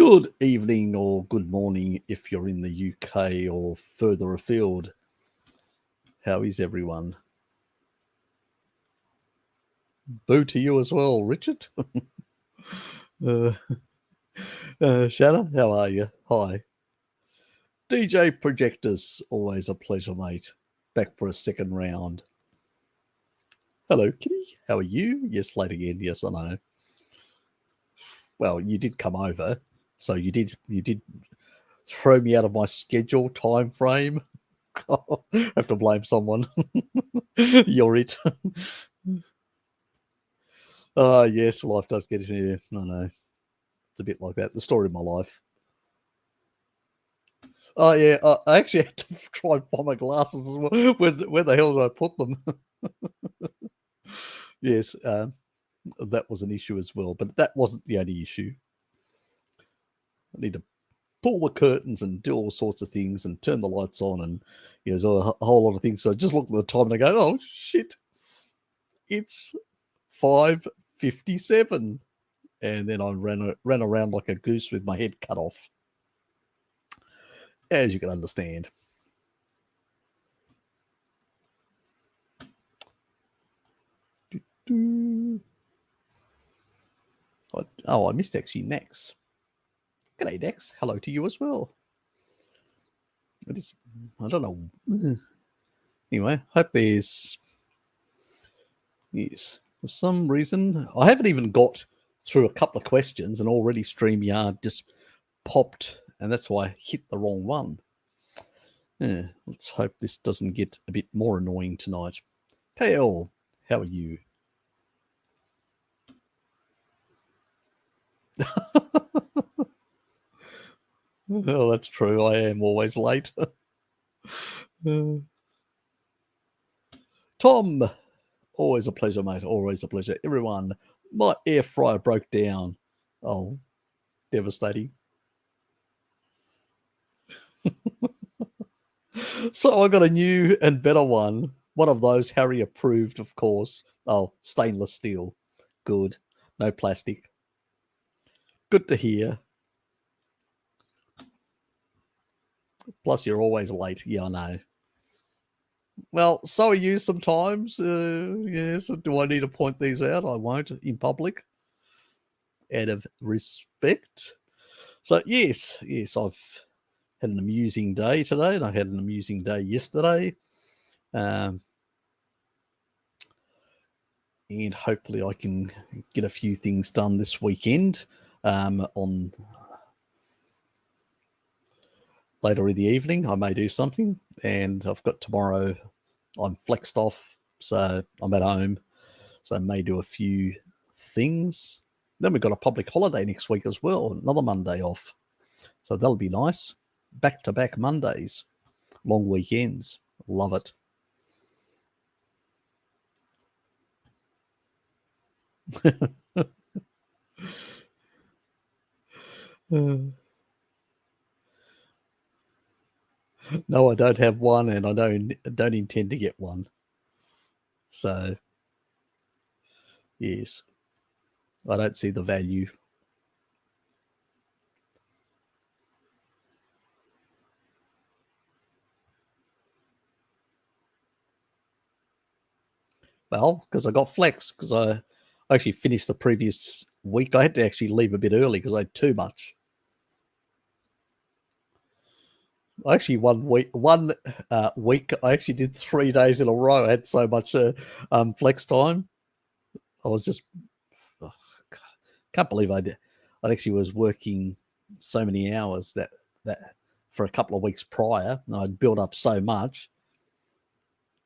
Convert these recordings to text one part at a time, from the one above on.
Good evening or good morning if you're in the UK or further afield. How is everyone? Boo to you as well, Richard. Shanna, how are you? Hi. DJ Projectus, always a pleasure, mate. Back for a second round. Hello, Kitty. How are you? Yes, late again. Yes, I know. Well, you did come over, so you did throw me out of my schedule time frame. I have to blame someone. You're it. Yes, life does get in here. I know. It's a bit like that. The story of my life. Oh, yeah. I actually had to try and find my glasses as well. Where the hell did I put them? Yes, that was an issue as well. But that wasn't the only issue. I need to pull the curtains and do all sorts of things and turn the lights on and there's a whole lot of things. So I just look at the time and I go, oh, shit. It's 5:57. And then I ran around like a goose with my head cut off, as you can understand. I missed actually Nex. G'day, Nex. Hello to you as well. It is, I don't know. Anyway, hope there's, yes, for some reason, I haven't even got through a couple of questions and already StreamYard just popped, and that's why I hit the wrong one. Yeah, let's hope this doesn't get a bit more annoying tonight. KL, how are you? Oh, that's true. I am always late. Tom, always a pleasure, mate. Always a pleasure. Everyone, my air fryer broke down. Oh, devastating. So I got a new and better one. One of those Harry approved, of course. Oh, stainless steel. Good. No plastic. Good to hear. Plus, you're always late. Yeah, I know. Well, so are you sometimes. Yes. Do I need to point these out? I won't in public. Out of respect. So, yes, I've had an amusing day today, and I had an amusing day yesterday. And hopefully I can get a few things done this weekend on later in the evening. I may do something, and I've got tomorrow, I'm flexed off, so I'm at home, so I may do a few things. Then we've got a public holiday next week as well, another Monday off, so that'll be nice. Back-to-back Mondays, long weekends, love it. No, I don't have one, and I don't intend to get one. So, yes, I don't see the value. Well, because I got flex, because I actually finished the previous week. I had to actually leave a bit early because I had too much. Actually, one week, I actually did 3 days in a row. I had so much flex time. I was just, can't believe I actually was working so many hours that for a couple of weeks prior, and I'd built up so much,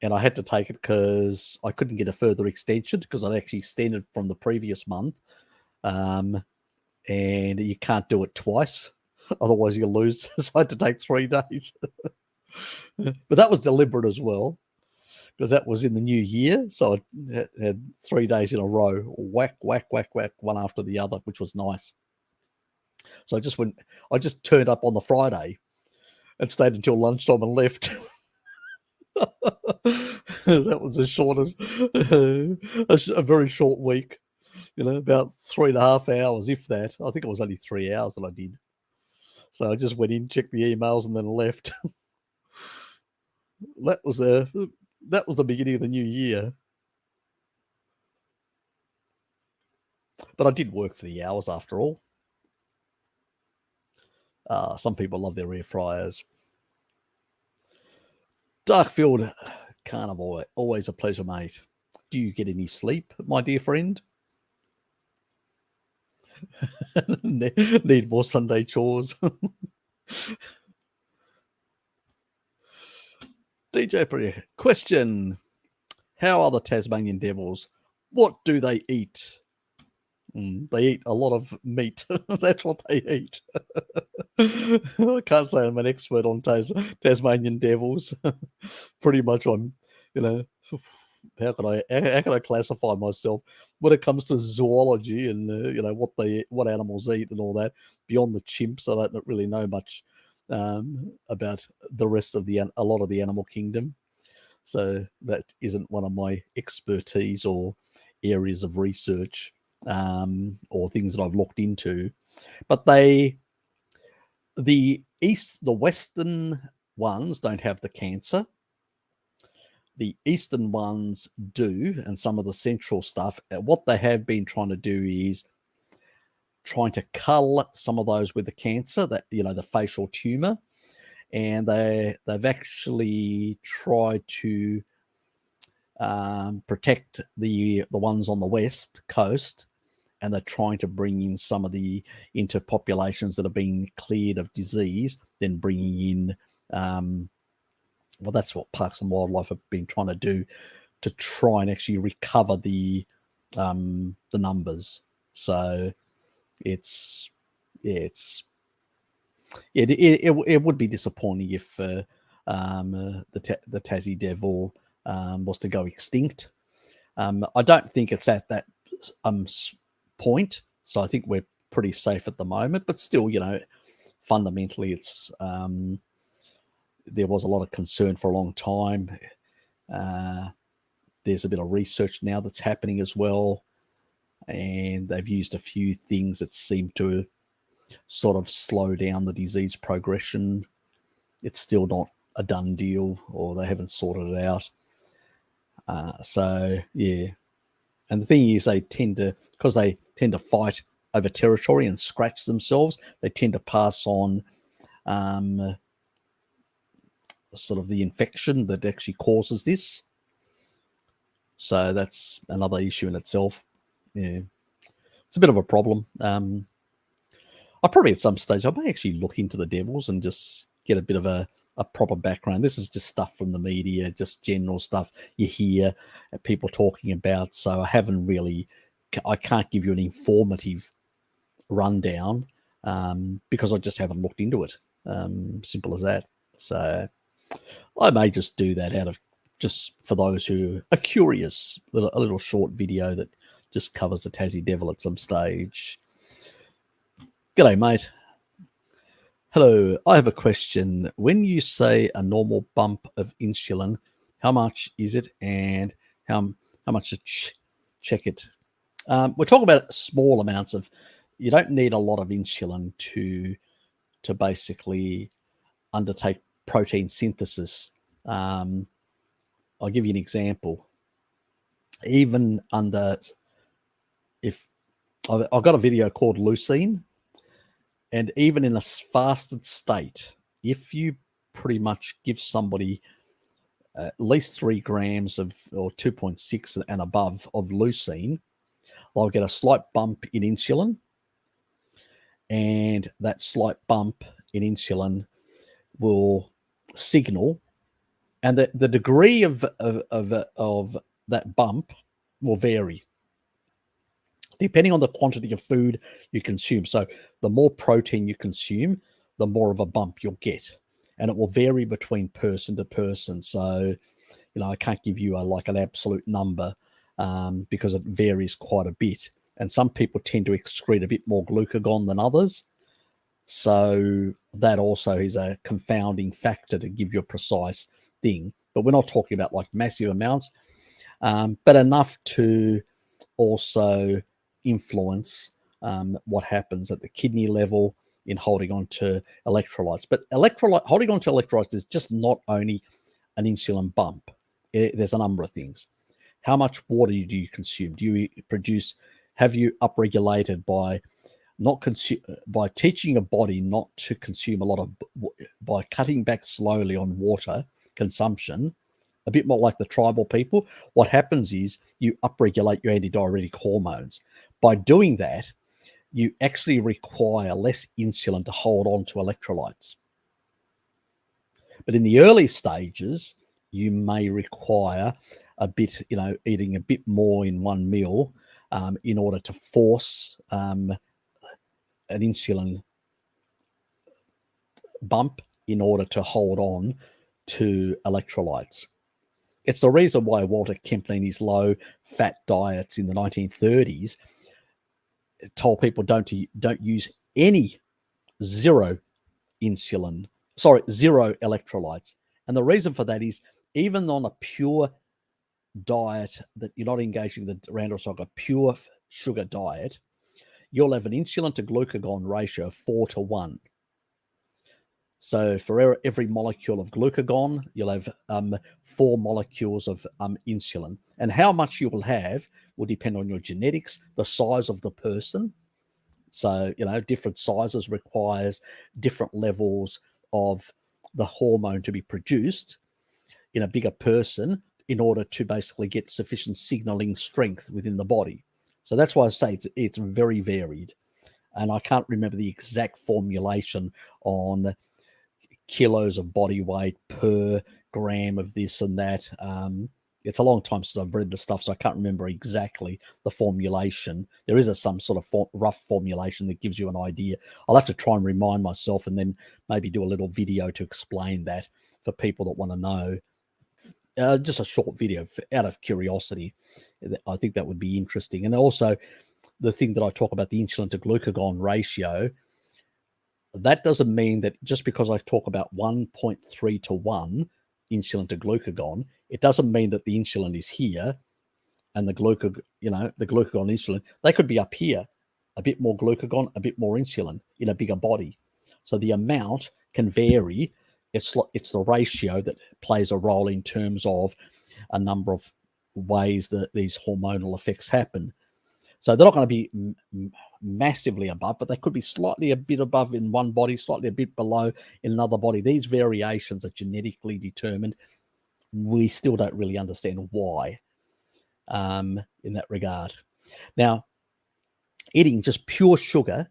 and I had to take it because I couldn't get a further extension because I'd actually extended from the previous month, and you can't do it twice. Otherwise, you'll lose. So I had to take 3 days. But that was deliberate as well, because that was in the new year. So I had 3 days in a row, whack, one after the other, which was nice. So I just turned up on the Friday and stayed until lunchtime and left. That was a very short week, about 3.5 hours, if that. I think it was only 3 hours that I did. So I just went in, checked the emails, and then left. That was the beginning of the new year. But I did work for the hours after all. Some people love their air fryers. Darkfield Carnival, always a pleasure, mate. Do you get any sleep, my dear friend? Need more Sunday chores. DJ Priya, question. How are the Tasmanian Devils? What do they eat? They eat a lot of meat. That's what they eat. I can't say I'm an expert on Tasmanian Devils. Pretty much I'm, how can I classify myself when it comes to zoology and what animals eat and all that? Beyond the chimps, I don't really know much about the rest of a lot of the animal kingdom. So that isn't one of my expertise or areas of research or things that I've looked into. But the western ones don't have the cancer. The eastern ones do, and some of the central stuff. What they have been trying to do is trying to cull some of those with the cancer, that the facial tumor, and they've actually tried to protect the ones on the west coast, and they're trying to bring in some of the into populations that have been cleared of disease, then bringing in well, that's what Parks and Wildlife have been trying to do, to try and actually recover the numbers. So it would be disappointing if the Tassie Devil was to go extinct. I don't think it's at that point, so I think we're pretty safe at the moment. But still, fundamentally, it's there was a lot of concern for a long time. There's a bit of research now that's happening as well, and they've used a few things that seem to sort of slow down the disease progression. It's still not a done deal, or they haven't sorted it out. So yeah, and the thing is, because they tend to fight over territory and scratch themselves, they tend to pass on sort of the infection that actually causes this. So that's another issue in itself. Yeah, it's a bit of a problem. I probably at some stage I may actually look into the Devils and just get a bit of a proper background. This is just stuff from the media, just general stuff you hear people talking about. So I can't give you an informative rundown because I just haven't looked into it. Simple as that. So I may just do that out of just for those who are curious, a little short video that just covers the Tassie Devil at some stage. G'day, mate. Hello, I have a question. When you say a normal bump of insulin, how much is it, and how much to check it? We're talking about small amounts of. You don't need a lot of insulin to basically undertake protein synthesis. I'll give you an example. Even if I've got a video called Leucine, and even in a fasted state, if you pretty much give somebody at least 3 grams or 2.6 and above of leucine, they'll get a slight bump in insulin, and that slight bump in insulin will signal, and the degree of that bump will vary depending on the quantity of food you consume. So the more protein you consume, the more of a bump you'll get, and it will vary between person to person. So I can't give you an absolute number because it varies quite a bit, and some people tend to excrete a bit more glucagon than others. So that also is a confounding factor to give you a precise thing. But we're not talking about massive amounts, but enough to also influence what happens at the kidney level in holding on to electrolytes. But holding on to electrolytes is just not only an insulin bump. There's a number of things. How much water do you consume? Have you upregulated by teaching your body not to consume a lot of, by cutting back slowly on water consumption, a bit more like the tribal people? What happens is you upregulate your antidiuretic hormones. By doing that, you actually require less insulin to hold on to electrolytes. But in the early stages, you may require a bit, eating a bit more in one meal in order to force an insulin bump in order to hold on to electrolytes. It's the reason why Walter Kempner, in his low-fat diets in the 1930s, told people don't use any zero electrolytes. And the reason for that is, even on a pure diet that you're not engaging the random cycle, a pure sugar diet, you'll have an insulin to glucagon ratio of 4:1. So for every molecule of glucagon, you'll have 4 molecules of insulin. And how much you will have will depend on your genetics, the size of the person. So, different sizes requires different levels of the hormone to be produced in a bigger person in order to basically get sufficient signaling strength within the body. So that's why I say it's very varied. And I can't remember the exact formulation on kilos of body weight per gram of this and that. It's a long time since I've read the stuff, so I can't remember exactly the formulation. There is some sort of rough formulation that gives you an idea. I'll have to try and remind myself and then maybe do a little video to explain that for people that want to know. Just a short video out of curiosity. I think that would be interesting. And also the thing that I talk about, the insulin to glucagon ratio, that doesn't mean that just because I talk about 1.3:1 insulin to glucagon, it doesn't mean that the insulin is here and the glucagon insulin, they could be up here, a bit more glucagon, a bit more insulin in a bigger body. So the amount can vary. It's the ratio that plays a role in terms of a number of ways that these hormonal effects happen. So they're not going to be massively above, but they could be slightly a bit above in one body, slightly a bit below in another body. These variations are genetically determined. We still don't really understand why in that regard. Now, eating just pure sugar,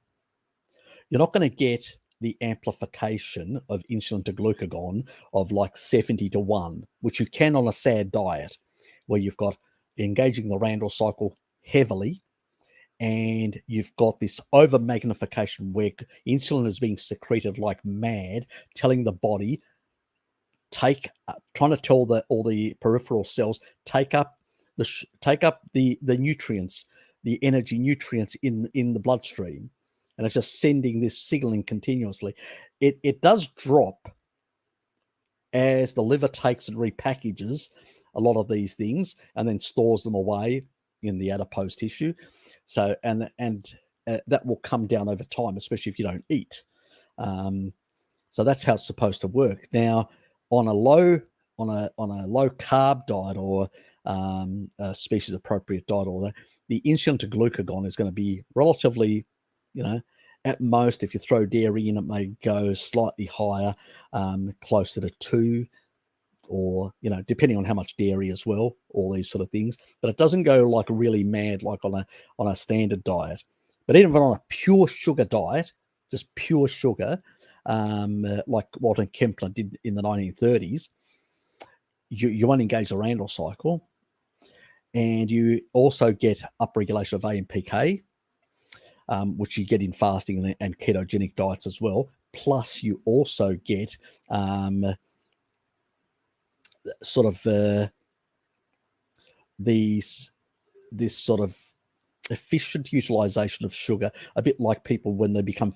you're not going to get the amplification of insulin to glucagon of like 70:1, which you can on a SAD diet, where you've got engaging the Randall cycle heavily, and you've got this over magnification where insulin is being secreted like mad, telling the body, trying to tell all the peripheral cells, take up the nutrients, the energy nutrients in the bloodstream. And it's just sending this signaling continuously. It does drop as the liver takes and repackages a lot of these things and then stores them away in the adipose tissue. So and that will come down over time, especially if you don't eat. So that's how it's supposed to work. Now, on a low carb diet or a species appropriate diet, or the insulin to glucagon is going to be relatively, at most, if you throw dairy in, it may go slightly higher, closer to 2, or, depending on how much dairy as well, all these sort of things. But it doesn't go like really mad like on a standard diet. But even on a pure sugar diet, just pure sugar, like Walter Kempner did in the 1930s, you won't engage the Randall cycle, and you also get upregulation of AMPK, which you get in fasting and ketogenic diets as well. Plus, you also get sort of this sort of efficient utilization of sugar, a bit like people when they become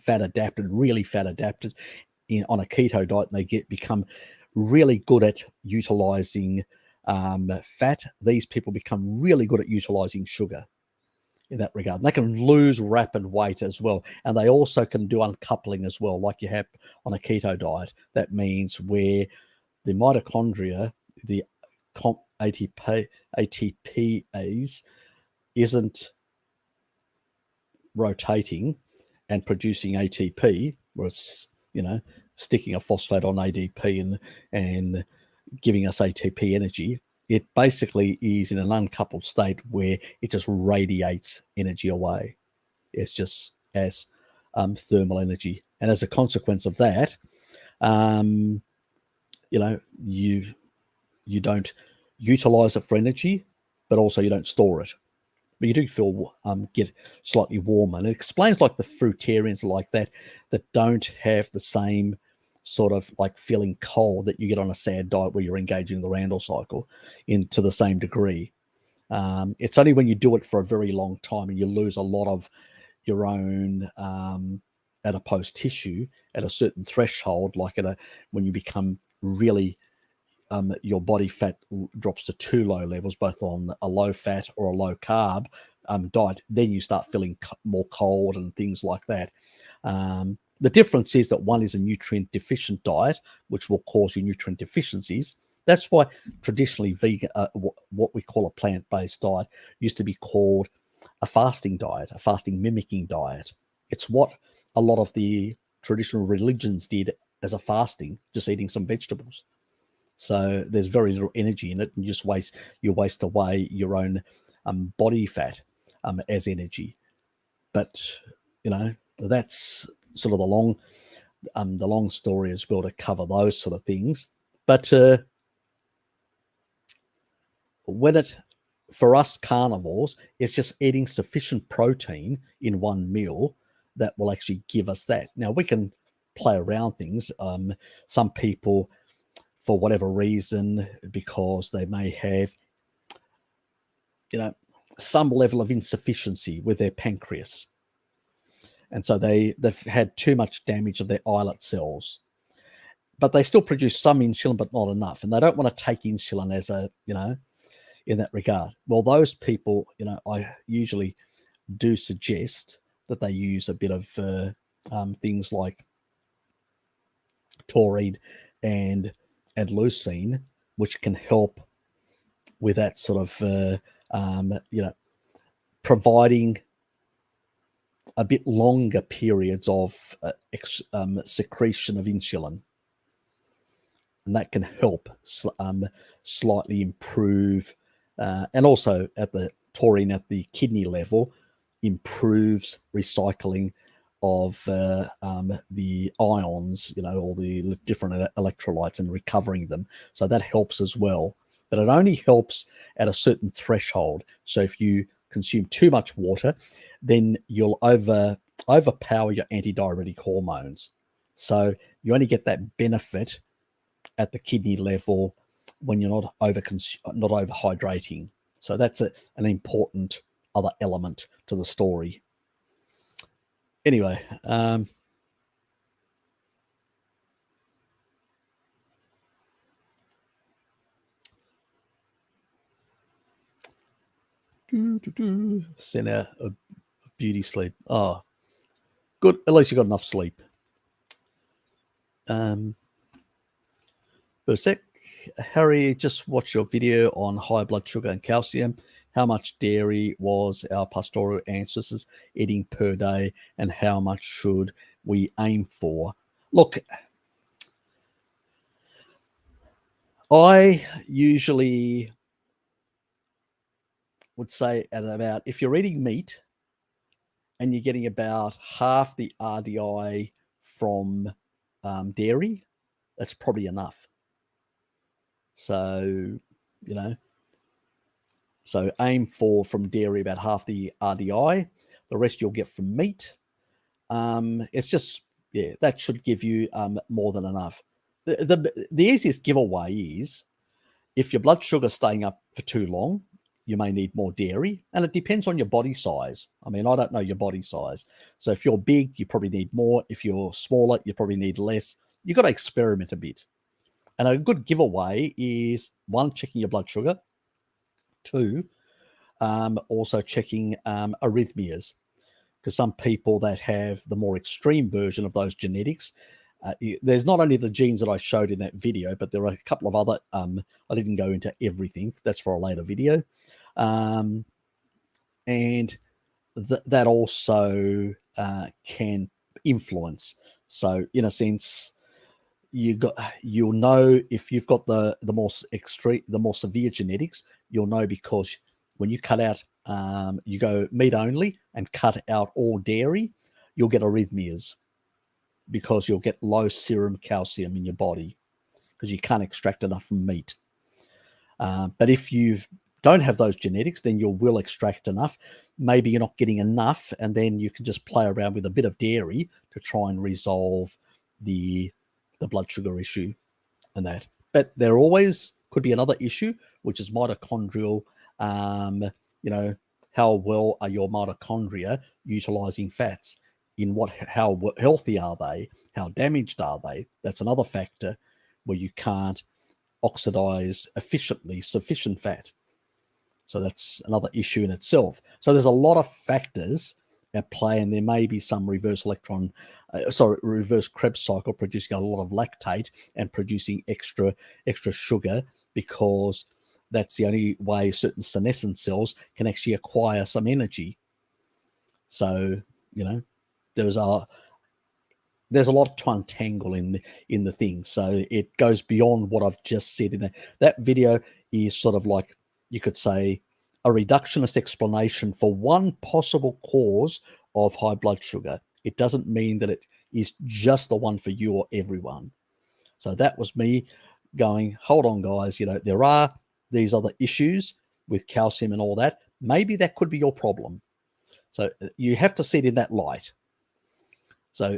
really fat adapted on a keto diet, and they become really good at utilizing fat. These people become really good at utilizing sugar. in that regard. And they can lose rapid weight as well. And they also can do uncoupling as well, like you have on a keto diet. That means where the mitochondria, the ATPase, isn't rotating and producing ATP, whereas, sticking a phosphate on ADP and giving us ATP energy, it basically is in an uncoupled state where it just radiates energy away. It's just as thermal energy. And as a consequence of that, you don't utilize it for energy, but also you don't store it. But you do feel get slightly warmer. And it explains like the fruitarians like that don't have the same sort of like feeling cold that you get on a sad diet where you're engaging in the Randall cycle to the same degree. It's only when you do it for a very long time and you lose a lot of your own adipose tissue at a certain threshold, like when you become really your body fat drops to too low levels, both on a low fat or a low carb diet, then you start feeling more cold and things like that. The difference is that one is a nutrient deficient diet, which will cause you nutrient deficiencies. That's why traditionally vegan, what we call a plant-based diet, used to be called a fasting diet, a fasting mimicking diet. It's what a lot of the traditional religions did as a fasting, just eating some vegetables. So there's very little energy in it, and you waste away your own body fat as energy. But that's sort of the long story as well to cover those sort of things. But for us carnivores, it's just eating sufficient protein in one meal that will actually give us that. Now we can play around things. Some people, for whatever reason, because they may have, some level of insufficiency with their pancreas. And so they've had too much damage of their islet cells, but they still produce some insulin, but not enough. And they don't want to take insulin as in that regard. Well, those people, I usually do suggest that they use a bit of things like taurine and leucine, which can help with that sort of, providing a bit longer periods of secretion of insulin. And that can help slightly improve, and also at the taurine at the kidney level, improves recycling of the ions, all the different electrolytes, and recovering them. So that helps as well. But it only helps at a certain threshold. So if you consume too much water, then you'll overpower your antidiuretic hormones. So you only get that benefit at the kidney level when you're not overhydrating. So that's an important other element to the story. Anyway, send out a beauty sleep. Oh, good. At least you got enough sleep. Bersek, Harry, just watched your video on high blood sugar and calcium. How much dairy was our pastoral ancestors eating per day, and how much should we aim for? Look, I usually would say at about, if you're eating meat and you're getting about half the RDI from dairy, that's probably enough. So, so aim for from dairy about half the RDI. The rest you'll get from meat. It's just, that should give you more than enough. The easiest giveaway is if your blood sugar's staying up for too long, you may need more dairy, and it depends on your body size. I mean, I don't know your body size. So if you're big, you probably need more. If you're smaller, you probably need less. You've got to experiment a bit. And a good giveaway is, one, checking your blood sugar. Two, also checking arrhythmias, because some people that have the more extreme version of those genetics, there's not only the genes that I showed in that video, but there are a couple of other, I didn't go into everything, that's for a later video. And that also can influence. So in a sense, you'll know if you've got the more extreme, the more severe genetics, you'll know because when you cut out, you go meat only and cut out all dairy, you'll get arrhythmias because you'll get low serum calcium in your body because you can't extract enough from meat. But if you don't have those genetics, then you will extract enough. Maybe you're not getting enough, and then you can just play around with a bit of dairy to try and resolve the blood sugar issue and that. But there always could be another issue, which is mitochondrial. How well are your mitochondria utilizing fats? How healthy are they? How damaged are they? That's another factor where you can't oxidize efficiently sufficient fat. So that's another issue in itself. So there's a lot of factors at play, and there may be some reverse Krebs cycle producing a lot of lactate and producing extra sugar, because that's the only way certain senescent cells can actually acquire some energy. So, there's a lot to untangle in the thing. So it goes beyond what I've just said in that video. Is sort of like, you could say, a reductionist explanation for one possible cause of high blood sugar. It doesn't mean that it is just the one for you or everyone. So that was me going, hold on, guys, there are these other issues with calcium and all that. Maybe that could be your problem. So you have to see it in that light. So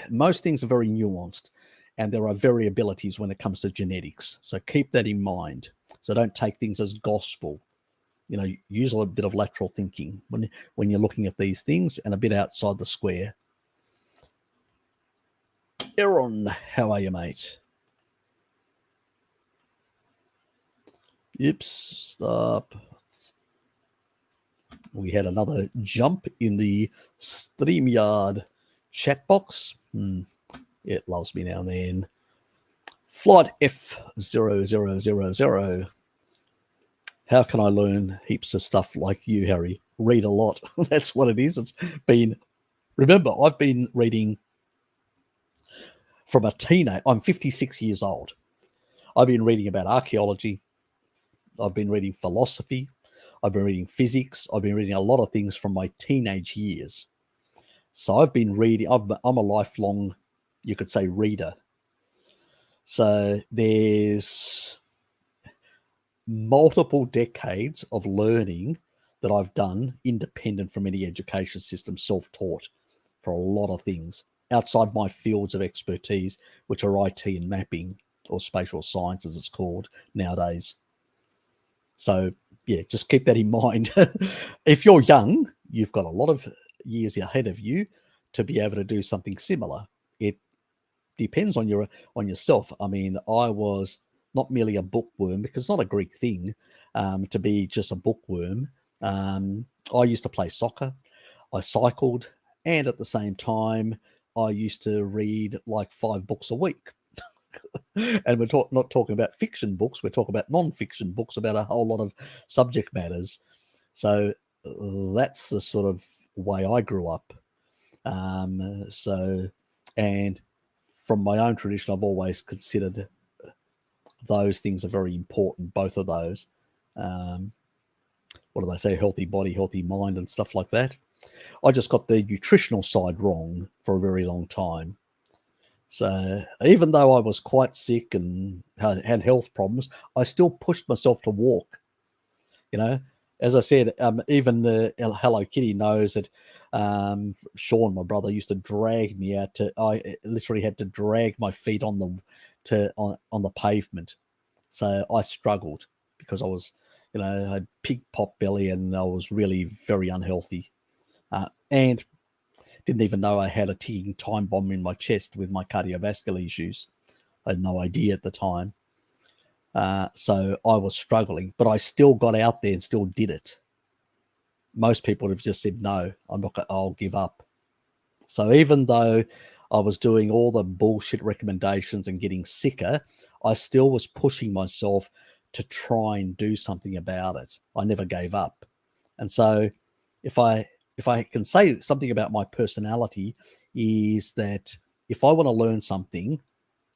most things are very nuanced, and there are variabilities when it comes to genetics. So keep that in mind. So don't take things as gospel. Use a little bit of lateral thinking when you're looking at these things, and a bit outside the square. Aaron, how are you, mate? Oops, stop. We had another jump in the StreamYard chat box. It loves me now and then. Flight F0000. How can I learn heaps of stuff like you, Harry? Read a lot. That's what it is. Remember, I've been reading from a teenager. I'm 56 years old. I've been reading about archaeology. I've been reading philosophy. I've been reading physics. I've been reading a lot of things from my teenage years. So I've been reading. I'm a lifelong, you could say, reader. So there's multiple decades of learning that I've done independent from any education system, self-taught for a lot of things outside my fields of expertise, which are IT and mapping, or spatial science as it's called nowadays. So yeah, just keep that in mind. If you're young, you've got a lot of years ahead of you to be able to do something similar. It depends on yourself. I mean, I was not merely a bookworm, because it's not a Greek thing to be just a bookworm. I used to play soccer, I cycled, and at the same time, I used to read like 5 books a week. And we're not talking about fiction books, we're talking about non-fiction books about a whole lot of subject matters. So that's the sort of way I grew up. And from my own tradition, I've always considered those things are very important, both of those. What do they say? Healthy body, healthy mind, and stuff like that. I just got the nutritional side wrong for a very long time. So even though I was quite sick and had health problems, I still pushed myself to walk. As I said, even Hello Kitty knows that Sean, my brother, used to drag me out I literally had to drag my feet on the pavement. So I struggled because I was, I had pig pot belly, and I was really very unhealthy, and didn't even know I had a ticking time bomb in my chest with my cardiovascular issues. I had no idea at the time. So I was struggling, but I still got out there and still did it. most people would have just said, no, I'm not going, I'll give up. So even though I was doing all the bullshit recommendations and getting sicker, I still was pushing myself to try and do something about it. I never gave up. And so if I can say something about my personality, is that if I want to learn something,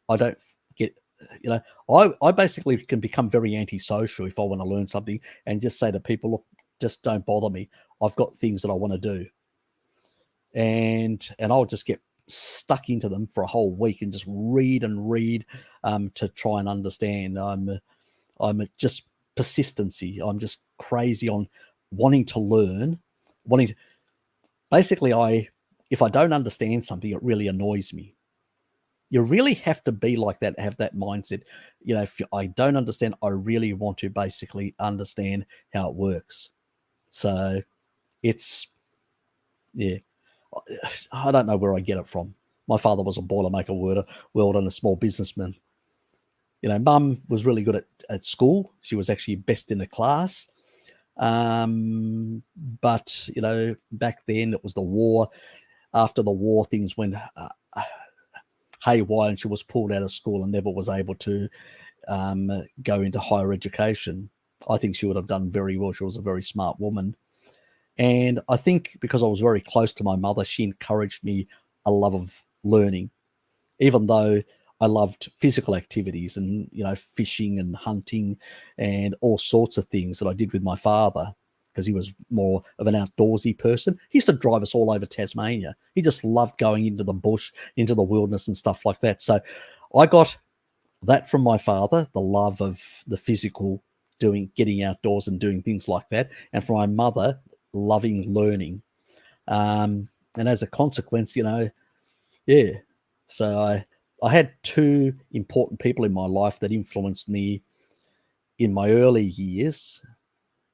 I don't get, I basically can become very antisocial if I want to learn something and just say to people, look, just don't bother me. I've got things that I want to do. And I'll just get stuck into them for a whole week and just read to try and understand. I'm just persistency. I'm just crazy on wanting to learn, basically, if I don't understand something, it really annoys me. You really have to be like that, have that mindset. If I don't understand, I really want to basically understand how it works. So it's, yeah, I don't know where I get it from. My father was a Boilermaker welder and a small businessman. Mum was really good at school. She was actually best in the class. But, back then it was the war. After the war, things went haywire and she was pulled out of school and never was able to go into higher education. I think she would have done very well. She was a very smart woman. And I think because I was very close to my mother, she encouraged me a love of learning, even though I loved physical activities and, fishing and hunting and all sorts of things that I did with my father, because he was more of an outdoorsy person. He used to drive us all over Tasmania. He just loved going into the bush, into the wilderness and stuff like that. So I got that from my father, the love of the physical, getting outdoors and doing things like that. And from my mother, loving learning. And as a consequence, yeah. So I had two important people in my life that influenced me in my early years,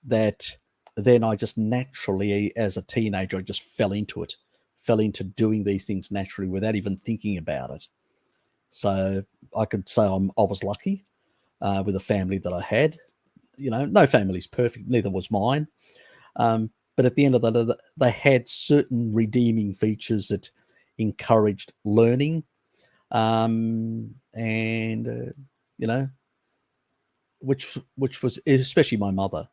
that then I just naturally, as a teenager, I just fell into doing these things naturally without even thinking about it. So I could say I was lucky with the family that I had. No family's perfect, neither was mine. But at the end of the day, they had certain redeeming features that encouraged learning. Which was especially my mother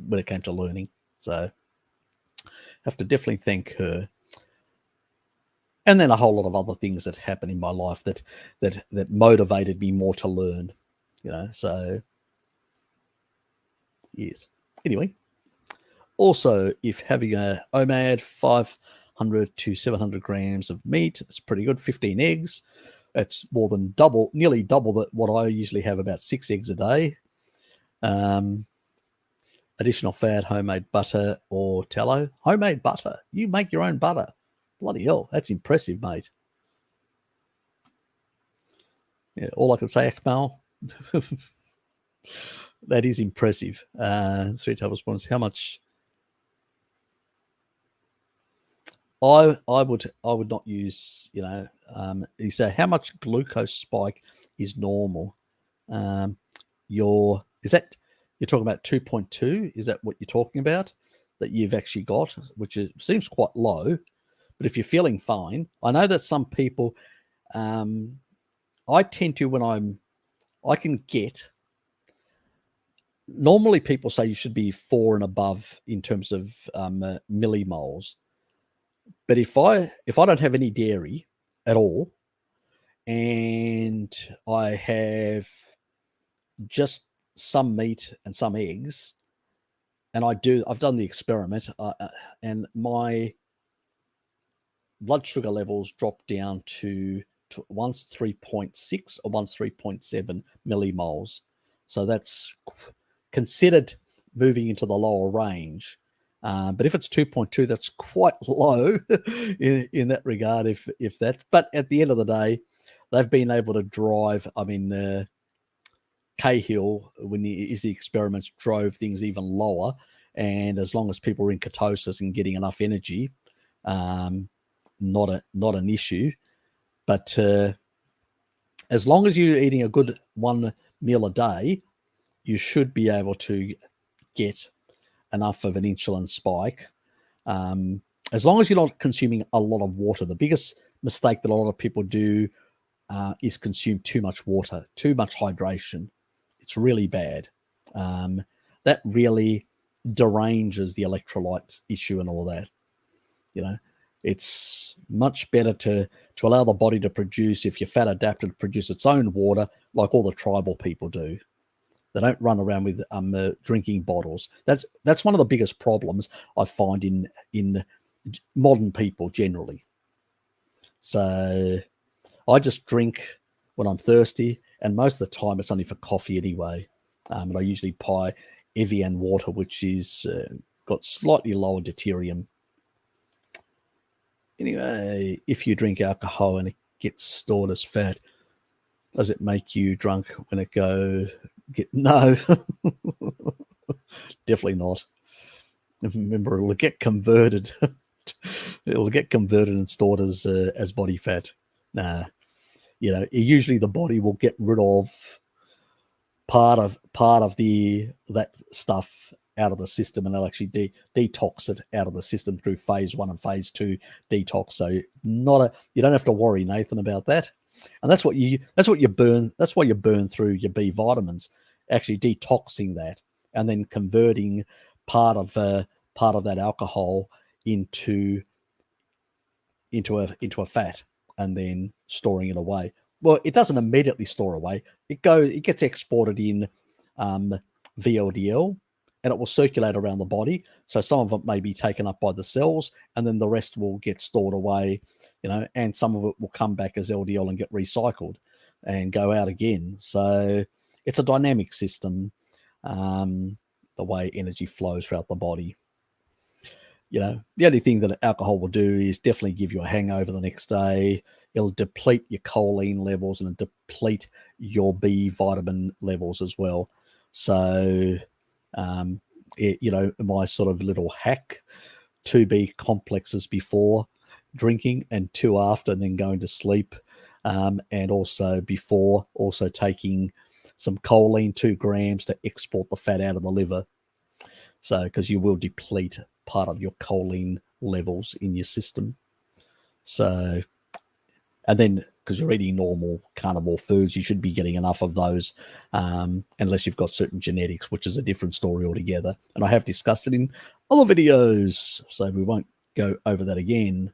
when it came to learning. So I have to definitely thank her. And then a whole lot of other things that happened in my life that motivated me more to learn, so yes. Anyway, also, if having a OMAD 500 to 700 grams of meat, it's pretty good. 15 eggs, that's more than nearly double what I usually have, about 6 eggs a day. Additional fat, homemade butter or tallow. Homemade butter. You make your own butter. Bloody hell, that's impressive, mate. Yeah, all I can say, Akmal, that is impressive. 3 tablespoons. How much? I would not use, you say how much glucose spike is normal? You're talking about 2.2? Is that what you're talking about that you've actually got, which seems quite low? But if you're feeling fine, I know that some people, I tend to, I can get, normally people say you should be 4 and above in terms of millimoles. But if I don't have any dairy at all, and I have just some meat and some eggs, and I've done the experiment, and my blood sugar levels drop down to once 3.6 or once 3.7 millimoles. So that's considered moving into the lower range. But if it's 2.2, that's quite low in that regard. If that's, but at the end of the day, they've been able to drive. I mean, Cahill, when the experiments, drove things even lower, and as long as people are in ketosis and getting enough energy, not an issue. But as long as you're eating a good one meal a day, you should be able to get enough of an insulin spike As long as you're not consuming a lot of water. The biggest mistake that a lot of people do is consume too much water, too much hydration. It's really bad. That really deranges the electrolytes issue and all that. It's much better to allow the body to produce, if you're fat adapted, to produce its own water, like all the tribal people do. They don't run around with drinking bottles. That's one of the biggest problems I find in modern people generally. So I just drink when I'm thirsty, and most of the time it's only for coffee anyway. And I usually buy Evian water, which is got slightly lower deuterium. Anyway, if you drink alcohol and it gets stored as fat, does it make you drunk when it no, definitely not. Remember, it'll get converted. It'll get converted and stored as body fat. Nah, usually the body will get rid of part of that stuff out of the system, and they'll actually detox it out of the system through phase 1 and phase 2 detox. So you don't have to worry, Nathan, about that. And that's what you burn. That's why you burn through your B vitamins, actually detoxing that and then converting part of that alcohol into a fat and then storing it away. Well, it doesn't immediately store away. It gets exported in VLDL, and it will circulate around the body. So some of it may be taken up by the cells, and then the rest will get stored away, and some of it will come back as LDL and get recycled and go out again. So it's a dynamic system, the way energy flows throughout the body. The only thing that alcohol will do is definitely give you a hangover the next day. It'll deplete your choline levels and deplete your B vitamin levels as well. So, my sort of little hack, 2 B complexes before drinking and 2 after, and then going to sleep. And also before, also taking some choline, 2 grams, to export the fat out of the liver. So, because you will deplete part of your choline levels in your system. So, and then because you're eating normal carnivore foods, you should be getting enough of those, unless you've got certain genetics, which is a different story altogether. And I have discussed it in other videos, so we won't go over that again.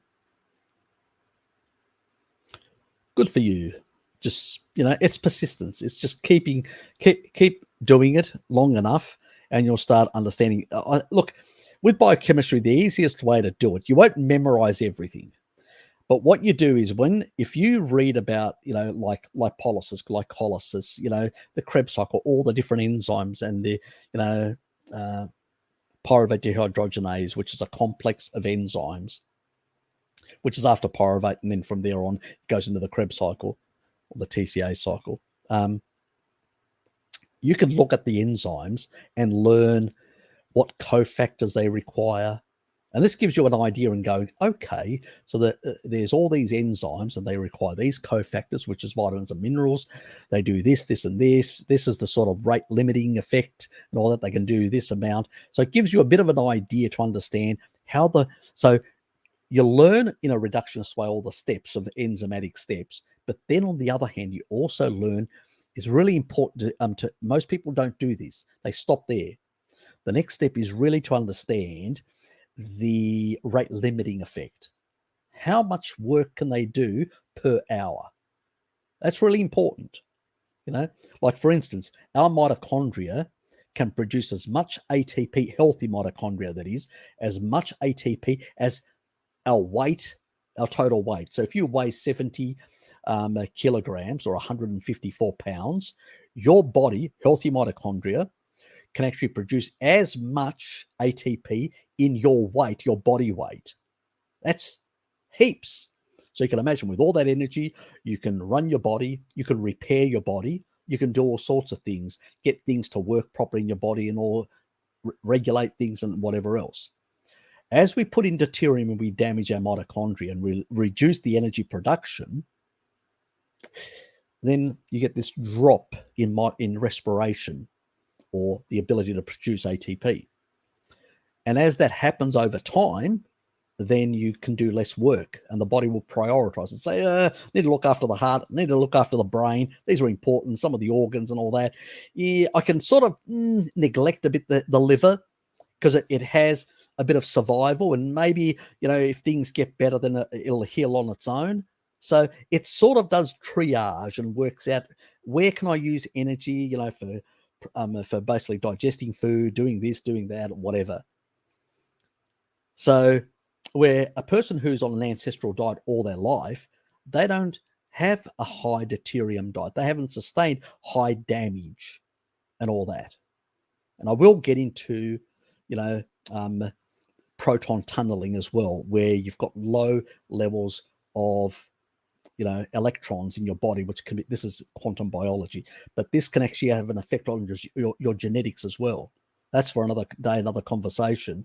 Good for you. Just, it's persistence. It's just keep doing it long enough, and you'll start understanding. Look, with biochemistry, the easiest way to do it, you won't memorize everything. But what you do is if you read about, like lipolysis, glycolysis, the Krebs cycle, all the different enzymes, and the, pyruvate dehydrogenase, which is a complex of enzymes, which is after pyruvate, and then from there on, it goes into the Krebs cycle or the TCA cycle. You can look at the enzymes and learn what cofactors they require. And this gives you an idea and going, okay, so there's all these enzymes and they require these cofactors, which is vitamins and minerals. They do this, this, and this. This is the sort of rate limiting effect and all that. They can do this amount. So it gives you a bit of an idea to understand so you learn in a reductionist way all the steps of enzymatic steps. But then on the other hand, you also learn, is really important to most people don't do this. They stop there. The next step is really to understand the rate limiting effect. How much work can they do per hour? That's really important. Like for instance, our mitochondria can produce as much ATP, healthy mitochondria, that is, as much ATP as our weight, our total weight. So if you weigh 70 kilograms or 154 pounds, your body, healthy mitochondria, can actually produce as much ATP in your weight, your body weight. That's heaps. So you can imagine, with all that energy, you can run your body, you can repair your body, you can do all sorts of things, get things to work properly in your body and all, regulate things and whatever else. As we put in deuterium and we damage our mitochondria and reduce the energy production, then you get this drop in respiration, or the ability to produce ATP. And as that happens over time, then you can do less work, and the body will prioritize and say, need to look after the heart, need to look after the brain. These are important, some of the organs and all that. Yeah, I can sort of neglect a bit the liver, because it has a bit of survival, and maybe, if things get better, then it'll heal on its own. So it sort of does triage and works out where can I use energy, for basically digesting food, doing this, doing that, whatever. So where a person who's on an ancestral diet all their life, they don't have a high deuterium diet. They haven't sustained high damage and all that. And I will get into, proton tunneling as well, where you've got low levels of, electrons in your body, which can be, this is quantum biology, but this can actually have an effect on your genetics as well. That's for another day, another conversation.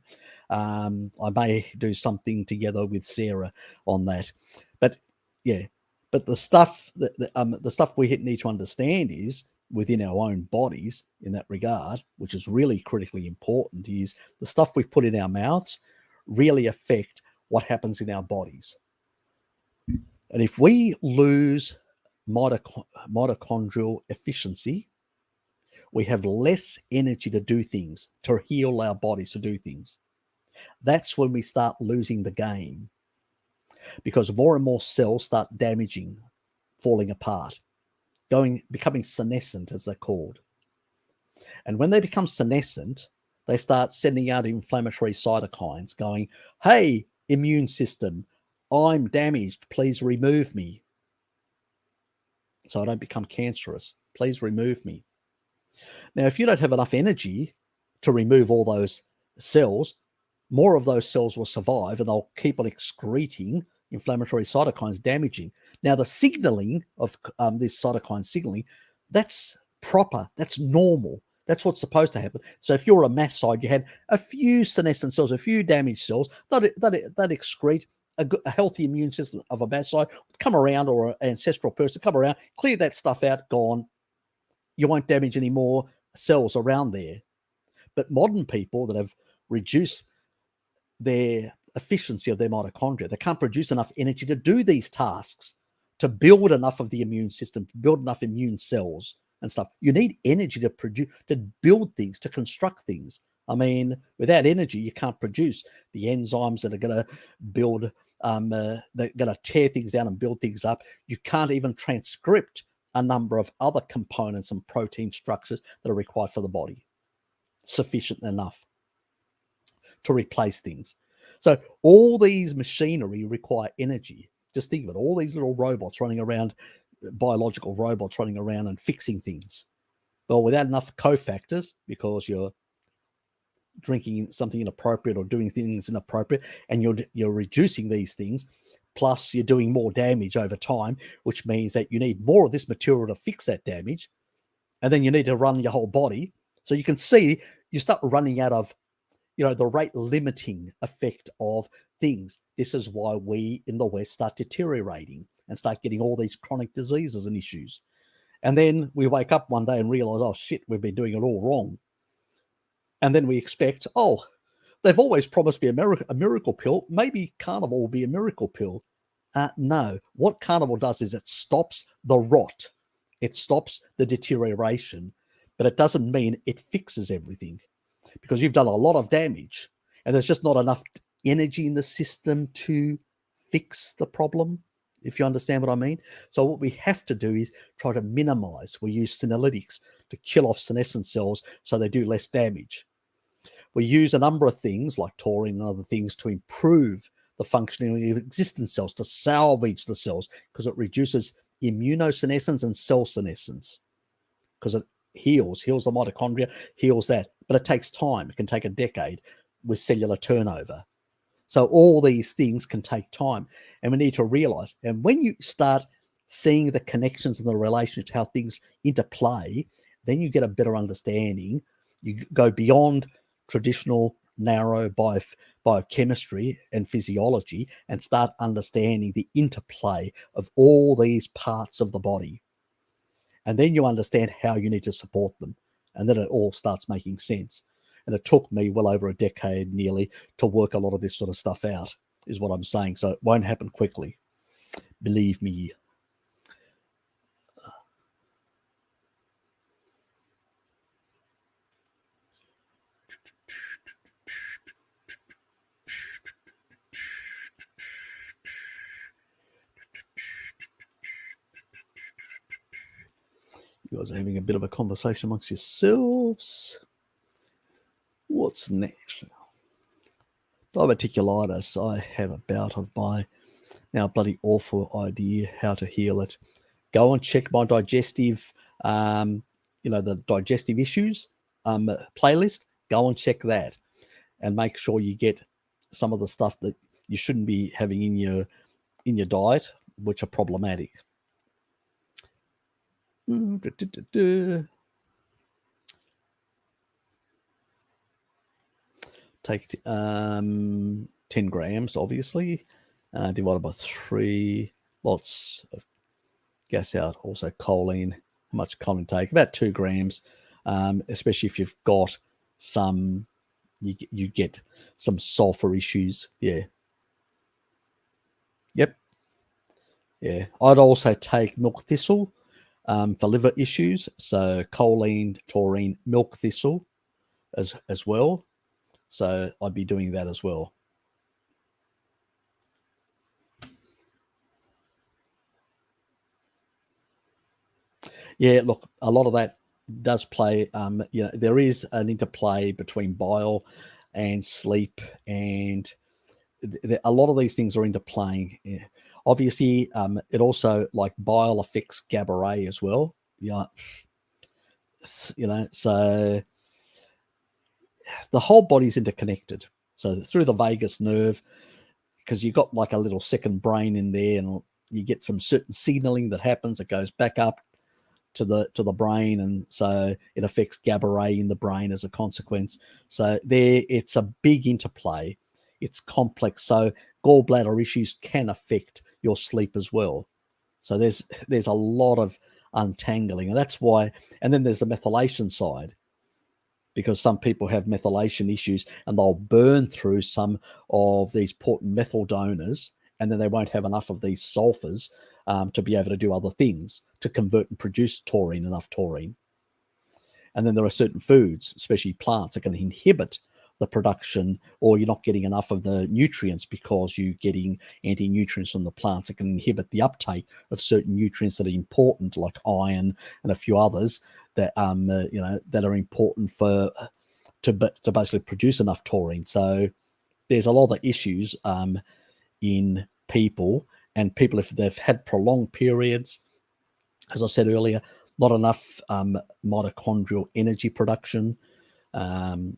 I may do something together with Sarah on that. But yeah, but the stuff the stuff we need to understand is within our own bodies in that regard, which is really critically important, is the stuff we put in our mouths really affect what happens in our bodies. And if we lose mitochondrial efficiency, we have less energy to do things, to heal our bodies, to do things. That's when we start losing the game, because more and more cells start damaging, falling apart, becoming senescent, as they're called. And when they become senescent, they start sending out inflammatory cytokines going, hey, immune system, I'm damaged, please remove me so I don't become cancerous. Please remove me. Now, if you don't have enough energy to remove all those cells, more of those cells will survive and they'll keep on excreting inflammatory cytokines, damaging. Now, the signaling of this cytokine signaling, that's proper, that's normal. That's what's supposed to happen. So if you're a mass side, you had a few senescent cells, a few damaged cells, that excrete a healthy immune system of a mass side, come around, or an ancestral person, come around, clear that stuff out, gone. You won't damage any more cells around there. But modern people that have reduced their efficiency of their mitochondria, they can't produce enough energy to do these tasks, to build enough of the immune system, to build enough immune cells and stuff. You need energy to produce, to build things, to construct things. I mean, without energy, you can't produce the enzymes that are going to build, they're going to tear things down and build things up. You can't even transcript a number of other components and protein structures that are required for the body, sufficient enough to replace things. So all these machinery require energy. Just think of it, all these little robots running around, biological robots running around and fixing things. Well, without enough cofactors, because you're drinking something inappropriate or doing things inappropriate, and you're reducing these things, plus you're doing more damage over time, which means that you need more of this material to fix that damage, and then you need to run your whole body. So you can see you start running out of, the rate limiting effect of things. This is why we in the West start deteriorating and start getting all these chronic diseases and issues. And then we wake up one day and realize, oh shit, we've been doing it all wrong. And then we expect, oh, they've always promised me a miracle pill. Maybe Carnival will be a miracle pill. No, what Carnival does is it stops the rot. It stops the deterioration, but it doesn't mean it fixes everything, because you've done a lot of damage and there's just not enough energy in the system to fix the problem, if you understand what I mean. So what we have to do is try to minimize. We use senolytics to kill off senescent cells so they do less damage. We use a number of things like taurine and other things to improve the functioning of existing cells, to salvage the cells, because it reduces immunosenescence and cell senescence, because it heals the mitochondria, heals that. But it takes time. It can take a decade with cellular turnover. So all these things can take time, and we need to realize. And when you start seeing the connections and the relationships, how things interplay, then you get a better understanding. You go beyond traditional narrow biochemistry and physiology and start understanding the interplay of all these parts of the body. And then you understand how you need to support them. And then it all starts making sense. And it took me well over a decade nearly to work a lot of this sort of stuff out. is what I'm saying. So it won't happen quickly. Believe me. You guys are having a bit of a conversation amongst yourselves. What's next? Diverticulitis. I have a bout of my now bloody awful idea how to heal it. Go and check my digestive, the digestive issues playlist. Go and check that, and make sure you get some of the stuff that you shouldn't be having in your diet, which are problematic. Take 10 grams, obviously, divided by 3. Lots of gas out. Also choline. How much choline take? About 2 grams, especially if you've got some, you get some sulfur issues. Yeah. Yep. Yeah. I'd also take milk thistle for liver issues. So choline, taurine, milk thistle as well. So I'd be doing that as well. Yeah, look, a lot of that does play. There is an interplay between bile and sleep, and a lot of these things are interplaying. Yeah. Obviously, it also, like, bile affects GABA A as well. Yeah, so the whole body's interconnected. So through the vagus nerve, because you've got like a little second brain in there, and you get some certain signaling that happens that goes back up to the brain, and so it affects GABA A in the brain as a consequence. So it's a big interplay. It's complex. So gallbladder issues can affect your sleep as well. So there's a lot of untangling, and that's why. And then there's the methylation side, because some people have methylation issues and they'll burn through some of these potent methyl donors, and then they won't have enough of these sulfurs to be able to do other things to convert and produce enough taurine. And then there are certain foods, especially plants, that can inhibit the production, or you're not getting enough of the nutrients because you're getting anti-nutrients from the plants that can inhibit the uptake of certain nutrients that are important, like iron and a few others that that are important to basically produce enough taurine. So there's a lot of issues in people, and people, if they've had prolonged periods, as I said earlier, not enough mitochondrial energy production.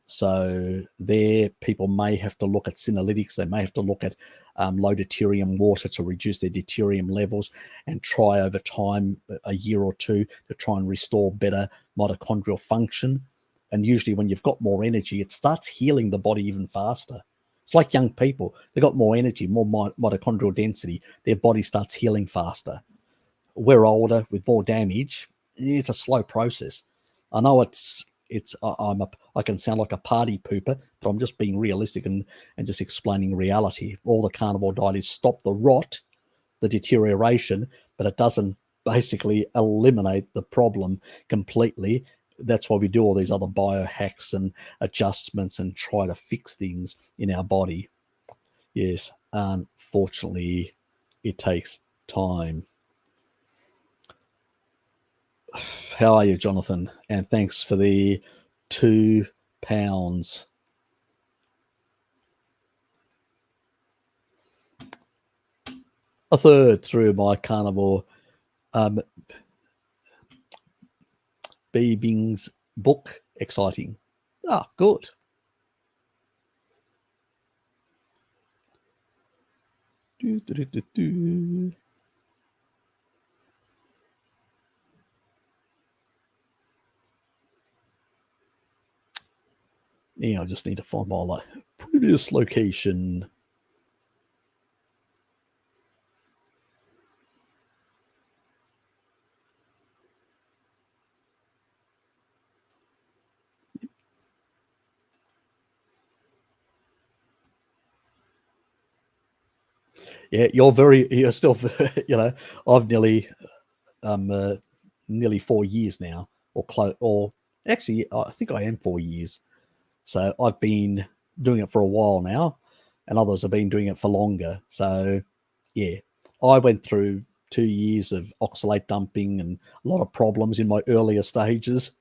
So there, people may have to look at senolytics. They may have to look at low deuterium water to reduce their deuterium levels, and try over time, a year or two, to try and restore better mitochondrial function. And usually when you've got more energy, it starts healing the body even faster. It's like young people. They've got more energy, more mitochondrial density. Their body starts healing faster. We're older with more damage. It's a slow process. I know I can sound like a party pooper, but I'm just being realistic and just explaining reality. All the carnivore diet is stop the rot, the deterioration, but it doesn't basically eliminate the problem completely. That's why we do all these other biohacks and adjustments and try to fix things in our body. Yes, unfortunately, it takes time. How are you, Jonathan? And thanks for the £2. A third through my carnivore Beebing's book. Exciting. Ah, good. Yeah, I just need to find my previous location. Yeah, you're still, I've nearly 4 years now, or actually, I think I am 4 years. So I've been doing it for a while now, and others have been doing it for longer. So yeah, I went through 2 years of oxalate dumping and a lot of problems in my earlier stages.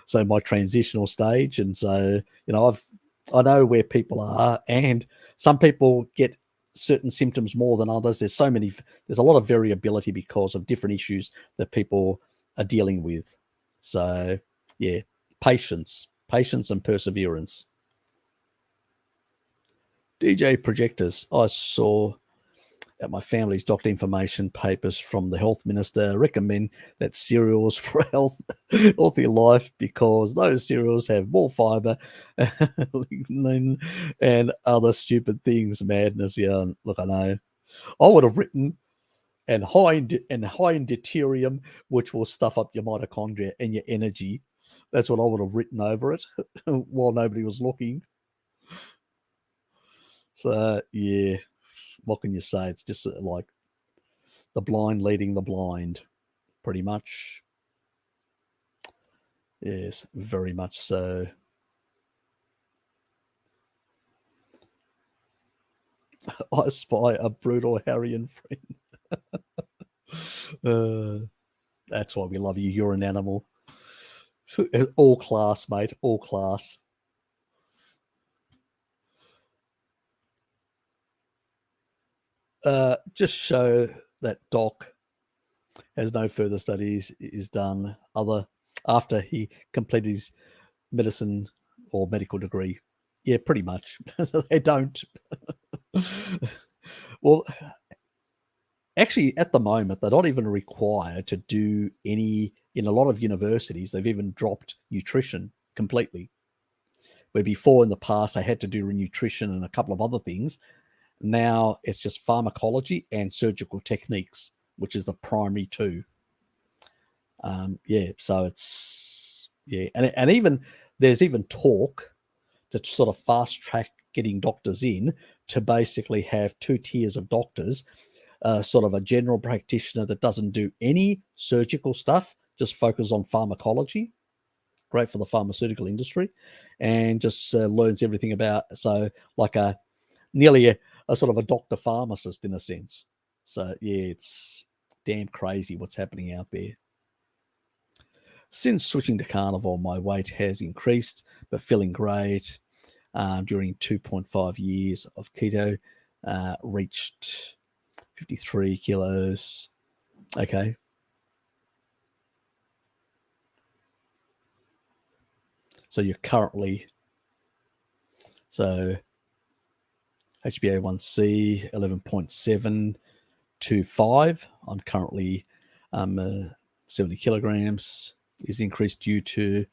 So my transitional stage. And so, I know where people are, and some people get certain symptoms more than others. There's a lot of variability because of different issues that people are dealing with. So yeah, patience and perseverance. DJ projectors. I saw at my family's doctor information papers from the health minister recommend that cereals for healthy life, because those cereals have more fiber, lignin, and other stupid things. Madness. Yeah, look, I know. I would have written and high in deuterium, which will stuff up your mitochondria and your energy. That's what I would have written over it while nobody was looking. So yeah, what can you say? It's just like the blind leading the blind, pretty much. Yes, very much so. I spy a brutal Harrian friend. That's why we love you. You're an animal. All class, mate. All class. Just show that Doc has no further studies is done after he completed his medicine or medical degree. Yeah, pretty much. They don't. Well, actually, at the moment, they're not even required to do any. In a lot of universities, they've even dropped nutrition completely. Where before in the past, they had to do nutrition and a couple of other things. Now it's just pharmacology and surgical techniques, which is the primary two. So it's and even there's even talk to sort of fast track getting doctors in, to basically have two tiers of doctors, sort of a general practitioner that doesn't do any surgical stuff, just focus on pharmacology, great for the pharmaceutical industry, and just learns everything about, so like nearly a sort of a doctor pharmacist in a sense. So yeah, it's damn crazy what's happening out there. Since switching to carnivore, my weight has increased, but feeling great. During 2.5 years of keto, reached 53 kilos. Okay. So you're currently, so HbA1c 11.725. I'm currently 70 kilograms. Is increased due to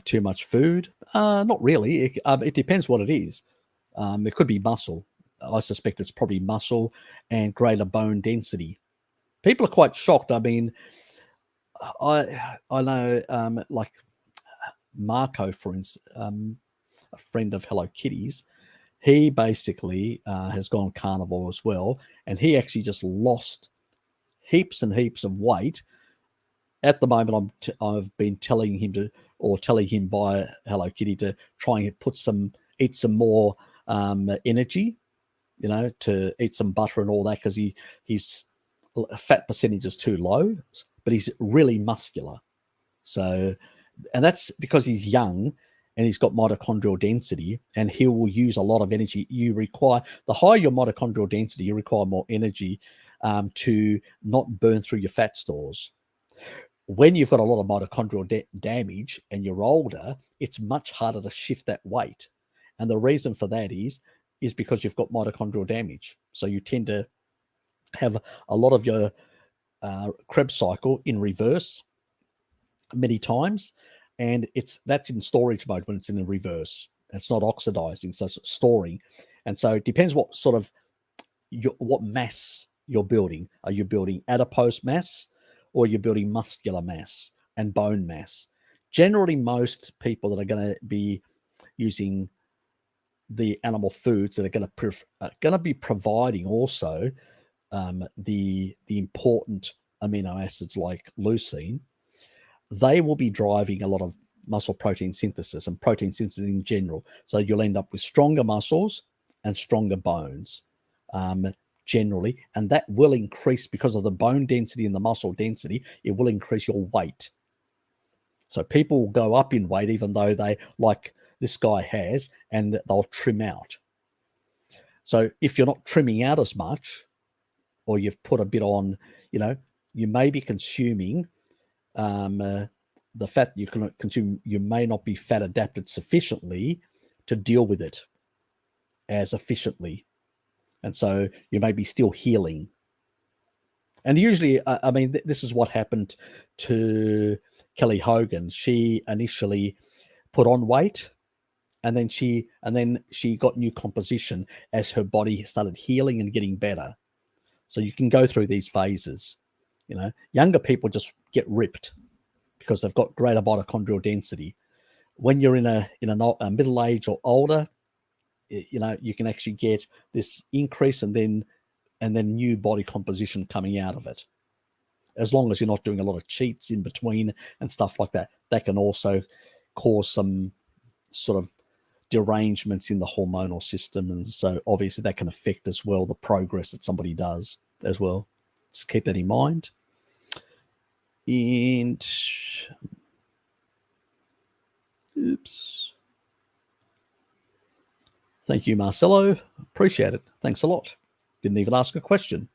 too much food? Not really. It depends what it is. It could be muscle. I suspect it's probably muscle and greater bone density. People are quite shocked. I mean, I know, like Marco, for instance, a friend of Hello Kitty's, he basically has gone carnivore as well, and he actually just lost heaps and heaps of weight. At the moment, I've been telling him via Hello Kitty to try and eat some more energy, to eat some butter and all that, because his fat percentage is too low, but he's really muscular. So, and that's because he's young and he's got mitochondrial density, and he will use a lot of energy. The higher your mitochondrial density, you require more energy to not burn through your fat stores. When you've got a lot of mitochondrial damage and you're older, it's much harder to shift that weight. And the reason for that is because you've got mitochondrial damage. So you tend to have a lot of your Krebs cycle in reverse many times. And that's in storage mode when it's in the reverse. It's not oxidizing, so it's storing. And so it depends what sort of what mass you're building. Are you building adipose mass, or you're building muscular mass and bone mass? Generally, most people that are going to be using the animal foods that are going to be providing also the important amino acids like leucine, they will be driving a lot of muscle protein synthesis and protein synthesis in general. So you'll end up with stronger muscles and stronger bones generally, and that will increase because of the bone density and the muscle density. It will increase your weight. So people will go up in weight even though they, like this guy has, and they'll trim out. So if you're not trimming out as much, or you've put a bit on, you may be consuming the fat you can consume. You may not be fat adapted sufficiently to deal with it as efficiently. And so you may be still healing. And usually, this is what happened to Kelly Hogan. She initially put on weight, and then she got new composition as her body started healing and getting better. So you can go through these phases. Younger people just get ripped because they've got greater mitochondrial density. When you're in a middle age or older, you can actually get this increase and then new body composition coming out of it. As long as you're not doing a lot of cheats in between and stuff like that, that can also cause some sort of derangements in the hormonal system. And so obviously that can affect as well the progress that somebody does as well. Just keep that in mind. And oops. Thank you, Marcelo. Appreciate it. Thanks a lot. Didn't even ask a question,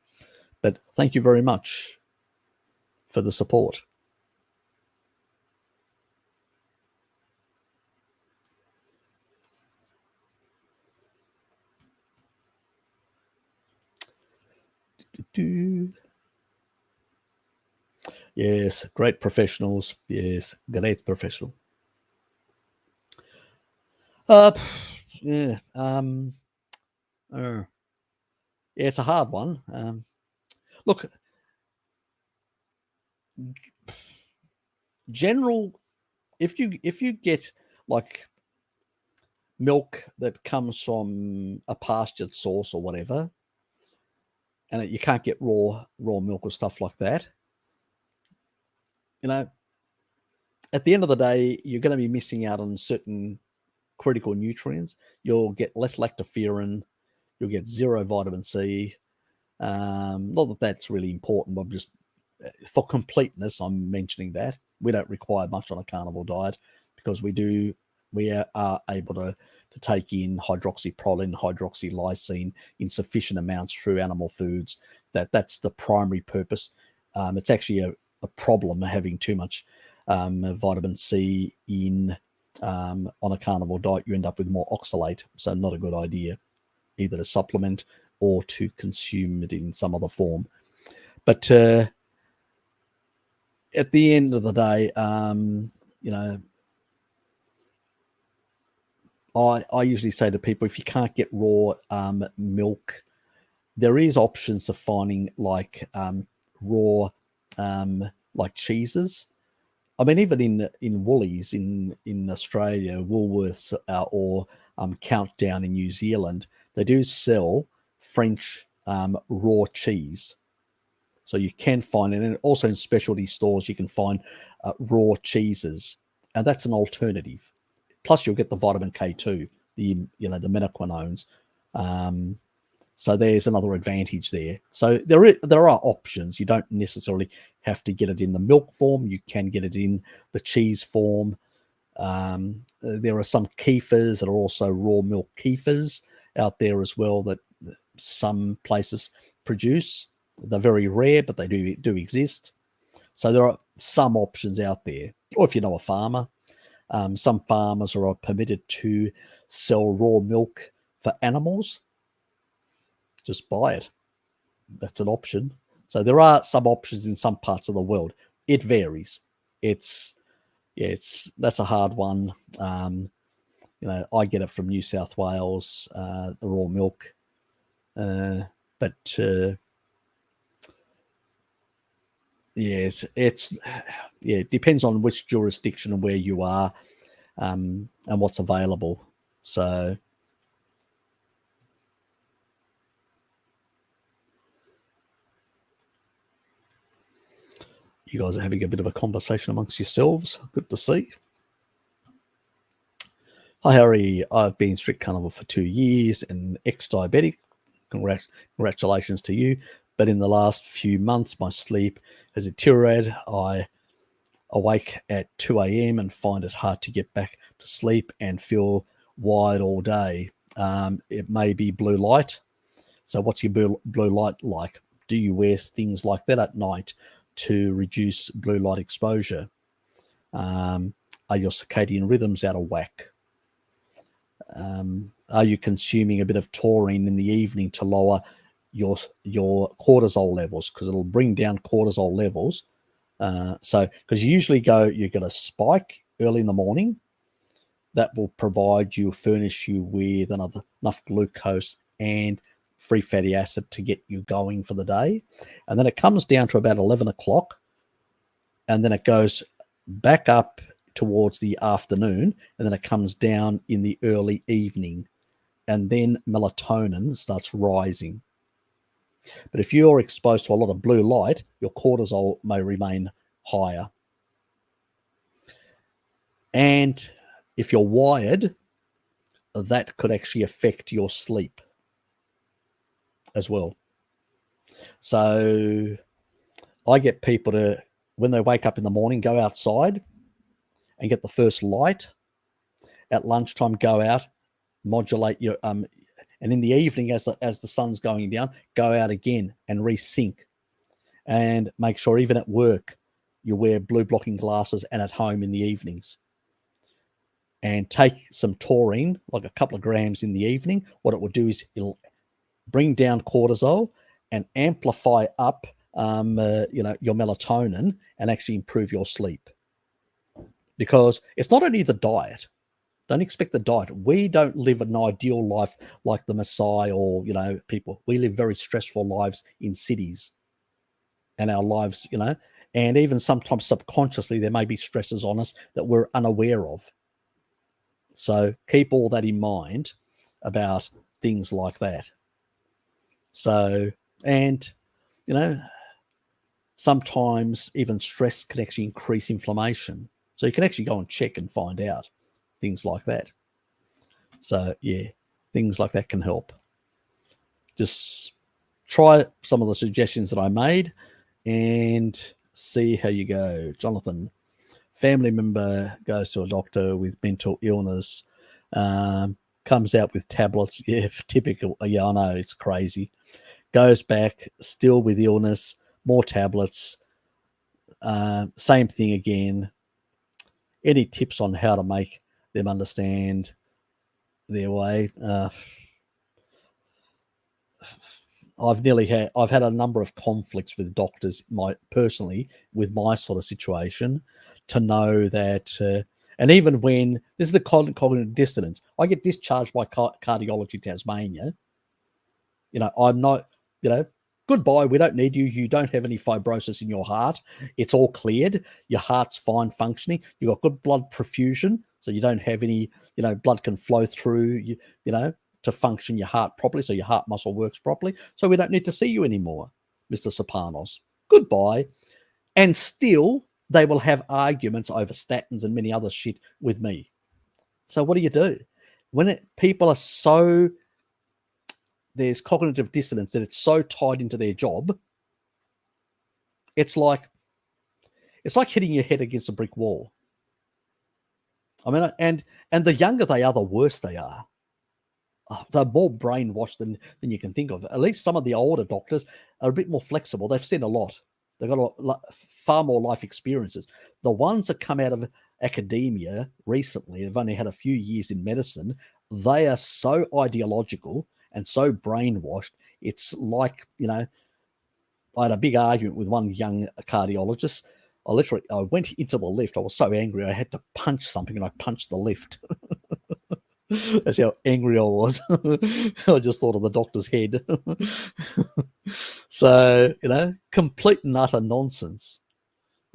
but thank you very much for the support. Yes, great professionals. Yes, great professional. Yeah, it's a hard one. Look, general, if you get like milk that comes from a pastured source or whatever, and you can't get raw milk or stuff like that, at the end of the day, you're going to be missing out on certain critical nutrients. You'll get less lactoferrin. You'll get zero vitamin C. Not that that's really important, but just for completeness, I'm mentioning that. We don't require much on a carnivore diet because we are able to take in hydroxyproline, hydroxylysine in sufficient amounts through animal foods. That's the primary purpose. It's actually a problem having too much vitamin C in on a carnivore diet. You end up with more oxalate, so not a good idea either to supplement or to consume it in some other form. But at the end of the day, I usually say to people, if you can't get raw milk, there is options of finding like raw like cheeses. I mean, even in Woolies in Australia, Woolworths or Countdown in New Zealand, they do sell French raw cheese. So you can find it, and also in specialty stores you can find raw cheeses, and that's an alternative. Plus, you'll get the vitamin K2, the menaquinones. So there's another advantage there. So there are options. You don't necessarily have to get it in the milk form. You can get it in the cheese form. There are some kefirs that are also raw milk kefirs out there as well that some places produce. They're very rare, but they do exist. So there are some options out there. Or if you know a farmer, some farmers are permitted to sell raw milk for animals. Just buy it. That's an option. So there are some options in some parts of the world. It varies. That's a hard one. I get it from New South Wales, the raw milk, but yes, it depends on which jurisdiction and where you are, and what's available. So You guys are having a bit of a conversation amongst yourselves. Good to see. Hi, Harry. I've been strict carnivore for 2 years and ex-diabetic. Congratulations to you. But in the last few months, my sleep has deteriorated. I awake at 2 a.m. and find it hard to get back to sleep and feel wired all day. It may be blue light. So what's your blue light like? Do you wear things like that at night to reduce blue light exposure? Are your circadian rhythms out of whack? Are you consuming a bit of taurine in the evening to lower your cortisol levels? Because it'll bring down cortisol levels. So because you get a spike early in the morning that will furnish you with enough glucose and free fatty acid to get you going for the day. And then it comes down to about 11 o'clock, and then it goes back up towards the afternoon, and then it comes down in the early evening, and then melatonin starts rising. But if you're exposed to a lot of blue light, your cortisol may remain higher. And if you're wired, that could actually affect your sleep as well. So I get people to, when they wake up in the morning, go outside and get the first light. At lunchtime, go out, modulate your and in the evening, as the sun's going down, go out again and resync. And make sure even at work you wear blue blocking glasses, and at home in the evenings. And take some taurine, like a couple of grams in the evening. What it will do is it'll bring down cortisol and amplify up your melatonin and actually improve your sleep. Because it's not only the diet. Don't expect the diet. We don't live an ideal life like the Maasai or, people. We live very stressful lives in cities. And our lives, and even sometimes subconsciously, there may be stresses on us that we're unaware of. So keep all that in mind about things like that. So, and, sometimes even stress can actually increase inflammation. So you can actually go and check and find out things like that. So, yeah, things like that can help. Just try some of the suggestions that I made and see how you go. Jonathan, family member goes to a doctor with mental illness, comes out with tablets. Yeah, typical. Yeah, I know, it's crazy. Goes back, still with illness, more tablets, same thing again. Any tips on how to make them understand their way? I've had a number of conflicts with doctors, personally, with my sort of situation, to know that, and even when this is the cognitive dissonance, I get discharged by Cardiology Tasmania. I'm not, goodbye, we don't need you. You don't have any fibrosis in your heart. It's all cleared. Your heart's fine functioning. You've got good blood perfusion, so you don't have any, blood can flow through, to function your heart properly, so your heart muscle works properly. So we don't need to see you anymore, Mr. Serpanos. Goodbye. And still, they will have arguments over statins and many other shit with me. So what do you do? When people are so, there's cognitive dissonance that it's so tied into their job, it's like hitting your head against a brick wall. I mean, and the younger they are, the worse they are. They're more brainwashed than you can think of. At least some of the older doctors are a bit more flexible. They've seen a lot. They've got far more life experiences. The ones that come out of academia recently, have only had a few years in medicine, they are so ideological and so brainwashed. It's like, I had a big argument with one young cardiologist. I went into the lift. I was so angry. I had to punch something, and I punched the lift. That's how angry I was. I just thought of the doctor's head. So, complete and utter nonsense.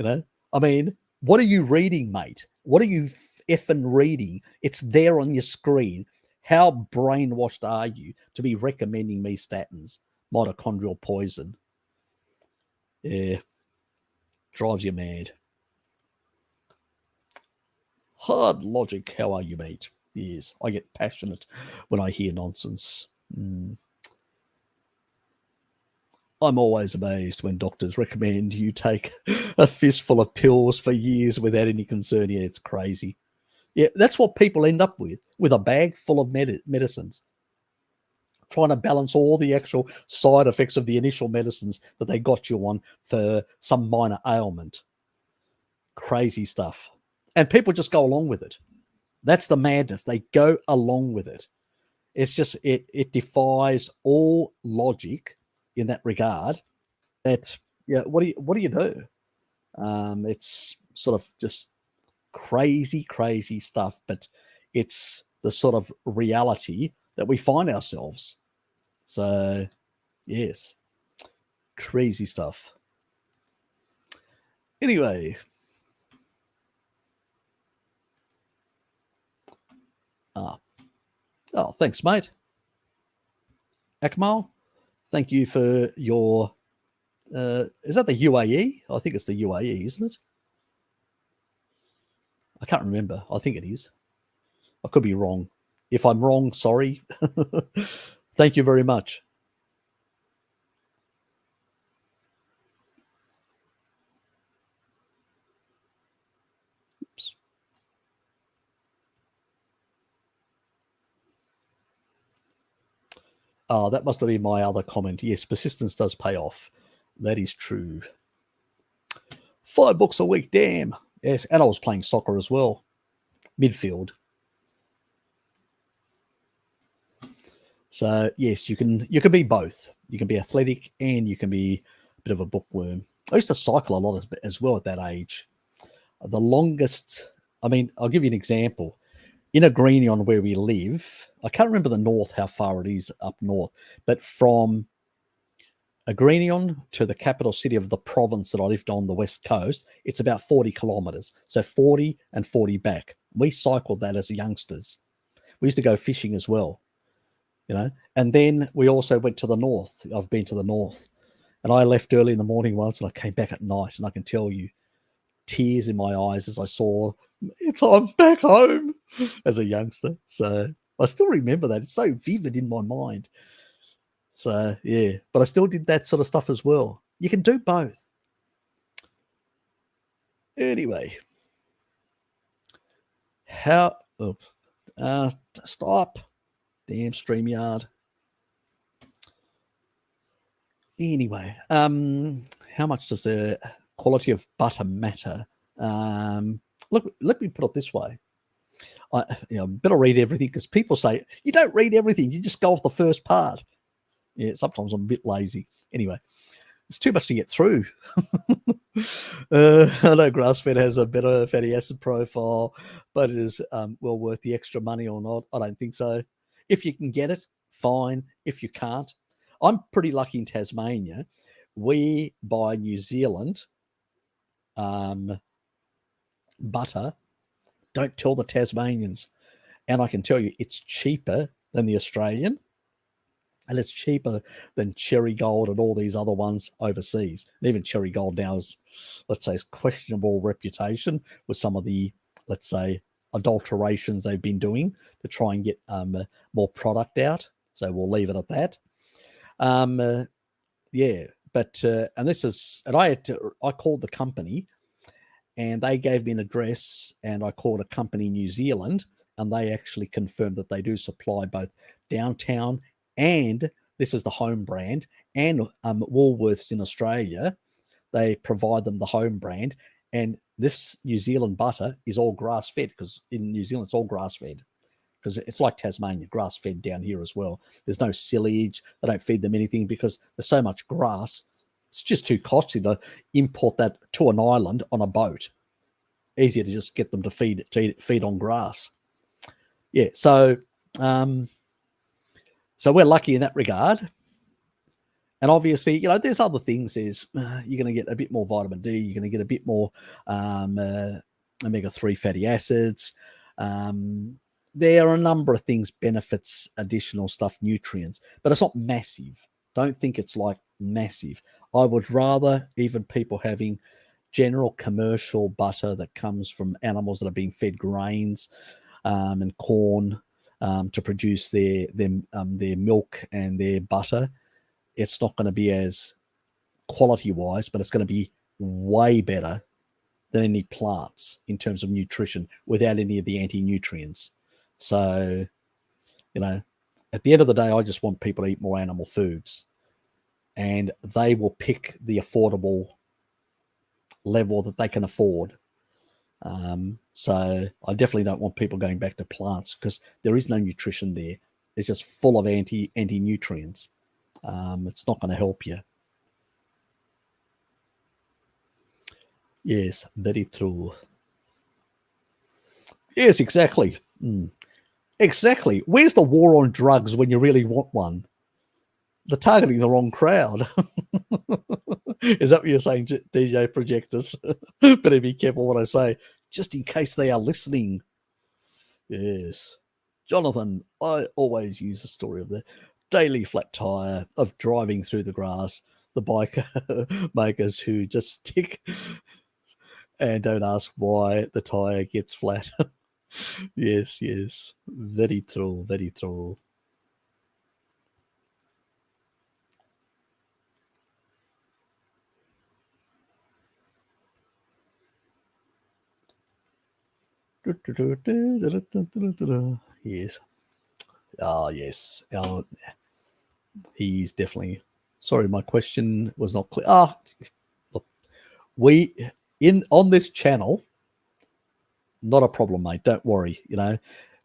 I mean, what are you reading, mate? What are you effing reading? It's there on your screen. How brainwashed are you to be recommending me statins, mitochondrial poison? Yeah. Drives you mad. Hard logic. How are you, mate? Yes, I get passionate when I hear nonsense. I'm always amazed when doctors recommend you take a fistful of pills for years without any concern. Yeah, it's crazy. Yeah, that's what people end up with a bag full of medicines, trying to balance all the actual side effects of the initial medicines that they got you on for some minor ailment. Crazy stuff. And people just go along with it. That's the madness. They go along with it. It's just, it defies all logic in that regard. That, yeah, what do you do? It's sort of just crazy stuff, but it's the sort of reality that we find ourselves. So, yes, crazy stuff. Anyway, oh, thanks, mate. Akmal, thank you for your. Is that the UAE? I think it's the UAE, isn't it? I can't remember. I think it is. I could be wrong. If I'm wrong, sorry. Thank you very much. Oops. Oh, that must have been my other comment. Yes, persistence does pay off. That is true. 5 books a week, damn. Yes, and I was playing soccer as well. Midfield. So yes, you can be both. You can be athletic and you can be a bit of a bookworm. I used to cycle a lot as well at that age. The longest, I mean, I'll give you an example. In Agrinion, where we live, I can't remember the north, how far it is up north, but from Agrinion to the capital city of the province that I lived on the west coast, it's about 40 kilometers. So 40 and 40 back. We cycled that as youngsters. We used to go fishing as well, you know, and then we also went to the north. I've been to the north, and I left early in the morning once and I came back at night, and I can tell you, tears in my eyes as I saw I'm back home as a youngster. So I still remember that. It's so vivid in my mind. So yeah, but I still did that sort of stuff as well. You can do both. Anyway, how? Stop, damn StreamYard. Anyway, how much does the quality of butter matter? Look, let me put it this way. I better read everything, because people say you don't read everything. You just go off the first part. Yeah, sometimes I'm a bit lazy. Anyway, it's too much to get through. I know grass-fed has a better fatty acid profile, but it is well worth the extra money or not. I don't think so. If you can get it, fine. If you can't, I'm pretty lucky in Tasmania. We buy New Zealand butter. Don't tell the Tasmanians. And I can tell you it's cheaper than the Australian, and it's cheaper than Cherry Gold and all these other ones overseas. And even Cherry Gold now is, let's say, questionable reputation with some of the, let's say, adulterations they've been doing to try and get more product out. So we'll leave it at that. Yeah, but and this is, and I called the company, and they gave me an address, and I called a company in New Zealand, and they actually confirmed that they do supply both downtown, and this is the home brand, and Woolworths in Australia. They provide them the home brand, and this New Zealand butter is all grass-fed, because in New Zealand it's all grass-fed, because it's like Tasmania, grass-fed down here as well. There's no silage. They don't feed them anything because there's so much grass. It's just too costly to import that to an island on a boat. Easier to just get them to feed on grass. Yeah, so so we're lucky in that regard. And obviously, there's other things. There's you're going to get a bit more vitamin D. You're going to get a bit more omega-3 fatty acids. There are a number of things, benefits, additional stuff, nutrients, but it's not massive. Don't think it's like massive. I would rather even people having general commercial butter that comes from animals that are being fed grains and corn to produce their milk and their butter, it's not going to be as quality-wise, but it's going to be way better than any plants in terms of nutrition without any of the anti-nutrients. So, at the end of the day, I just want people to eat more animal foods, and they will pick the affordable level that they can afford. So I definitely don't want people going back to plants because there is no nutrition there. It's just full of anti-nutrients. It's not going to help you. Yes, very true. Yes, exactly. Exactly. Where's the war on drugs when you really want one? They're targeting the wrong crowd. Is that what you're saying, DJ Projectors? Better be careful what I say, just in case they are listening. Yes. Jonathan, I always use the story of the daily flat tire of driving through the grass, the bike makers who just stick and don't ask why the tire gets flat. Yes. Very true, very true. Yes. Yes. He's definitely... Sorry, my question was not clear. Look, on this channel, not a problem, mate. Don't worry. I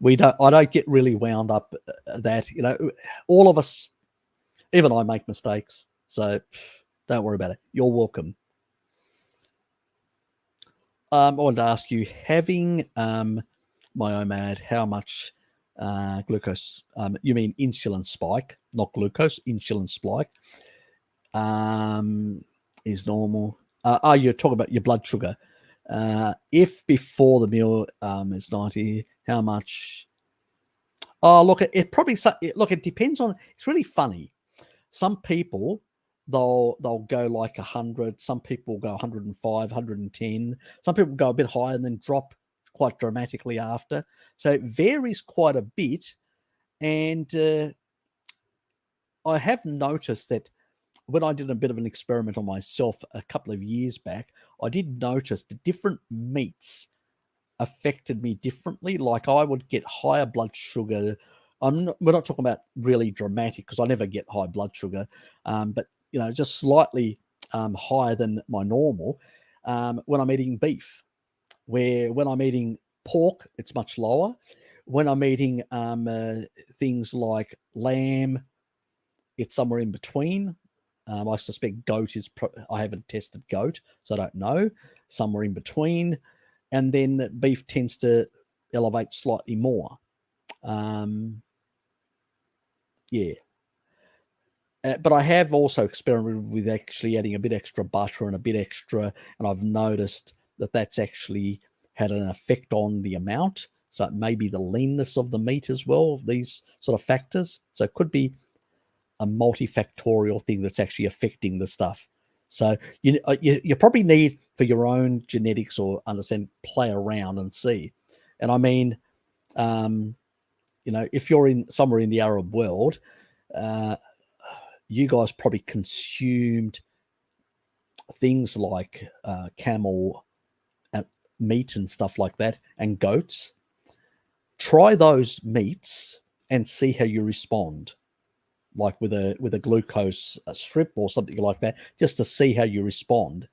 don't get really wound up that, all of us, even I make mistakes. So don't worry about it. You're welcome. I wanted to ask you, having myomad, how much glucose, you mean insulin spike, not glucose, insulin spike, is normal. You're talking about your blood sugar. If before the meal is 90, how much? Oh, look, it probably, it depends on, it's really funny. Some people, they'll go like 100. Some people go 105, 110. Some people go a bit higher and then drop quite dramatically after. So it varies quite a bit. And I have noticed that when I did a bit of an experiment on myself a couple of years back, I did notice the different meats affected me differently. Like I would get higher blood sugar. We're not talking about really dramatic because I never get high blood sugar, but just slightly higher than my normal when I'm eating beef. Where when I'm eating pork, it's much lower. When I'm eating things like lamb, it's somewhere in between. I suspect goat is... I haven't tested goat, so I don't know. Somewhere in between. And then beef tends to elevate slightly more. Yeah. But I have also experimented with actually adding a bit extra butter and a bit extra, and I've noticed that that's actually had an effect on the amount. So it may be the leanness of the meat as well, these sort of factors. So it could be a multifactorial thing that's actually affecting the stuff. So you probably need, for your own genetics or understand, play around and see. And I mean, if you're in somewhere in the Arab world, you guys probably consumed things like camel meat and stuff like that, and goats. Try those meats and see how you respond. Like with a glucose strip or something like that, just to see how you respond.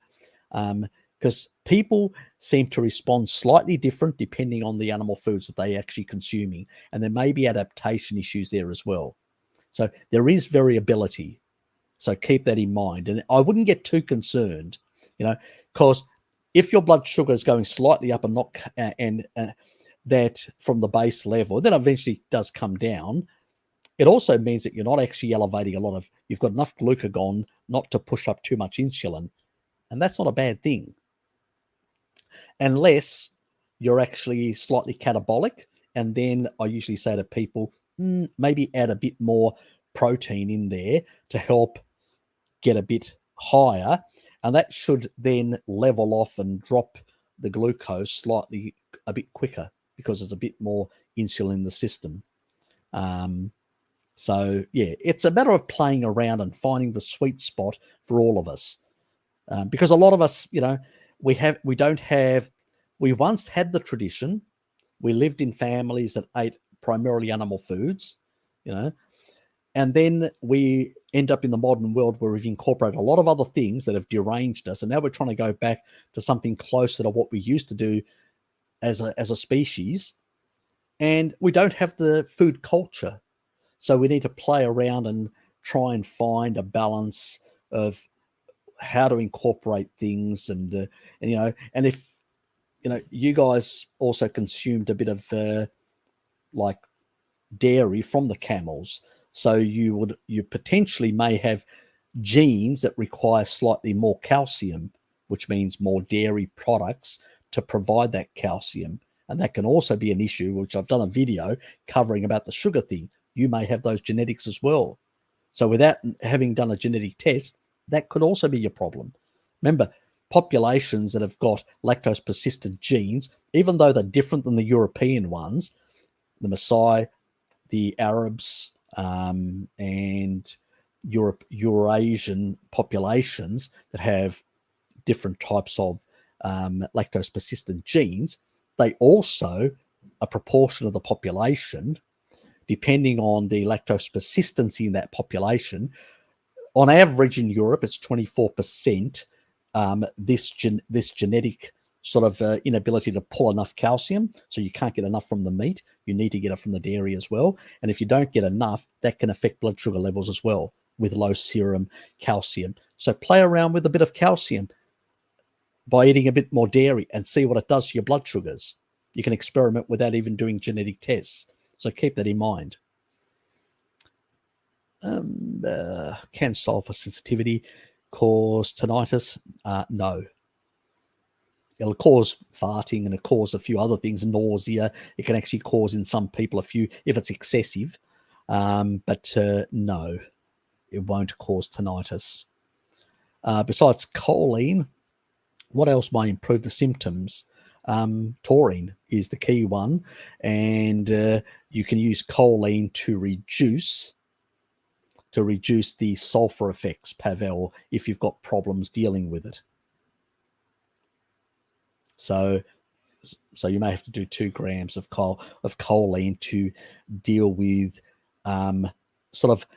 Because people seem to respond slightly different depending on the animal foods that they actually consuming. And there may be adaptation issues there as well. So there is variability. So keep that in mind. And I wouldn't get too concerned, because if your blood sugar is going slightly up and not, that from the base level, then eventually does come down. It also means that you're not actually elevating you've got enough glucagon not to push up too much insulin. And that's not a bad thing. Unless you're actually slightly catabolic. And then I usually say to people, maybe add a bit more protein in there to help get a bit higher. And that should then level off and drop the glucose slightly a bit quicker because there's a bit more insulin in the system. So yeah, it's a matter of playing around and finding the sweet spot for all of us. Because a lot of us, we once had the tradition. We lived in families that ate primarily animal foods, and then we end up in the modern world where we've incorporated a lot of other things that have deranged us. And now we're trying to go back to something closer to what we used to do as a species. And we don't have the food culture. So we need to play around and try and find a balance of how to incorporate things. And if, you guys also consumed a bit of like dairy from the camels. So you potentially may have genes that require slightly more calcium, which means more dairy products to provide that calcium. And that can also be an issue, which I've done a video covering about the sugar thing. You may have those genetics as well. So without having done a genetic test, that could also be your problem. Remember, populations that have got lactose persistent genes, even though they're different than the European ones, the Maasai, the Arabs, and Eurasian populations that have different types of lactose persistent genes, they also, a proportion of the population, depending on the lactose persistency in that population, on average in Europe, it's 24%, this genetic sort of inability to pull enough calcium, so you can't get enough from the meat. You need to get it from the dairy as well. And if you don't get enough, that can affect blood sugar levels as well with low serum calcium. So play around with a bit of calcium by eating a bit more dairy and see what it does to your blood sugars. You can experiment without even doing genetic tests. So keep that in mind. Can sulfur sensitivity cause tinnitus? No. It'll cause farting and it cause a few other things, nausea. It can actually cause in some people a few, if it's excessive. But no, it won't cause tinnitus. Besides choline, what else might improve the symptoms? Taurine is the key one. And you can use choline to reduce the sulfur effects, Pavel, if you've got problems dealing with it. So you may have to do 2 grams of choline to deal with sort of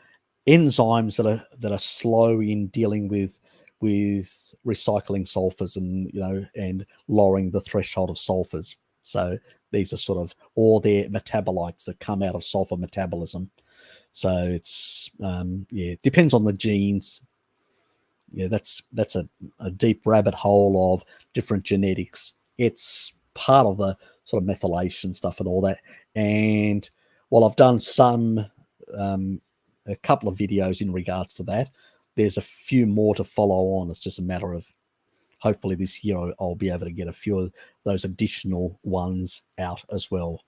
enzymes that are slow in dealing with recycling sulfurs and lowering the threshold of sulfurs. So these are sort of, or they're metabolites that come out of sulfur metabolism. So it's depends on the genes. Yeah, that's a deep rabbit hole of different genetics. It's part of the sort of methylation stuff and all that. And while I've done a couple of videos in regards to that, there's a few more to follow on. It's just a matter of hopefully this year I'll be able to get a few of those additional ones out as well.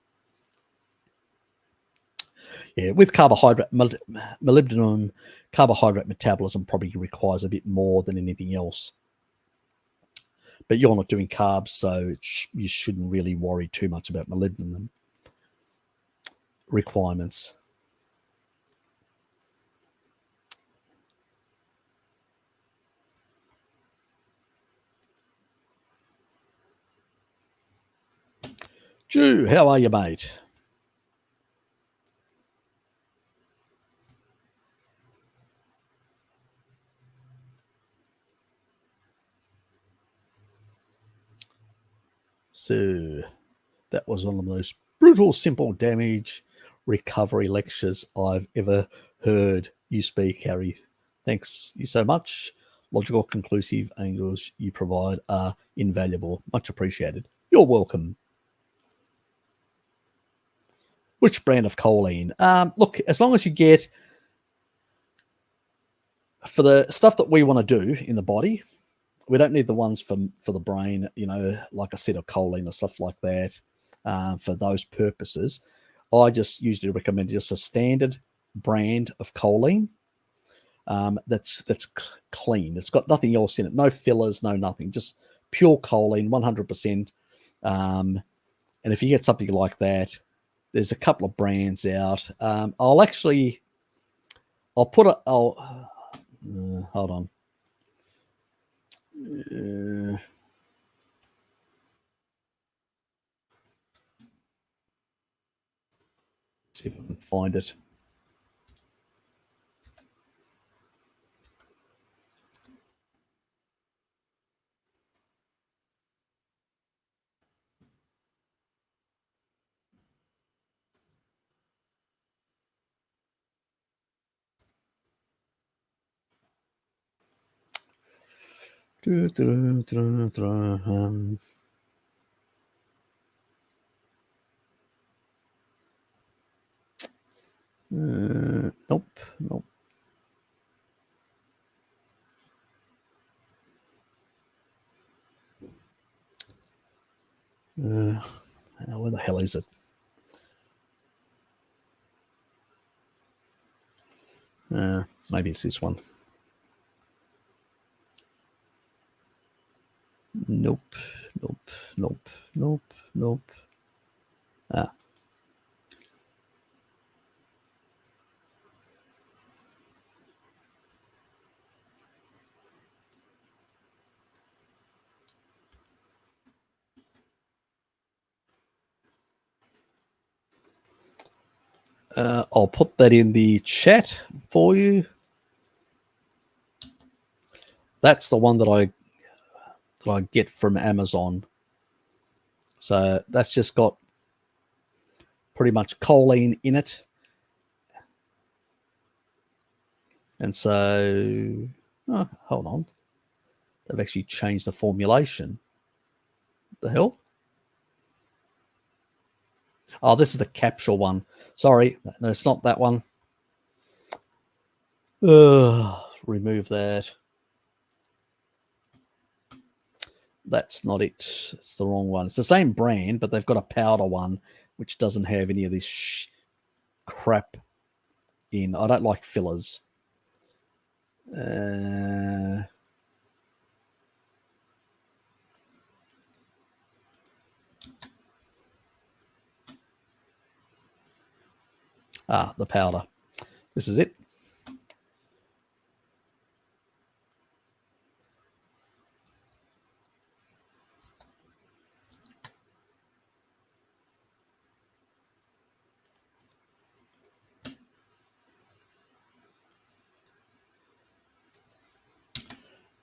Yeah, with carbohydrate, molybdenum, carbohydrate metabolism probably requires a bit more than anything else. But you're not doing carbs, so you shouldn't really worry too much about molybdenum requirements. Drew, how are you, mate? So that was one of the most brutal, simple damage recovery lectures I've ever heard you speak, Harry. Thanks you so much. Logical, conclusive angles you provide are invaluable. Much appreciated. You're welcome. Which brand of choline? Look, as long as you get, for the stuff that we want to do in the body, we don't need the ones for the brain, like acetylcholine or stuff like that. For those purposes, I just usually recommend just a standard brand of choline. that's clean. It's got nothing else in it, no fillers, no nothing, just pure choline, 100%. And if you get something like that, there's a couple of brands out. I'll put it. Hold on. See if I can find it. Nope. Where the hell is it? Maybe it's this one. Nope. I'll put that in the chat for you. That's the one that I get from Amazon. So that's just got pretty much choline in it. And so, hold on. They've actually changed the formulation. What the hell? Oh, this is the capsule one. Sorry, no, it's not that one. Remove that. That's not it. It's the wrong one. It's the same brand, but they've got a powder one, which doesn't have any of this crap in. I don't like fillers. The powder. This is it.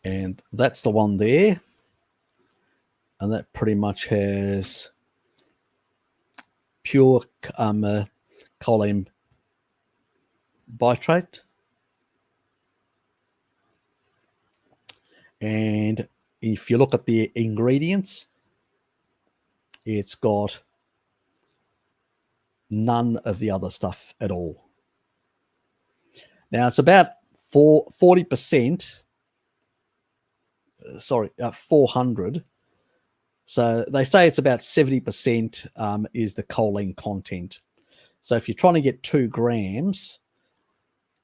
And that's the one there. And that pretty much has pure choline bitrate. And if you look at the ingredients, it's got none of the other stuff at all. Now it's about 40%. Sorry, 400. So they say it's about 70% is the choline content. So if you're trying to get 2 grams,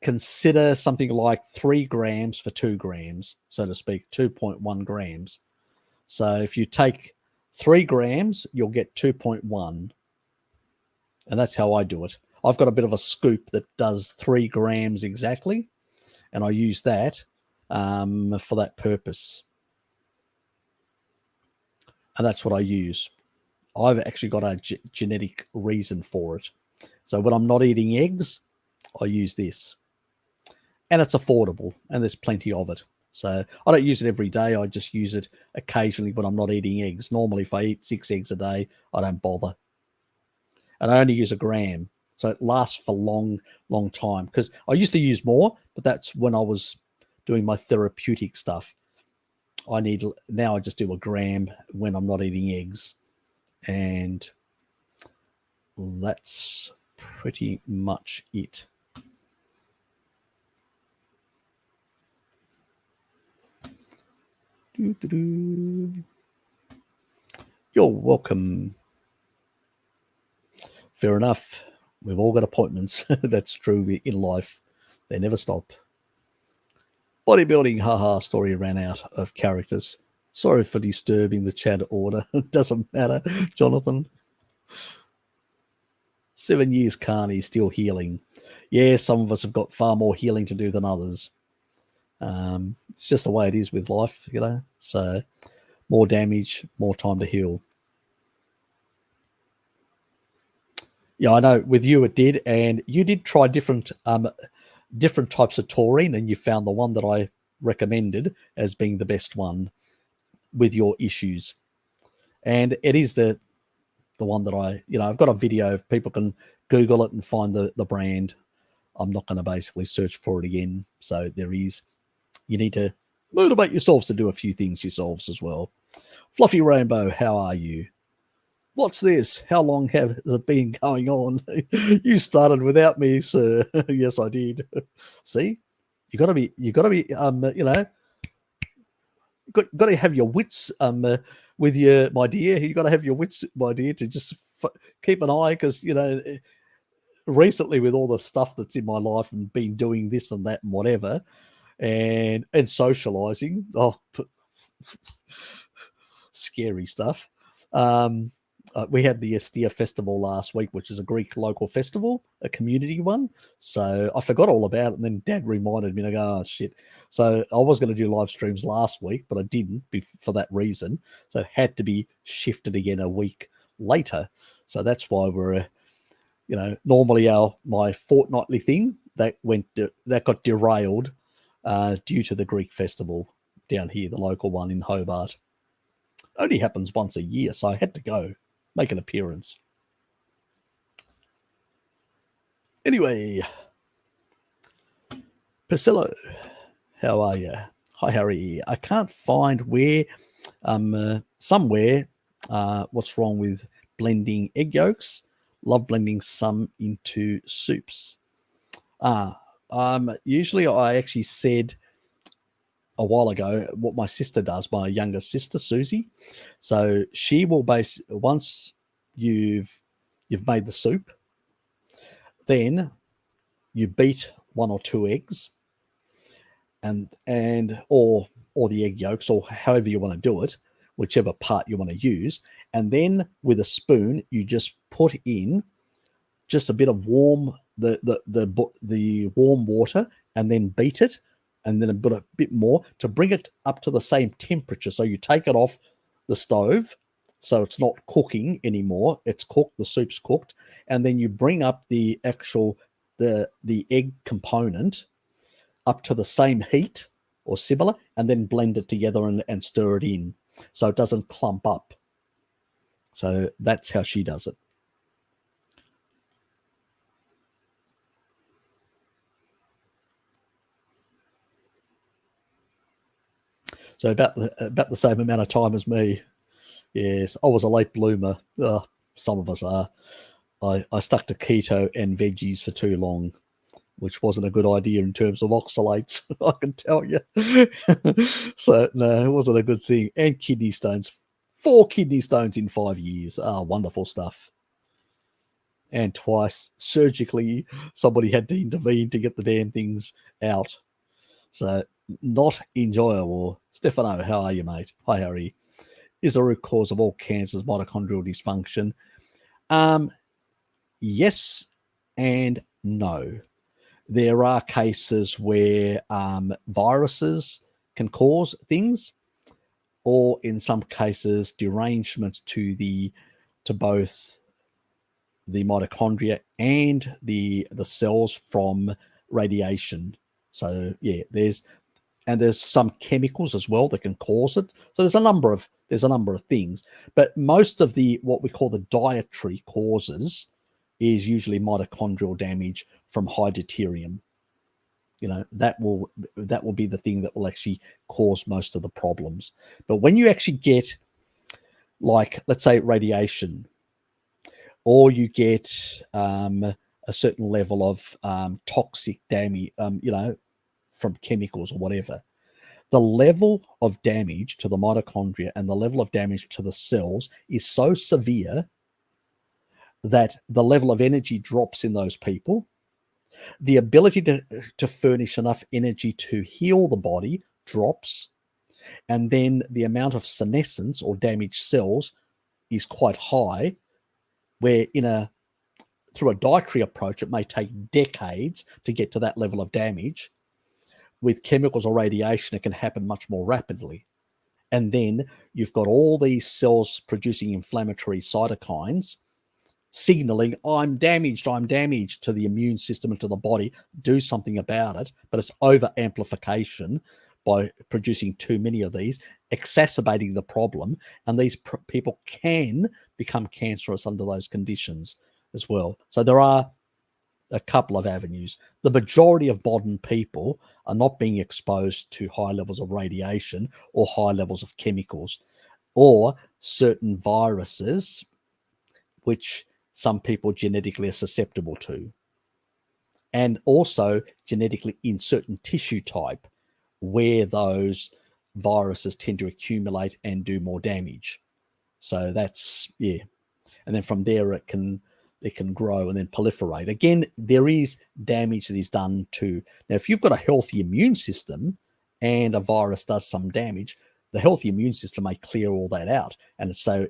consider something like 3 grams for 2 grams, so to speak, 2.1 grams. So if you take 3 grams, you'll get 2.1. And that's how I do it. I've got a bit of a scoop that does 3 grams exactly, and I use that for that purpose. And that's what I use. I've actually got a genetic reason for it. So when I'm not eating eggs, I use this. And it's affordable, and there's plenty of it. So I don't use it every day. I just use it occasionally when I'm not eating eggs. Normally, if I eat 6 eggs a day, I don't bother. And I only use 1 gram. So it lasts for long time. Because I used to use more, but that's when I was doing my therapeutic stuff. Now I just do 1 gram when I'm not eating eggs. And that's pretty much it. You're welcome. Fair enough. We've all got appointments. That's true in life. They never stop. Bodybuilding, haha, story ran out of characters. Sorry for disturbing the chat order. It doesn't matter, Jonathan. 7 years, Carney, still healing. Yeah, some of us have got far more healing to do than others. It's just the way it is with life, you know. So more damage, more time to heal. Yeah, I know. With you, it did, and you did try different types of taurine, and you found the one that I recommended as being the best one with your issues. And it is the one that I've got a video. If people can Google it and find the brand. I'm not going to basically search for it again. So there is. You need to motivate yourselves to do a few things yourselves as well. Fluffy Rainbow, how are you? What's this? How long has it been going on? You started without me, sir. Yes, I did. See, you got to be, got to have your wits, with you, my dear. You got to have your wits, my dear, to just keep an eye, because recently with all the stuff that's in my life and been doing this and that and whatever, and socializing, scary stuff. We had the Estia festival last week, which is a Greek local festival, a community one. So I forgot all about it, and then Dad reminded me, and I go, oh, shit. So I was going to do live streams last week, but I didn't for that reason. So it had to be shifted again a week later. So that's why we're, normally my fortnightly thing, that got derailed due to the Greek festival down here, the local one in Hobart. Only happens once a year, so I had to go make an appearance. Anyway, Priscilla, how are you? Hi, Harry. I can't find where, somewhere, what's wrong with blending egg yolks. Love blending some into soups. Usually I actually said a while ago what my sister does, my younger sister Susie. So she will once you've made the soup, then you beat 1 or 2 eggs and or the egg yolks, or however you want to do it, whichever part you want to use, and then with a spoon you just put in just a bit of warm the warm water, and then beat it, and then a bit more to bring it up to the same temperature. So you take it off the stove, so it's not cooking anymore. It's cooked, the soup's cooked, and then you bring up the actual the egg component up to the same heat or similar, and then blend it together and stir it in so it doesn't clump up. So that's how she does it. So about the same amount of time as me. Yes, I was a late bloomer. Some of us are. I stuck to keto and veggies for too long, which wasn't a good idea in terms of oxalates, I can tell you. So no, it wasn't a good thing. And kidney stones. 4 kidney stones in 5 years. Wonderful stuff. And twice surgically somebody had to intervene to get the damn things out. So not enjoyable. Stefano, how are you, mate? Hi, Harry. Is the root cause of all cancers mitochondrial dysfunction? Yes and no. There are cases where viruses can cause things, or in some cases derangements to both the mitochondria and the cells from radiation. So yeah, there's some chemicals as well that can cause it. So there's a number of things, but most of what we call the dietary causes is usually mitochondrial damage from high deuterium. That will be the thing that will actually cause most of the problems. But when you actually get, like, let's say radiation, or you get a certain level of toxic damage, from chemicals or whatever, the level of damage to the mitochondria and the level of damage to the cells is so severe that the level of energy drops in those people, The ability to furnish enough energy to heal the body drops, and then the amount of senescence or damaged cells is quite high, where through a dietary approach, it may take decades to get to that level of damage. With chemicals or radiation, it can happen much more rapidly. And then you've got all these cells producing inflammatory cytokines, signaling, I'm damaged to the immune system and to the body, do something about it. But it's over amplification by producing too many of these, exacerbating the problem. And these people can become cancerous under those conditions as well. So there are a couple of avenues. The majority of modern people are not being exposed to high levels of radiation or high levels of chemicals or certain viruses, which some people genetically are susceptible to, and also genetically in certain tissue type where those viruses tend to accumulate and do more damage. So that's, yeah. And then from there, it can grow and then proliferate. Again, there is damage that is done to, now if you've got a healthy immune system and a virus does some damage, the healthy immune system may clear all that out. And so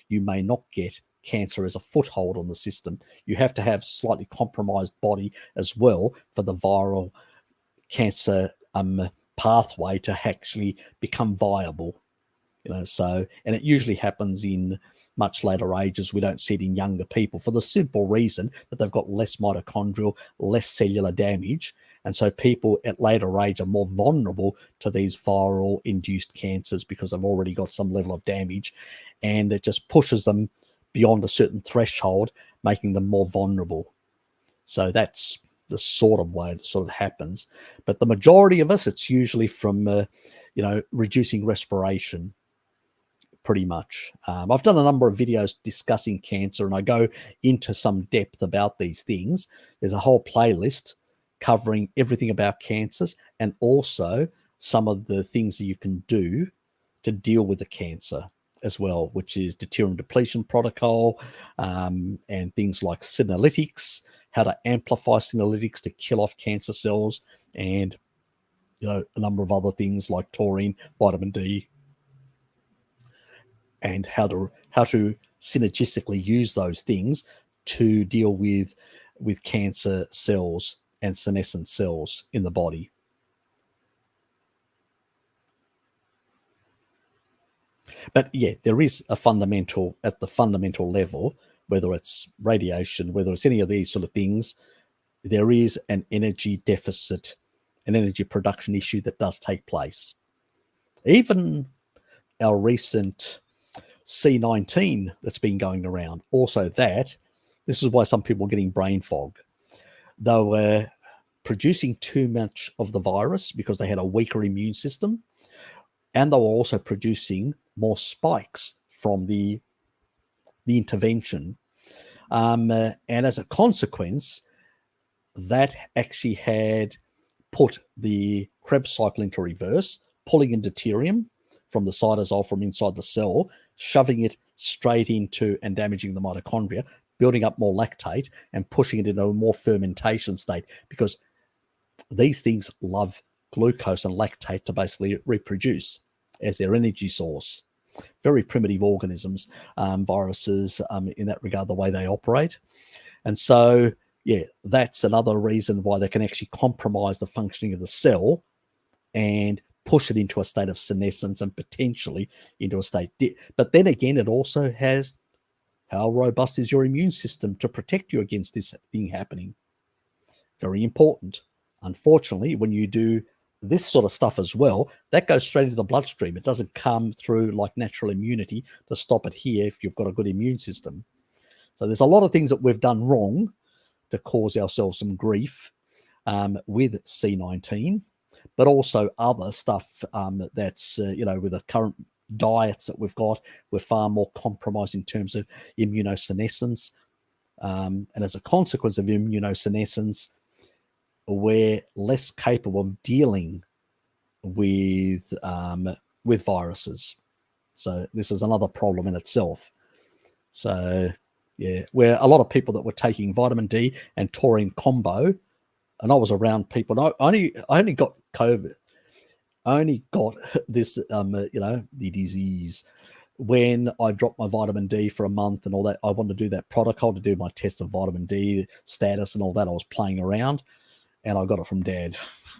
you may not get cancer as a foothold on the system. You have to have slightly compromised body as well for the viral cancer pathway to actually become viable. So, and it usually happens in much later ages. We don't see it in younger people for the simple reason that they've got less mitochondrial, less cellular damage. And so people at later age are more vulnerable to these viral induced cancers because they've already got some level of damage, and it just pushes them beyond a certain threshold, making them more vulnerable. So that's the sort of way it sort of happens. But the majority of us, it's usually from, reducing respiration. Pretty much. I've done a number of videos discussing cancer, and I go into some depth about these things. There's a whole playlist covering everything about cancers and also some of the things that you can do to deal with the cancer as well, which is deuterium depletion protocol, and things like senolytics, how to amplify senolytics to kill off cancer cells, and a number of other things like taurine, vitamin D, and how to synergistically use those things to deal with cancer cells and senescent cells in the body. But yeah, there is a fundamental, at the fundamental level, whether it's radiation, whether it's any of these sort of things, there is an energy deficit, an energy production issue that does take place. Even our recent C19 that's been going around, also this is why some people are getting brain fog. They were producing too much of the virus because they had a weaker immune system, and they were also producing more spikes from the intervention. And as a consequence, that actually had put the Krebs cycle into reverse, pulling in deuterium from the cytosol from inside the cell, shoving it straight into and damaging the mitochondria, building up more lactate and pushing it into a more fermentation state, because these things love glucose and lactate to basically reproduce as their energy source. Very primitive organisms, viruses, in that regard, the way they operate. And so, yeah, that's another reason why they can actually compromise the functioning of the cell and push it into a state of senescence and potentially into a state. But then again, it also has how robust is your immune system to protect you against this thing happening. Very important. Unfortunately, when you do this sort of stuff as well, that goes straight into the bloodstream. It doesn't come through like natural immunity to stop it here if you've got a good immune system. So there's a lot of things that we've done wrong to cause ourselves some grief with C19, but also other stuff that's, with the current diets that we've got, we're far more compromised in terms of immunosenescence. And as a consequence of immunosenescence, we're less capable of dealing with viruses. So this is another problem in itself. So yeah, where a lot of people that were taking vitamin D and taurine combo and I was around people. And I only got COVID. I only got this, the disease when I dropped my vitamin D for a month and all that. I wanted to do that protocol to do my test of vitamin D status and all that. I was playing around, and I got it from Dad,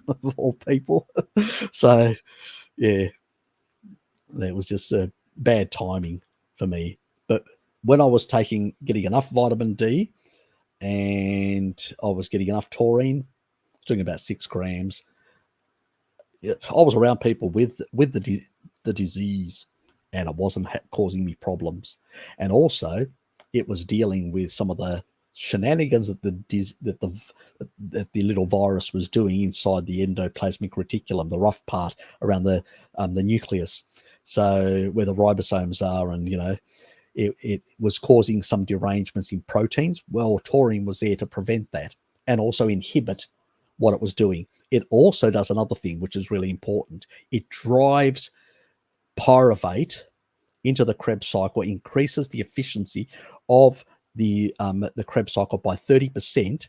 of all people. So, yeah, that was just bad timing for me. But when I was getting enough vitamin D, and I was getting enough taurine, doing about 6 grams, I was around people with the disease, and it wasn't causing me problems. And also, it was dealing with some of the shenanigans that the little virus was doing inside the endoplasmic reticulum, the rough part around the nucleus, so where the ribosomes are, and it was causing some derangements in proteins. Well, taurine was there to prevent that and also inhibit what it was doing. It also does another thing, which is really important. It drives pyruvate into the Krebs cycle, increases the efficiency of the Krebs cycle by 30%.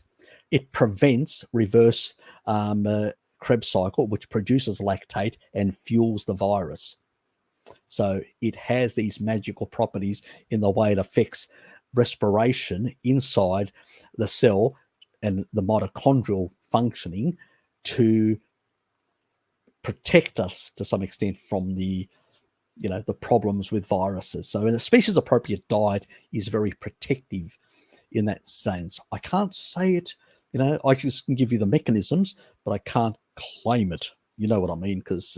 It prevents reverse Krebs cycle, which produces lactate and fuels the virus. So it has these magical properties in the way it affects respiration inside the cell and the mitochondrial functioning to protect us to some extent from the problems with viruses. So a species appropriate diet is very protective in that sense. I can't say it, I just can give you the mechanisms, but I can't claim it. You know what I mean? Because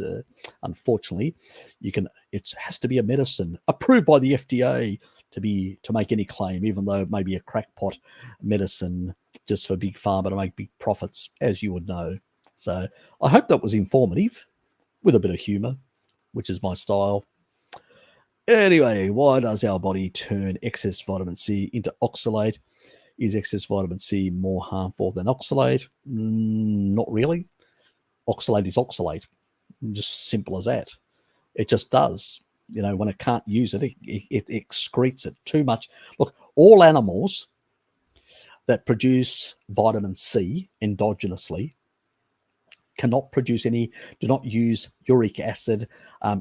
unfortunately, it has to be a medicine approved by the FDA to make any claim, even though it may be a crackpot medicine just for big pharma to make big profits, as you would know. So I hope that was informative with a bit of humor, which is my style. Anyway, why does our body turn excess vitamin C into oxalate? Is excess vitamin C more harmful than oxalate? Not really. Oxalate is oxalate. Just simple as that. It just does. When it can't use it, it excretes it too much. Look, all animals that produce vitamin C endogenously cannot produce do not use uric acid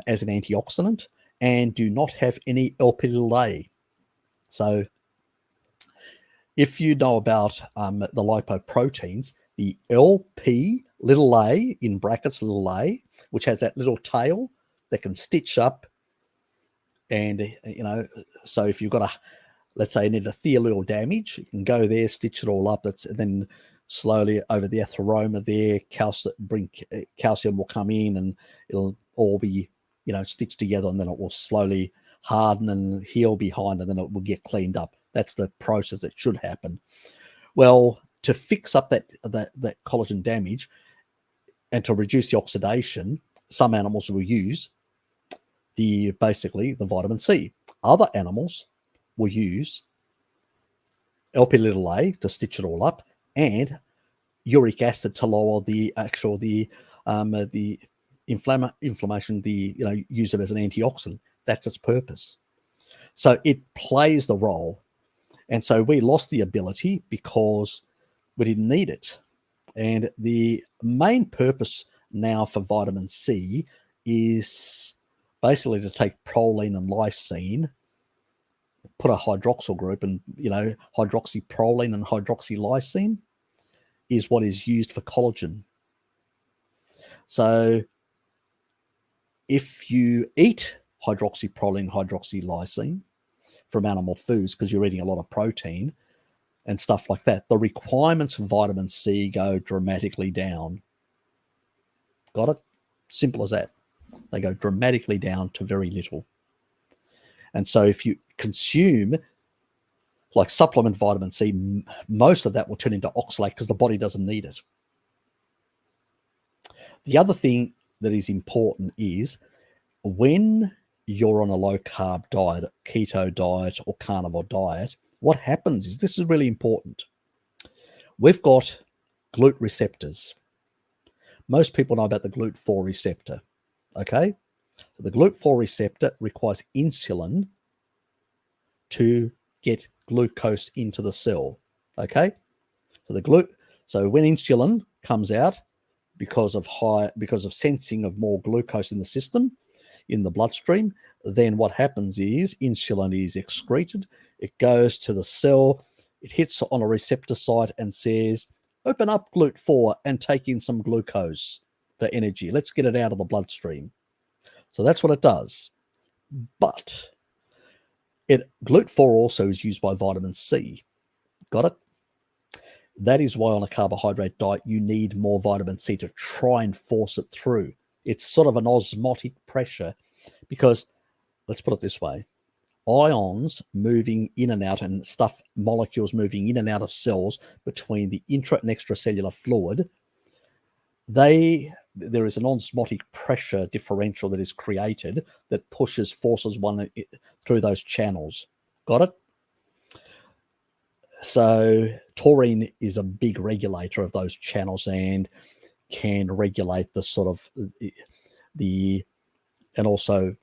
as an antioxidant, and do not have any Lp(a). So if you know about the lipoproteins, the Lp little a in brackets little a, which has that little tail that can stitch up, and so if you've got let's say endothelial damage, you can go there, stitch it all up. And then slowly over the atheroma there, calcium will come in, and it'll all be stitched together, and then it will slowly harden and heal behind, and then it will get cleaned up. That's the process that should happen. Well, to fix up that collagen damage and to reduce the oxidation, some animals will use basically the vitamin C. Other animals will use Lp(a) to stitch it all up, and uric acid to lower the inflammation. Use it as an antioxidant. That's its purpose. So it plays the role, and so we lost the ability because we didn't need it. And the main purpose now for vitamin C is basically to take proline and lysine, put a hydroxyl group, and hydroxyproline and hydroxylysine is what is used for collagen. So if you eat hydroxyproline, hydroxylysine from animal foods, because you're eating a lot of protein and stuff like that, the requirements for vitamin C go dramatically down. Got it? Simple as that. They go dramatically down to very little. And so if you consume like supplement vitamin C, most of that will turn into oxalate because the body doesn't need it. The other thing that is important is when you're on a low carb diet, keto diet, or carnivore diet, what happens is, this is really important. We've got GLUT receptors. Most people know about the GLUT4 receptor. Okay? So the GLUT4 receptor requires insulin to get glucose into the cell. Okay? So the So when insulin comes out because of sensing of more glucose in the system, in the bloodstream, then what happens is insulin is excreted. It goes to the cell. It hits on a receptor site and says, open up GLUT4 and take in some glucose for energy. Let's get it out of the bloodstream. So that's what it does. But GLUT4 also is used by vitamin C. Got it? That is why on a carbohydrate diet, you need more vitamin C to try and force it through. It's sort of an osmotic pressure because, let's put it this way, ions moving in and out and molecules moving in and out of cells between the intra and extracellular fluid, there is an osmotic pressure differential that is created that forces one through those channels. Got it? So taurine is a big regulator of those channels and can regulate the sort of and also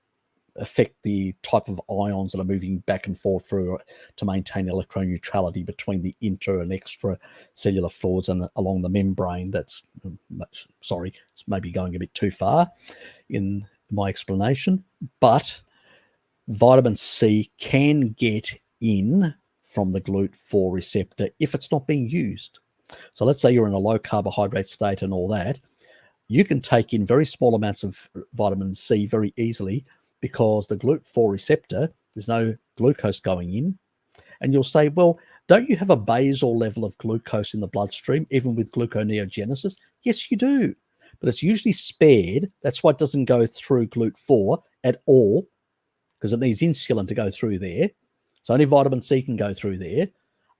affect the type of ions that are moving back and forth through to maintain electron neutrality between the inter and extracellular fluids and along the membrane. That's it's maybe going a bit too far in my explanation, but vitamin C can get in from the GLUT4 receptor if it's not being used. So let's say you're in a low carbohydrate state and all that, you can take in very small amounts of vitamin C very easily because the GLUT4 receptor, there's no glucose going in. And you'll say, well, don't you have a basal level of glucose in the bloodstream, even with gluconeogenesis? Yes, you do. But it's usually spared. That's why it doesn't go through GLUT4 at all, because it needs insulin to go through there. So only vitamin C can go through there,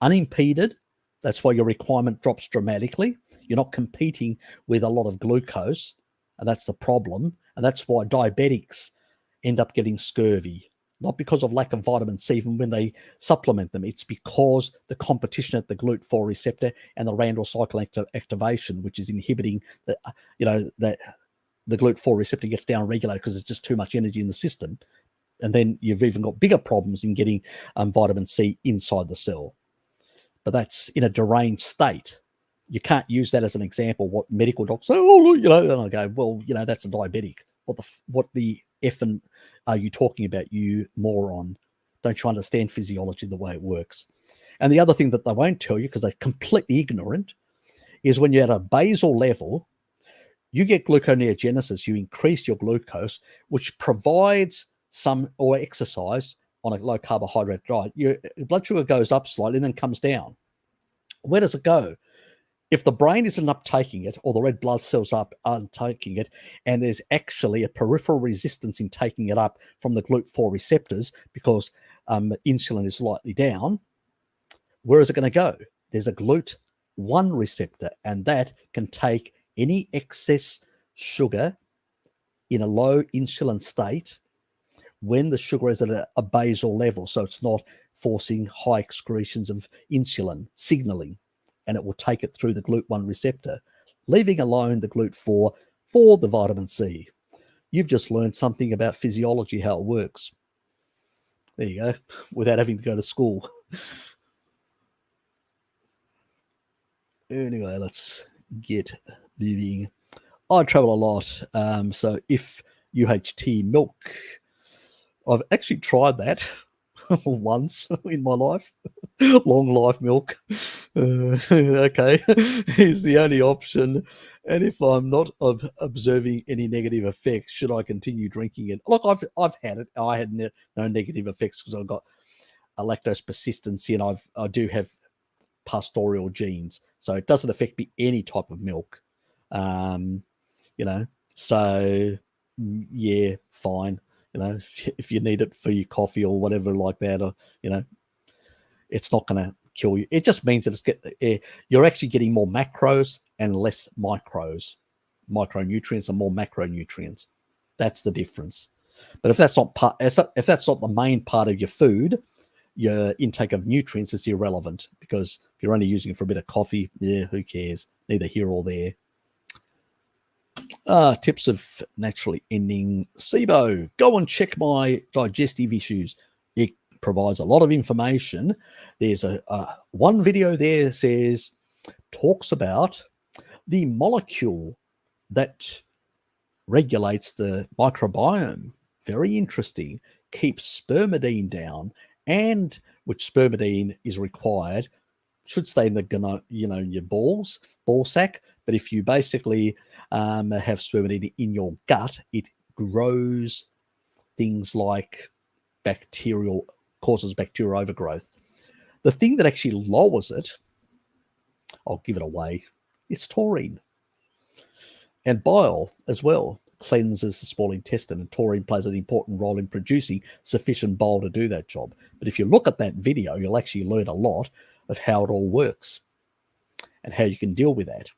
unimpeded. That's why your requirement drops dramatically. You're not competing with a lot of glucose, and that's the problem. And that's why diabetics end up getting scurvy, not because of lack of vitamin C, even when they supplement them. It's because the competition at the GLUT4 receptor and the Randall cycle activation, which is inhibiting the GLUT4 receptor gets downregulated because there's just too much energy in the system. And then you've even got bigger problems in getting vitamin C inside the cell. But that's in a deranged state. You can't use that as an example. What medical doctors say, and I go, well, that's a diabetic. What the effing are you talking about, you moron? Don't you understand physiology the way it works? And the other thing that they won't tell you, because they're completely ignorant, is when you're at a basal level, you get gluconeogenesis, you increase your glucose, which provides or exercise on a low carbohydrate diet. Your blood sugar goes up slightly and then comes down. Where does it go? If the brain isn't uptaking it, or the red blood cells aren't taking it, and there's actually a peripheral resistance in taking it up from the GLUT4 receptors because insulin is slightly down, where is it going to go? There's a GLUT1 receptor, and that can take any excess sugar in a low insulin state when the sugar is at a basal level, so it's not forcing high excretions of insulin signaling, and it will take it through the GLUT1 receptor, leaving alone the GLUT4 for the vitamin C. You've just learned something about physiology, how it works. There you go, without having to go to school. Anyway, let's get moving. I travel a lot, so if UHT milk, I've actually tried that once in my life. Long life milk. Okay, is the only option. And if I'm not observing any negative effects, should I continue drinking it? Look, I've had it. I had no negative effects because I've got a lactose persistency and I do have pastoral genes, so it doesn't affect me any type of milk. So yeah, fine. If you need it for your coffee or whatever like that, or it's not going to kill you. It just means that you're actually getting more macros and less micronutrients and more macronutrients. That's the difference. But if that's not the main part of your food, your intake of nutrients is irrelevant, because if you're only using it for a bit of coffee, who cares? Neither here or there. Tips of naturally ending SIBO. Go and check my digestive issues. It provides a lot of information. There's one video there that says talks about the molecule that regulates the microbiome. Very interesting. Keeps spermidine down, and which spermidine is required, should stay in the your ball sack. But if you basically have spermidine in your gut, it grows things like causes bacterial overgrowth. The thing that actually lowers it, I'll give it away, it's taurine. And bile as well cleanses the small intestine, and taurine plays an important role in producing sufficient bile to do that job. But if you look at that video, you'll actually learn a lot of how it all works and how you can deal with that.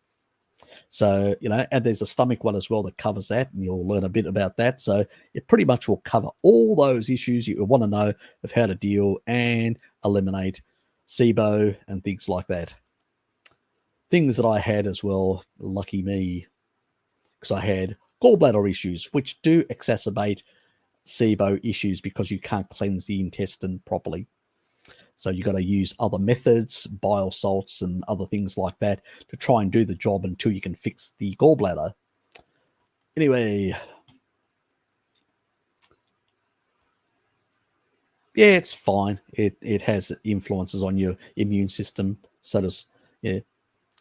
So, and there's a stomach one as well that covers that, and you'll learn a bit about that. So it pretty much will cover all those issues you want to know of how to deal and eliminate SIBO and things like that. Things that I had as well, lucky me, because I had gallbladder issues, which do exacerbate SIBO issues because you can't cleanse the intestine properly. So you've got to use other methods, bile salts and other things like that to try and do the job until you can fix the gallbladder. Anyway, yeah, it's fine. It has influences on your immune system. So does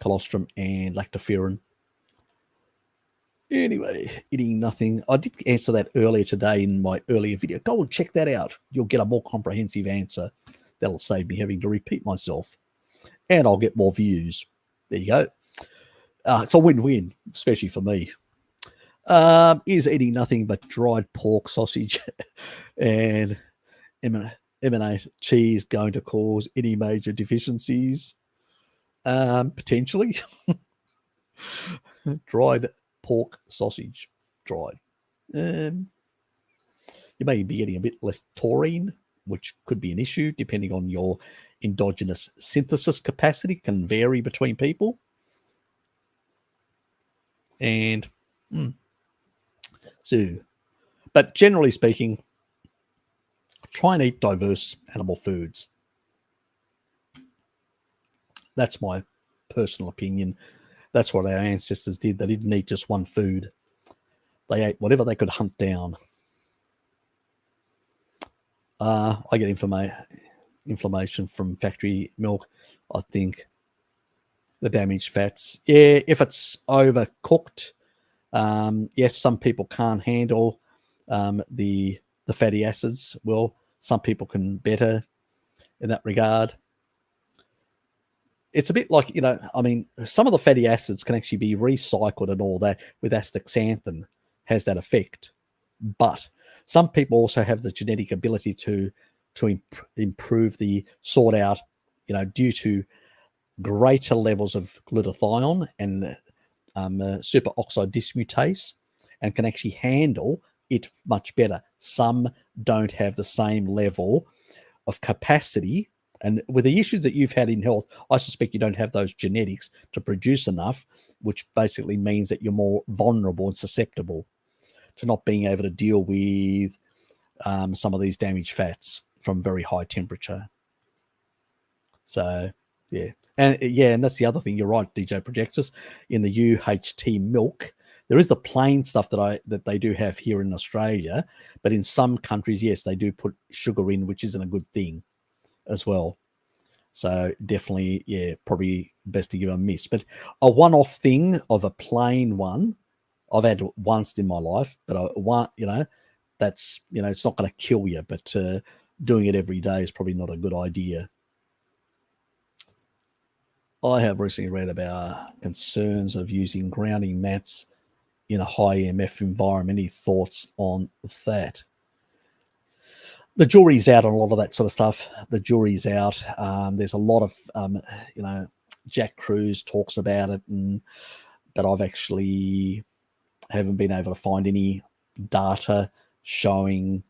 colostrum and lactoferrin. Anyway, eating nothing. I did answer that earlier today in my earlier video. Go and check that out. You'll get a more comprehensive answer. That'll save me having to repeat myself. And I'll get more views. There you go. It's a win-win, especially for me. Is eating nothing but dried pork, sausage, and M&A cheese going to cause any major deficiencies? Potentially. Dried pork, sausage, dried. You may be getting a bit less taurine, which could be an issue depending on your endogenous synthesis capacity. Can vary between people. And so, but generally speaking, try and eat diverse animal foods. That's my personal opinion. That's what our ancestors did. They didn't eat just one food. They ate whatever they could hunt down. I get inflammation from factory milk. I think the damaged fats. Yeah, if it's overcooked, yes, some people can't handle the fatty acids. Well, some people can better in that regard. It's a bit like, some of the fatty acids can actually be recycled and all that with astaxanthin has that effect. But some people also have the genetic ability to improve the sort out, due to greater levels of glutathione and superoxide dismutase, and can actually handle it much better. Some don't have the same level of capacity. And with the issues that you've had in health, I suspect you don't have those genetics to produce enough, which basically means that you're more vulnerable and susceptible to not being able to deal with some of these damaged fats from very high temperature. So, yeah. And that's the other thing. You're right, DJ Projectus. In the UHT milk, there is the plain stuff that they do have here in Australia, but in some countries, yes, they do put sugar in, which isn't a good thing as well. So definitely, yeah, probably best to give a miss. But a one-off thing of a plain one, I've had once in my life, but that's, it's not going to kill you, but doing it every day is probably not a good idea. I have recently read about concerns of using grounding mats in a high EMF environment. Any thoughts on that? The jury's out on a lot of that sort of stuff. The jury's out. There's a lot of, Jack Cruz talks about it, but I've actually haven't been able to find any data showing,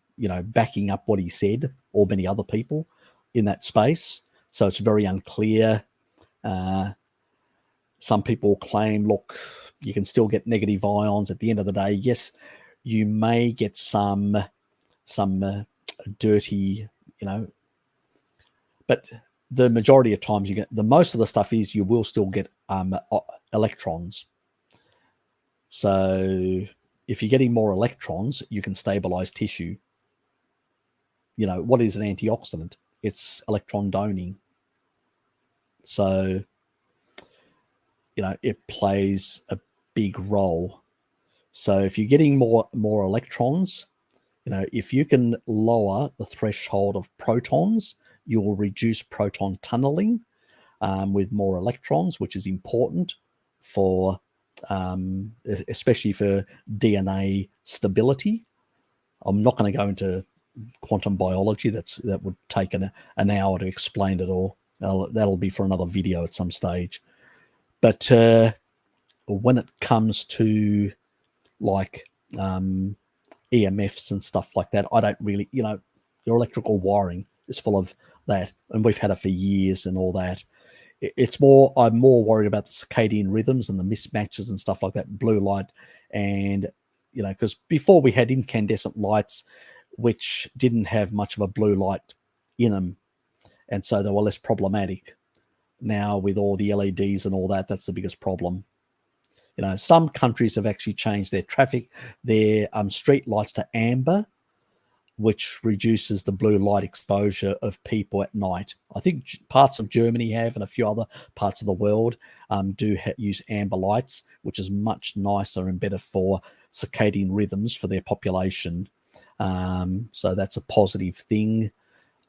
backing up what he said or many other people in that space. So it's very unclear. Some people claim, look, you can still get negative ions at the end of the day. Yes, you may get some dirty, but the majority of times you get most of the stuff is you will still get electrons. So if you're getting more electrons, you can stabilize tissue. You know, what is an antioxidant? It's electron doning. So, you know, it plays a big role. So if you're getting more electrons, you know, if you can lower the threshold of protons, you will reduce proton tunneling with more electrons, which is important for, especially for DNA stability. I'm not going to go into quantum biology. That would take an hour to explain it all. That'll be for another video at some stage. But when it comes to like EMFs and stuff like that, I don't really, you know, your electrical wiring is full of that, and we've had it for years and all that. I'm more worried about the circadian rhythms and the mismatches and stuff like that, blue light. And, you know, because before we had incandescent lights, which didn't have much of a blue light in them, and so they were less problematic. Now with all the LEDs and all that, that's the biggest problem. You know, some countries have actually changed their street lights to amber, which reduces the blue light exposure of people at night. I think parts of Germany have, and a few other parts of the world do use amber lights, which is much nicer and better for circadian rhythms for their population. So that's a positive thing.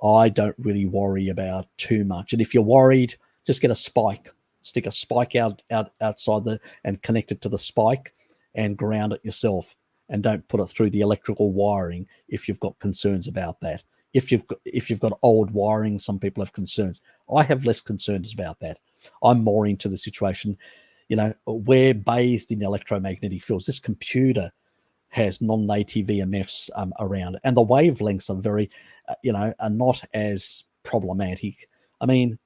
I don't really worry about too much. And if you're worried, just get a spike. Stick a spike outside and connect it to the spike and ground it yourself. And don't put it through the electrical wiring if you've got concerns about that. If you've got old wiring, some people have concerns. I have less concerns about that. I'm more into the situation, you know, we're bathed in electromagnetic fields. This computer has non-native EMFs around, and the wavelengths are very, are not as problematic. I mean,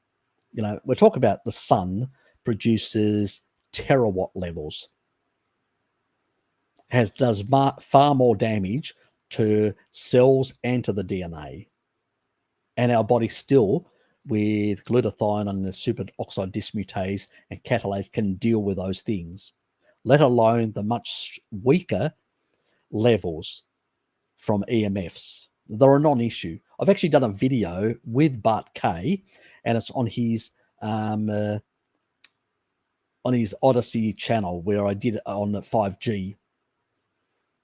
you know, we're talking about the sun produces terawatt levels. Does far more damage to cells and to the DNA. And our body still, with glutathione and the superoxide dismutase and catalase, can deal with those things, let alone the much weaker levels from EMFs. They're a non-issue. I've actually done a video with Bart Kay, and it's on his Odyssey channel, where I did it on 5G.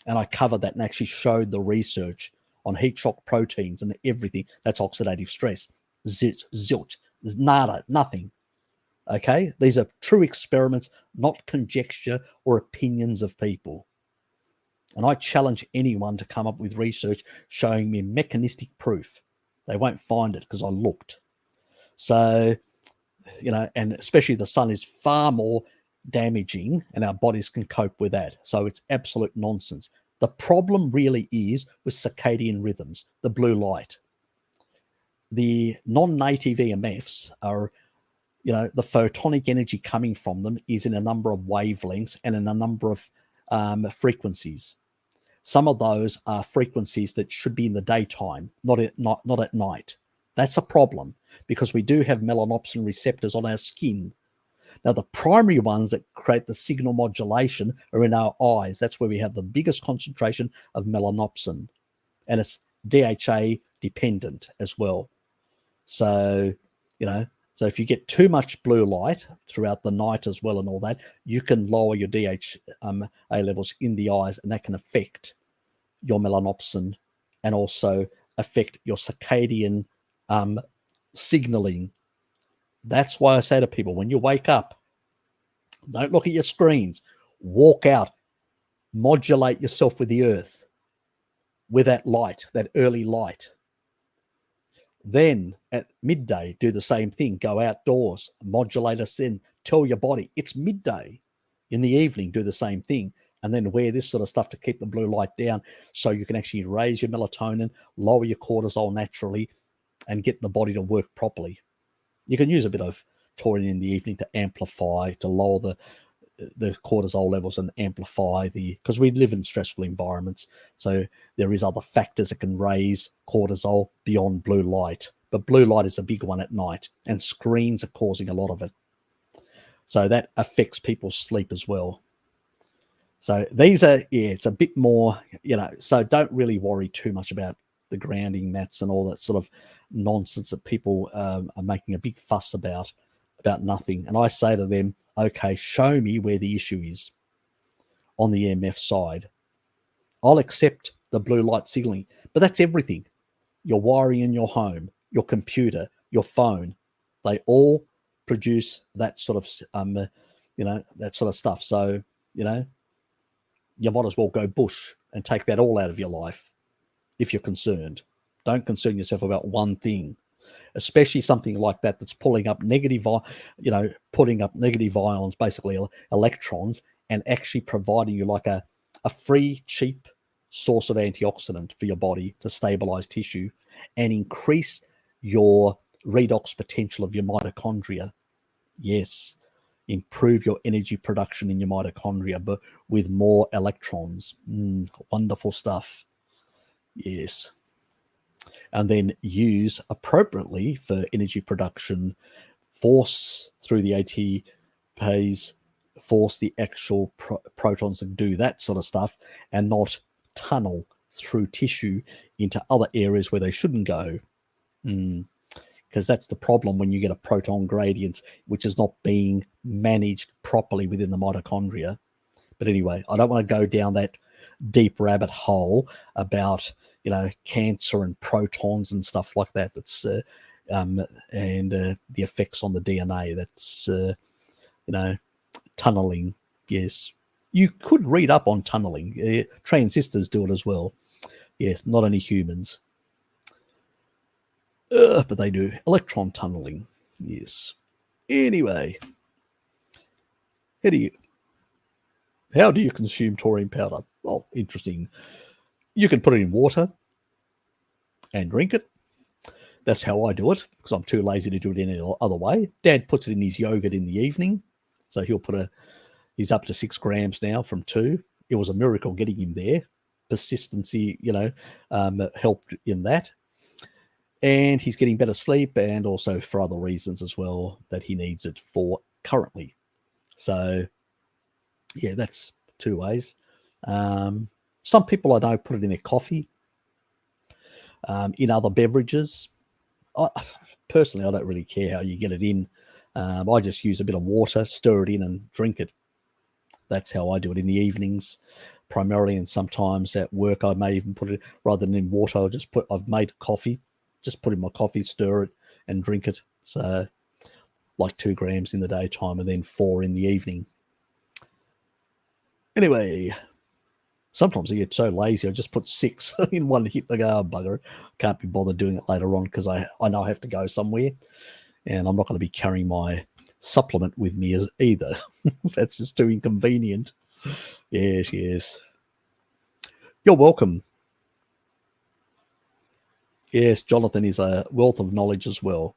And I covered that and actually showed the research on heat shock proteins and everything. That's oxidative stress. Zilch. There's nada, nothing. Okay? These are true experiments, not conjecture or opinions of people. And I challenge anyone to come up with research showing me mechanistic proof. They won't find it because I looked. So, and especially the sun is far more damaging, and our bodies can cope with that. So it's absolute nonsense. The problem really is with circadian rhythms, the blue light. The non-native EMFs are, the photonic energy coming from them is in a number of wavelengths and in a number of frequencies. Some of those are frequencies that should be in the daytime, not at night. That's a problem, because we do have melanopsin receptors on our skin. Now, the primary ones that create the signal modulation are in our eyes. That's where we have the biggest concentration of melanopsin, and it's DHA dependent as well. So, so if you get too much blue light throughout the night as well and all that, you can lower your DHA levels in the eyes, and that can affect your melanopsin and also affect your circadian signaling. That's why I say to people, when you wake up, don't look at your screens. Walk out. Modulate yourself with the earth, with that light, that early light. Then at midday, do the same thing. Go outdoors, modulate us in. Tell your body it's midday. In the evening, do the same thing. And then wear this sort of stuff to keep the blue light down, so you can actually raise your melatonin, lower your cortisol naturally, and get the body to work properly. You can use a bit of taurine in the evening to amplify, to lower the cortisol levels and amplify because we live in stressful environments. So there is other factors that can raise cortisol beyond blue light. but blue light is a big one at night, and screens are causing a lot of it. So that affects people's sleep as well. So these are, it's a bit more, so don't really worry too much about the grounding mats and all that sort of nonsense that people are making a big fuss about nothing. And I say to them, okay, show me where the issue is on the EMF side. I'll accept the blue light signaling, but that's everything. Your wiring in your home, your computer, your phone, they all produce that sort of, that sort of stuff. So, you might as well go bush and take that all out of your life if you're concerned. Don't concern yourself about one thing, especially something like that that's pulling up negative, putting up negative ions, basically electrons, and actually providing you like a free, cheap source of antioxidant for your body to stabilize tissue and increase your redox potential of your mitochondria. Yes, improve your energy production in your mitochondria, but with more electrons. Wonderful stuff. Yes. And then use appropriately for energy production, force through the ATPs, force the actual protons to do that sort of stuff, and not tunnel through tissue into other areas where they shouldn't go. Because that's the problem when you get a proton gradient, which is not being managed properly within the mitochondria. But anyway, I don't want to go down that deep rabbit hole about, cancer and protons and stuff like that. That's and the effects on the DNA. That's, tunneling. Yes. You could read up on tunneling. Transistors do it as well. Yes, not only humans. But they do electron tunneling. Yes. Anyway, how do you consume taurine powder? Well, interesting. You can put it in water and drink it. That's how I do it, because I'm too lazy to do it any other way. Dad puts it in his yogurt in the evening. So he's up to 6 grams now from 2. It was a miracle getting him there. Persistency, helped in that. And he's getting better sleep, and also for other reasons as well that he needs it for currently. So, yeah, that's 2 ways. Some people I know put it in their coffee, in other beverages. Personally, I don't really care how you get it in. I just use a bit of water, stir it in, and drink it. That's how I do it in the evenings, primarily, and sometimes at work I may even put it, rather than in water, I've made coffee, just put in my coffee, stir it, and drink it. So, like 2 grams in the daytime and then 4 in the evening. Anyway, sometimes I get so lazy, I just put 6 in one hit. I go, oh, bugger, can't be bothered doing it later on because I know I have to go somewhere, and I'm not going to be carrying my supplement with me either. That's just too inconvenient. Yes. You're welcome. Yes, Jonathan is a wealth of knowledge as well.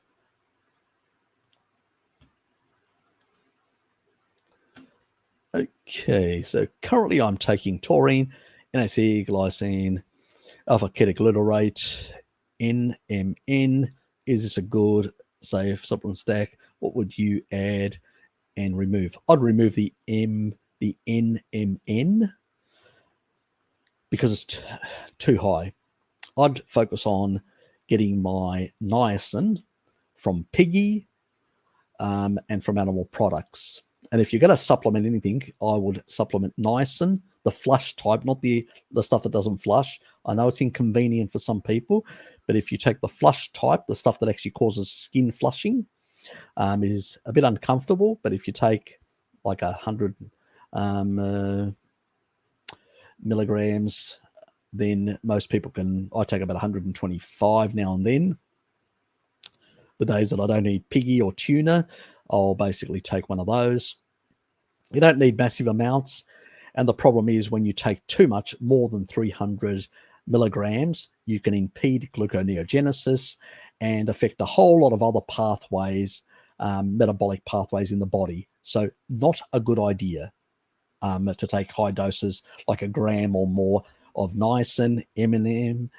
Okay, so currently I'm taking taurine, NAC, glycine, alpha-ketoglutarate, NMN. Is this a good, safe supplement stack? What would you add and remove? I'd remove the NMN because it's too high. I'd focus on getting my niacin from piggy and from animal products. And if you're going to supplement anything, I would supplement niacin, the flush type, not the stuff that doesn't flush. I know it's inconvenient for some people, but if you take the flush type, the stuff that actually causes skin flushing, is a bit uncomfortable. But if you take like 100 milligrams, then most people can. I take about 125 now and then. The days that I don't eat piggy or tuna, I'll basically take one of those. You don't need massive amounts. And the problem is when you take too much, more than 300 milligrams, you can impede gluconeogenesis and affect a whole lot of other pathways, metabolic pathways in the body. So not a good idea to take high doses, like 1 gram or more of niacin, NMN,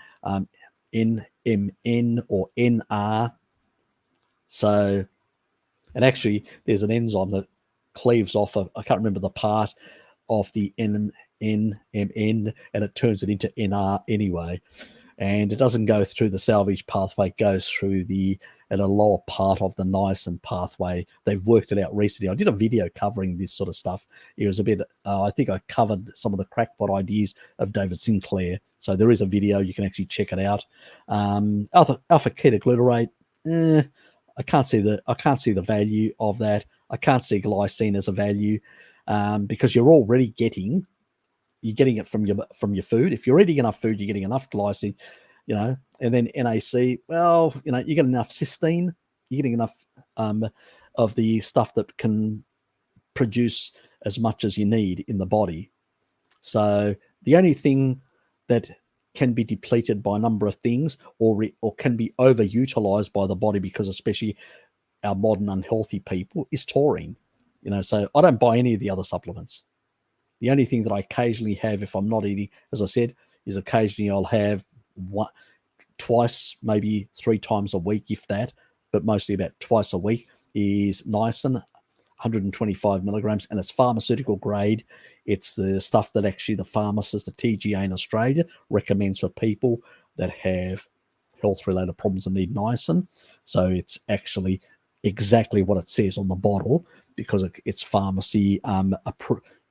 NMN or NR. So, and actually, there's an enzyme that cleaves off I can't remember the part of the NMN, and it turns it into NR anyway. And it doesn't go through the salvage pathway, it goes through at a lower part of the niacin pathway. They've worked it out recently. I did a video covering this sort of stuff. It was a bit, I think I covered some of the crackpot ideas of David Sinclair. So there is a video, you can actually check it out. Alpha ketoglutarate, I can't see the value of that. I can't see glycine as a value, because you're already getting it from your food. If you're eating enough food, you're getting enough glycine, and then NAC, well, you get enough cysteine, you're getting enough of the stuff that can produce as much as you need in the body. So the only thing that can be depleted by a number of things or can be overutilized by the body, because especially our modern unhealthy people, is taurine. So I don't buy any of the other supplements. The only thing that I occasionally have, if I'm not eating, as I said, is occasionally I'll have twice, maybe 3 times a week, if that, but mostly about twice a week, is niacin, 125 milligrams, and it's pharmaceutical grade. It's the stuff that actually the pharmacist, the TGA in Australia, recommends for people that have health-related problems and need niacin. So it's actually exactly what it says on the bottle, because it's pharmacy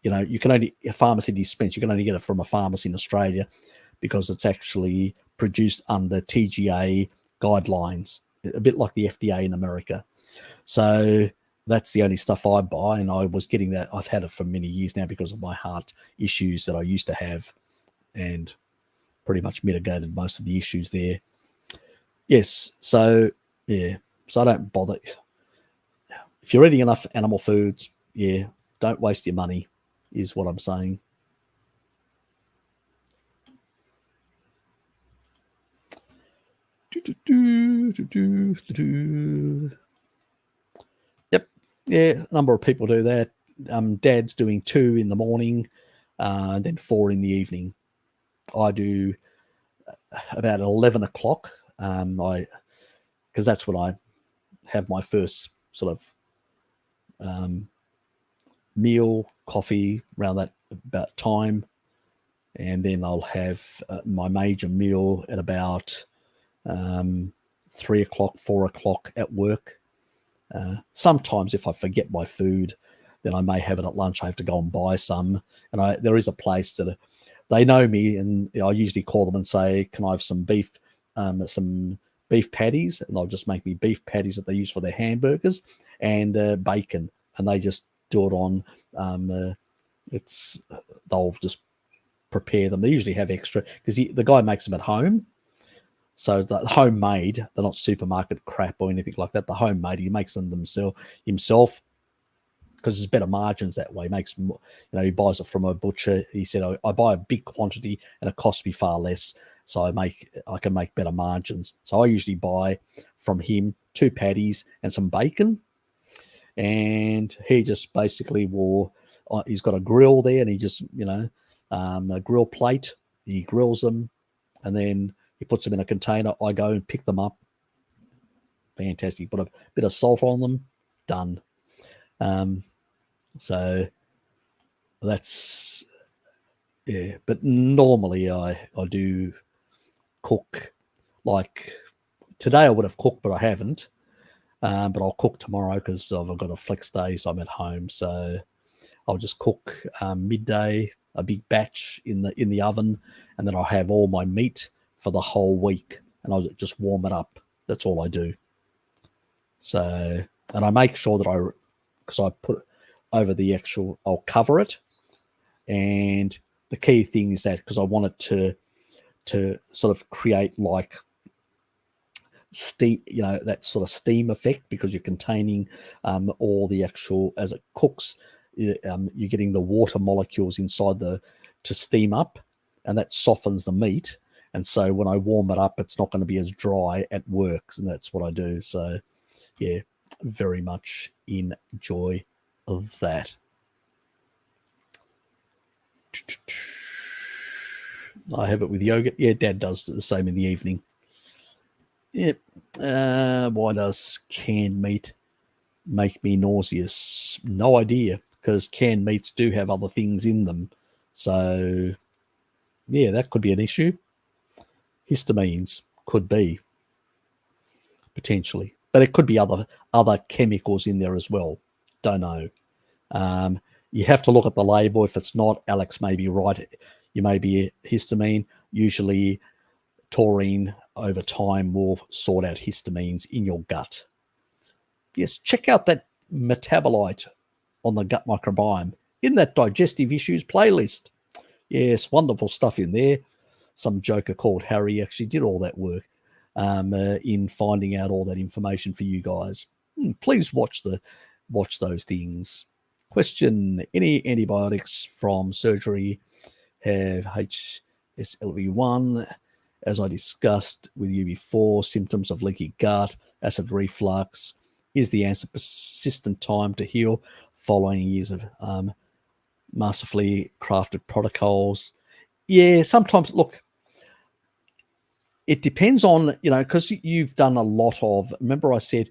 you can only, a pharmacy dispense, you can only get it from a pharmacy in Australia, because it's actually produced under TGA guidelines, a bit like the FDA in America. So that's the only stuff I buy, and I was getting that. I've had it for many years now because of my heart issues that I used to have, and pretty much mitigated most of the issues there. Yes, so yeah, so I don't bother. If you're eating enough animal foods, yeah, don't waste your money, is what I'm saying. Yep, yeah, a number of people do that. Dad's doing 2 in the morning, and then 4 in the evening. I do about 11 o'clock, because that's when I have my first sort of meal, coffee, around that about time, and then I'll have my major meal at about 3 o'clock, 4 o'clock at work. Sometimes if I forget my food, then I may have it at lunch. I have to go and buy some, and there is a place that they know me, and I usually call them and say, can I have some beef patties? And they'll just make me beef patties that they use for their hamburgers, and bacon, and they just do it on they'll just prepare them. They usually have extra, because the guy makes them at home. So the homemade, they're not supermarket crap or anything like that. The homemade, he makes them himself, because there's better margins that way. He buys it from a butcher. He said, I buy a big quantity and it costs me far less, so I can make better margins. So I usually buy from him 2 patties and some bacon, and he just basically he's got a grill there, and he just a grill plate. He grills them, and then he puts them in a container. I go and pick them up. Fantastic. Put a bit of salt on them. Done. So that's, yeah. But normally I do cook. Like today I would have cooked, but I haven't. But I'll cook tomorrow because I've got a flex day, so I'm at home. So I'll just cook midday, a big batch in the oven, and then I'll have all my meat for the whole week, and I'll just warm it up. That's all I do. So, and I make sure that because I put over the actual, I'll cover it. And the key thing is that, because I want it to sort of create like steam, that sort of steam effect, because you're containing all the actual, as it cooks, you're getting the water molecules inside to steam up, and that softens the meat. And so when I warm it up, it's not going to be as dry at work, and that's what I do. So yeah, very much enjoy that. I have it with yogurt. Yeah, Dad does the same in the evening. Yep. Why does canned meat make me nauseous? No idea, because canned meats do have other things in them. So, yeah, that could be an issue. Histamines could be, potentially. But it could be other chemicals in there as well. Don't know. You have to look at the label. If it's not, Alex may be right. You may be histamine. Usually taurine over time will sort out histamines in your gut. Yes, check out that metabolite on the gut microbiome in that digestive issues playlist. Yes, wonderful stuff in there. Some joker called Harry actually did all that work in finding out all that information for you guys. Please watch those things. Question: any antibiotics from surgery have HSLV1? As I discussed with you before, symptoms of leaky gut, acid reflux. Is the answer persistent time to heal following years of masterfully crafted protocols? Yeah, sometimes, look, it depends on, because you've done a lot of, remember I said,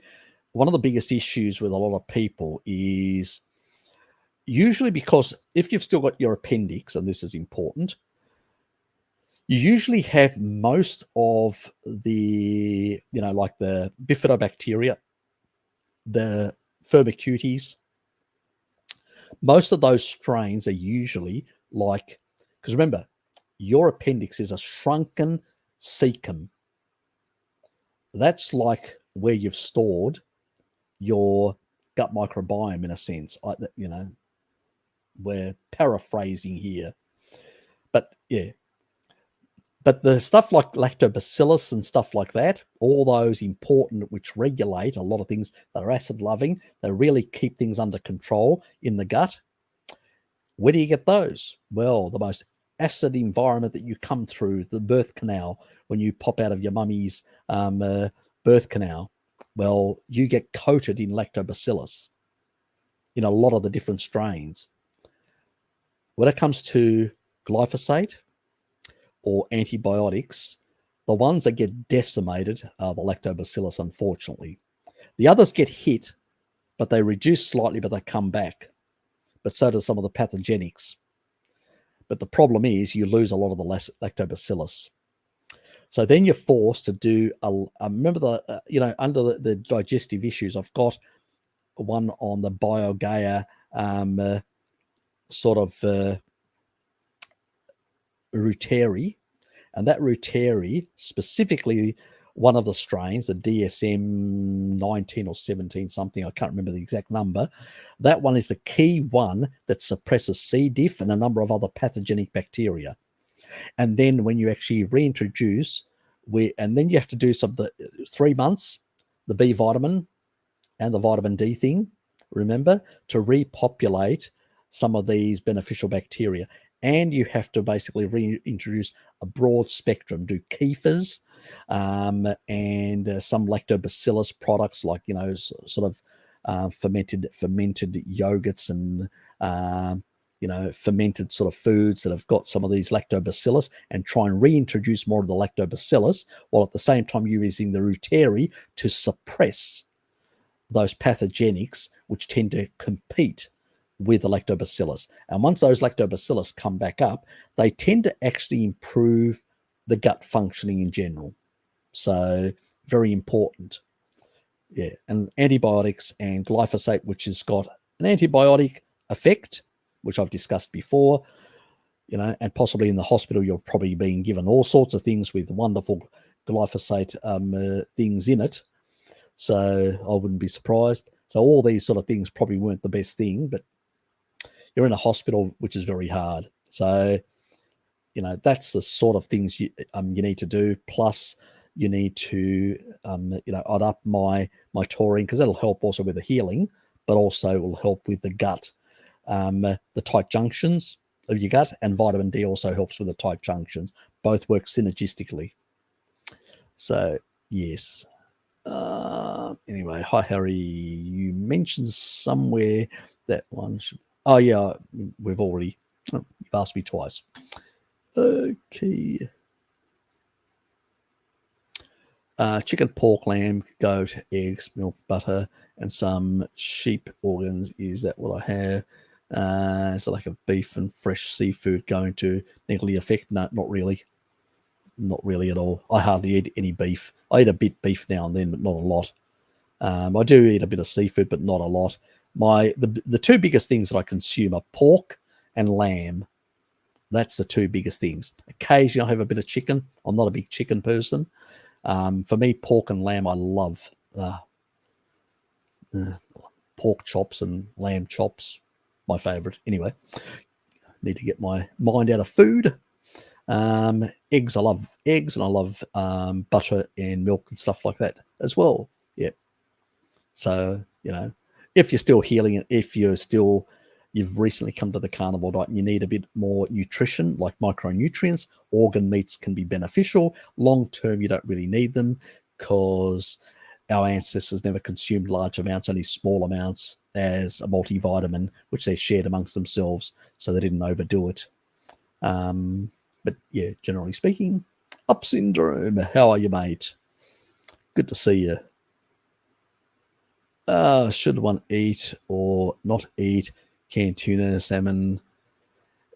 one of the biggest issues with a lot of people is usually because if you've still got your appendix, and this is important, you usually have most of the, like the bifidobacteria, the firmicutes, most of those strains are usually like, because remember, your appendix is a shrunken cecum. That's like where you've stored your gut microbiome in a sense. We're paraphrasing here. But yeah. But the stuff like lactobacillus and stuff like that, all those important, which regulate a lot of things that are acid loving, they really keep things under control in the gut. Where do you get those? Well, the most acid environment that you come through, the birth canal, when you pop out of your mummy's birth canal, well, you get coated in lactobacillus in a lot of the different strains. When it comes to glyphosate or antibiotics, the ones that get decimated are the lactobacillus, unfortunately. The others get hit, but they reduce slightly, but they come back. But so do some of the pathogenics. But the problem is you lose a lot of the lactobacillus. So then you're forced to do, remember under the digestive issues, I've got one on the Biogaia reuteri, and that reuteri, specifically one of the strains, the DSM 19 or 17 something, I can't remember the exact number, that one is the key one that suppresses C. diff and a number of other pathogenic bacteria. And then when you actually reintroduce, and then you have to do 3 months, the B vitamin and the vitamin D thing, remember, to repopulate some of these beneficial bacteria. And you have to basically reintroduce a broad spectrum, do kefirs and some lactobacillus products like, fermented yogurts and, fermented sort of foods that have got some of these lactobacillus, and try and reintroduce more of the lactobacillus, while at the same time you're using the reuteri to suppress those pathogenics which tend to compete with the lactobacillus. And once those lactobacillus come back up, they tend to actually improve the gut functioning in general. So very important. Yeah, and antibiotics and glyphosate, which has got an antibiotic effect, which I've discussed before, and possibly in the hospital you're probably being given all sorts of things with wonderful glyphosate things in it. So I wouldn't be surprised. So all these sort of things probably weren't the best thing, but you're in a hospital, which is very hard. So, that's the sort of things you need to do. Plus, you need to, I'd up my taurine, because that'll help also with the healing, but also will help with the gut, the tight junctions of your gut, and vitamin D also helps with the tight junctions. Both work synergistically. So, yes. Anyway, hi Harry. You mentioned somewhere that one should. Oh yeah, we've already. You've asked me twice. Okay. Chicken, pork, lamb, goat, eggs, milk, butter, and some sheep organs. Is that what I have? So like a beef and fresh seafood going to negatively affect? No, not really. Not really at all. I hardly eat any beef. I eat a bit beef now and then, but not a lot. I do eat a bit of seafood, but not a lot. The two biggest things that I consume are pork and lamb. That's the two biggest things. Occasionally I have a bit of chicken. I'm not a big chicken person. For me, pork and lamb, I love pork chops and lamb chops. My favorite. Anyway, need to get my mind out of food. Eggs, I love eggs, and I love butter and milk and stuff like that as well. Yeah. So, if you're still healing it, if you've recently come to the carnivore diet and you need a bit more nutrition, like micronutrients, organ meats can be beneficial. Long term, you don't really need them because our ancestors never consumed large amounts, only small amounts as a multivitamin, which they shared amongst themselves, so they didn't overdo it. But yeah, generally speaking, Up Syndrome, how are you, mate? Good to see you. Should one eat or not eat canned tuna, salmon?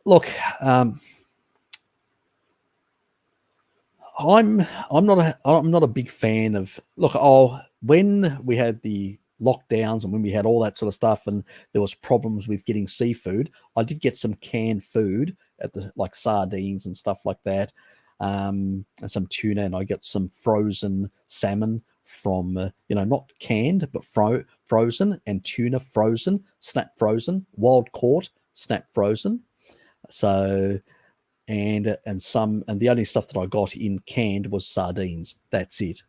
Look, I'm not a big fan of. Look, when we had the lockdowns and when we had all that sort of stuff, and there was problems with getting seafood, I did get some canned food at like sardines and stuff like that, and some tuna, and I get some frozen salmon from not canned but frozen, and tuna frozen, snap frozen, wild caught, snap frozen. So and the only stuff that I got in canned was sardines. That's it.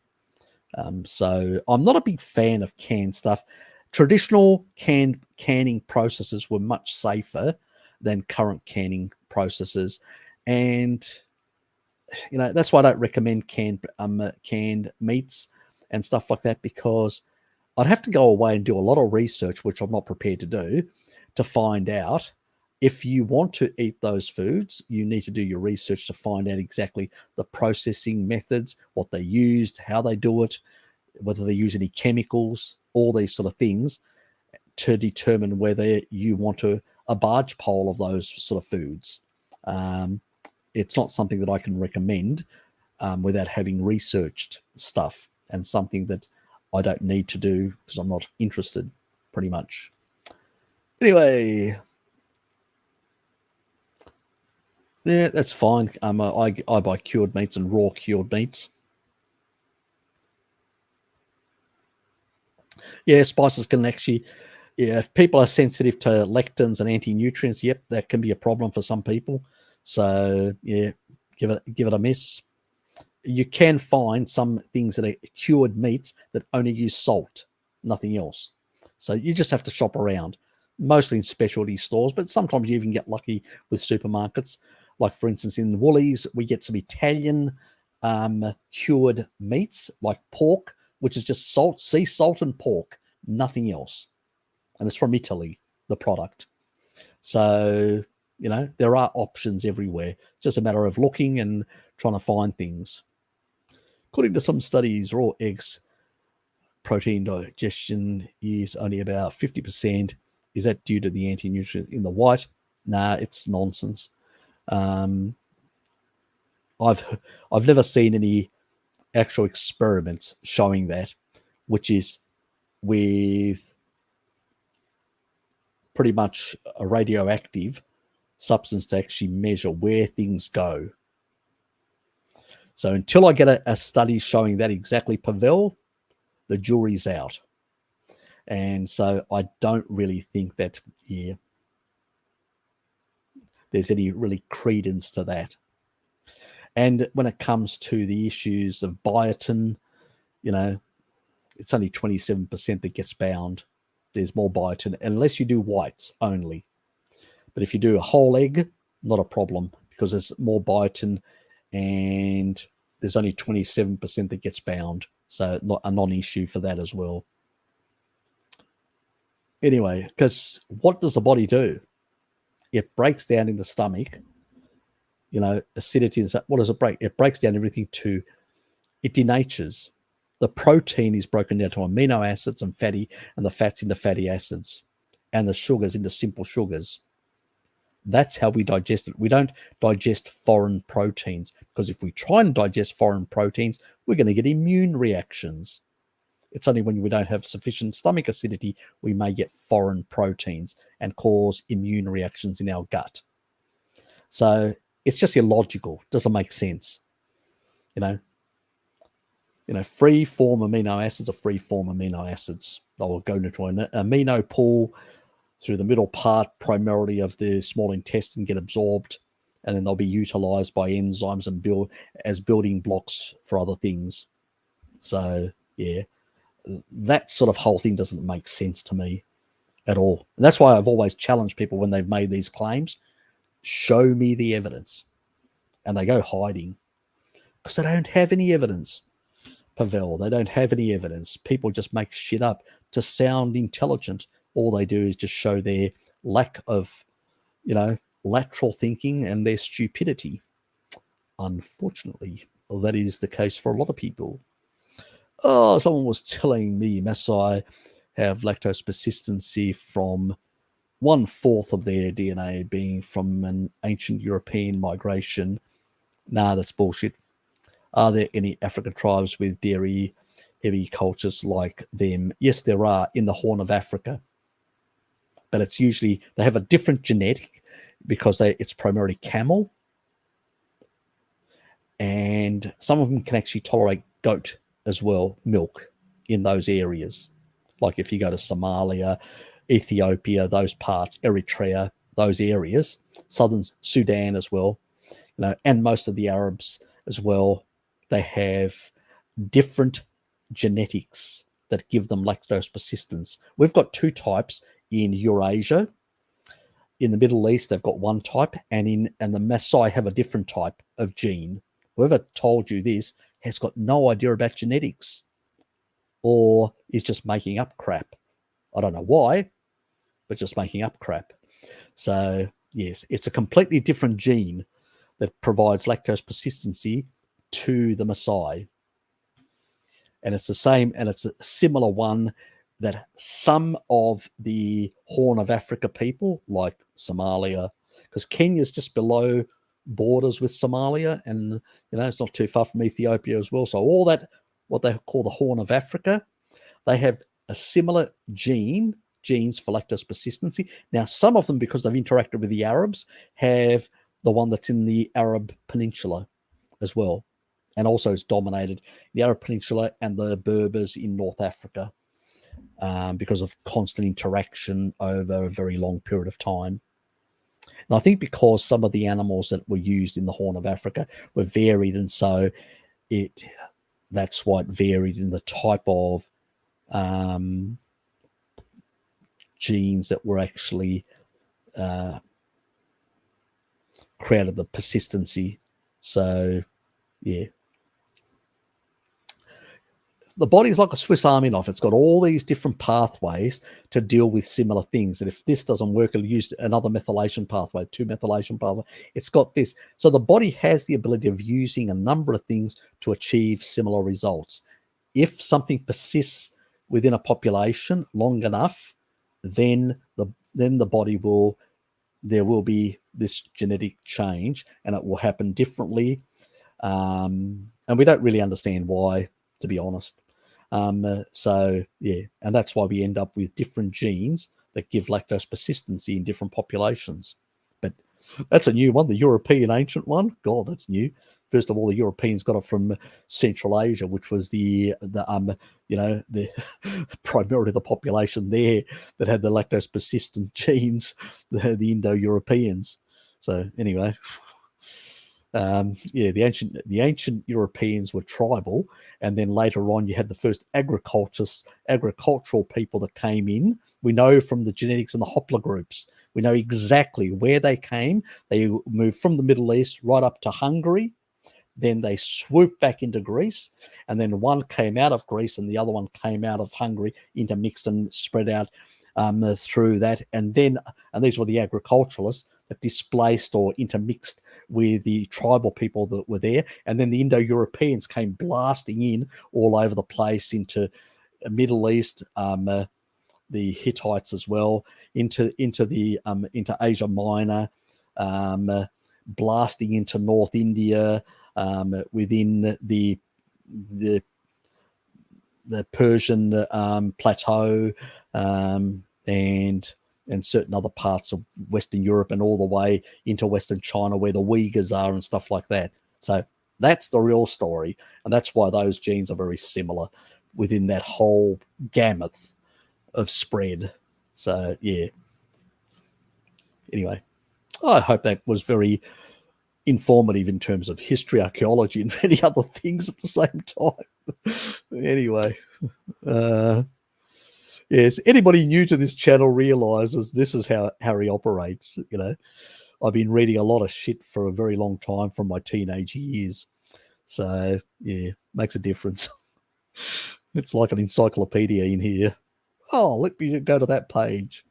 So I'm not a big fan of canned stuff. Traditional canning processes were much safer than current canning processes, and that's why I don't recommend canned meats and stuff like that, because I'd have to go away and do a lot of research, which I'm not prepared to do, to find out. If you want to eat those foods, you need to do your research to find out exactly the processing methods, what they used, how they do it, whether they use any chemicals, all these sort of things, to determine whether you want a barge pole of those sort of foods. It's not something that I can recommend without having researched stuff, and something that I don't need to do because I'm not interested, pretty much. Anyway, yeah, that's fine. I buy cured meats and raw cured meats. Yeah, spices can actually, if people are sensitive to lectins and anti-nutrients, yep, that can be a problem for some people. So yeah, give it a miss. You can find some things that are cured meats that only use salt, nothing else. So you just have to shop around, mostly in specialty stores, but sometimes you even get lucky with supermarkets. Like, for instance, in Woolies, we get some Italian cured meats, like pork, which is just salt, sea salt and pork, nothing else. And it's from Italy, the product. So, there are options everywhere. It's just a matter of looking and trying to find things. According to some studies, raw eggs protein digestion is only about 50%. Is that due to the anti-nutrient in the white? Nah, it's nonsense. I've never seen any actual experiments showing that, which is with pretty much a radioactive substance to actually measure where things go. So until I get a study showing that exactly, Pavel, the jury's out. And so I don't really think that, there's any really credence to that. And when it comes to the issues of biotin, it's only 27% that gets bound. There's more biotin, unless you do whites only. But if you do a whole egg, not a problem, because there's more biotin, and there's only 27% that gets bound. So not a non-issue for that as well. Anyway, because what does the body do? It breaks down in the stomach, acidity. And what does it break? It breaks down everything it denatures. The protein is broken down to amino acids and the fats into fatty acids, and the sugars into simple sugars. That's how we digest it. We don't digest foreign proteins, because if we try and digest foreign proteins, we're going to get immune reactions. It's only when we don't have sufficient stomach acidity we may get foreign proteins and cause immune reactions in our gut. So it's just illogical. Doesn't make sense. Free form amino acids are free form amino acids. They'll go into an amino pool through the middle part primarily of the small intestine, get absorbed, and then they'll be utilized by enzymes and as building blocks for other things. So yeah, that sort of whole thing doesn't make sense to me at all. And that's why I've always challenged people when they've made these claims. Show me the evidence. And they go hiding because they don't have any evidence. Pavel, they don't have any evidence. People just make shit up to sound intelligent. All they do is just show their lack of, lateral thinking and their stupidity. Unfortunately, that is the case for a lot of people. Oh, someone was telling me Maasai have lactose persistency from 1/4 of their DNA being from an ancient European migration. Nah, that's bullshit. Are there any African tribes with dairy heavy cultures like them? Yes, there are in the Horn of Africa. But it's usually, they have a different genetic because it's primarily camel. And some of them can actually tolerate goat as well, milk in those areas. Like if you go to Somalia, Ethiopia, those parts, Eritrea, those areas, southern Sudan as well, and most of the Arabs as well, they have different genetics that give them lactose persistence. We've got two types in Eurasia. In the Middle East, they've got one type, and the Maasai have a different type of gene. Whoever told you this has got no idea about genetics or is just making up crap. I don't know why, but just making up crap. So yes, it's a completely different gene that provides lactose persistency to the Maasai. And it's the same, and it's a similar one that some of the Horn of Africa people, like Somalia, because Kenya's just below borders with Somalia, and it's not too far from Ethiopia as well. So all that, what they call the Horn of Africa, they have a similar genes for lactose persistency. Now, some of them, because they've interacted with the Arabs, have the one that's in the Arab Peninsula as well. And also it's dominated the Arab Peninsula and the Berbers in North Africa because of constant interaction over a very long period of time. And I think because some of the animals that were used in the Horn of Africa were varied, and so that's why it varied in the type of genes that were actually created the persistency. So, yeah. The body is like a Swiss Army knife. It's got all these different pathways to deal with similar things. And if this doesn't work, it'll use another methylation pathway, 2-methylation pathway. It's got this. So the body has the ability of using a number of things to achieve similar results. If something persists within a population long enough, then the body there will be this genetic change, and it will happen differently. And we don't really understand why, to be honest. So yeah, and that's why we end up with different genes that give lactose persistency in different populations. But that's a new one, the European ancient one. God, that's new. First of all, the Europeans got it from Central Asia, which was the primarily the population there that had the lactose persistent genes, the Indo-Europeans. So anyway. The ancient Europeans were tribal, and then later on you had the first agricultural people that came in. We know from the genetics and the haplogroups, we know exactly where they came. They moved from the Middle East right up to Hungary. Then they swooped back into Greece, and then one came out of Greece and the other one came out of Hungary, intermixed and spread out through that. And these were the agriculturalists. displaced or intermixed with the tribal people that were there. And then the Indo-Europeans came blasting in all over the place into Middle East, the Hittites as well, into Asia Minor, blasting into North India, within the Persian plateau, and certain other parts of Western Europe, and all the way into Western China where the Uyghurs are and stuff like that. So that's the real story, and that's why those genes are very similar within that whole gamut of spread. So yeah. Anyway, I hope that was very informative in terms of history, archaeology, and many other things at the same time. Anyway, yes, anybody new to this channel realizes this is how Harry operates. You know, I've been reading a lot of shit for a very long time from my teenage years. So yeah, makes a difference. It's like an encyclopedia in here. Oh, let me go to that page.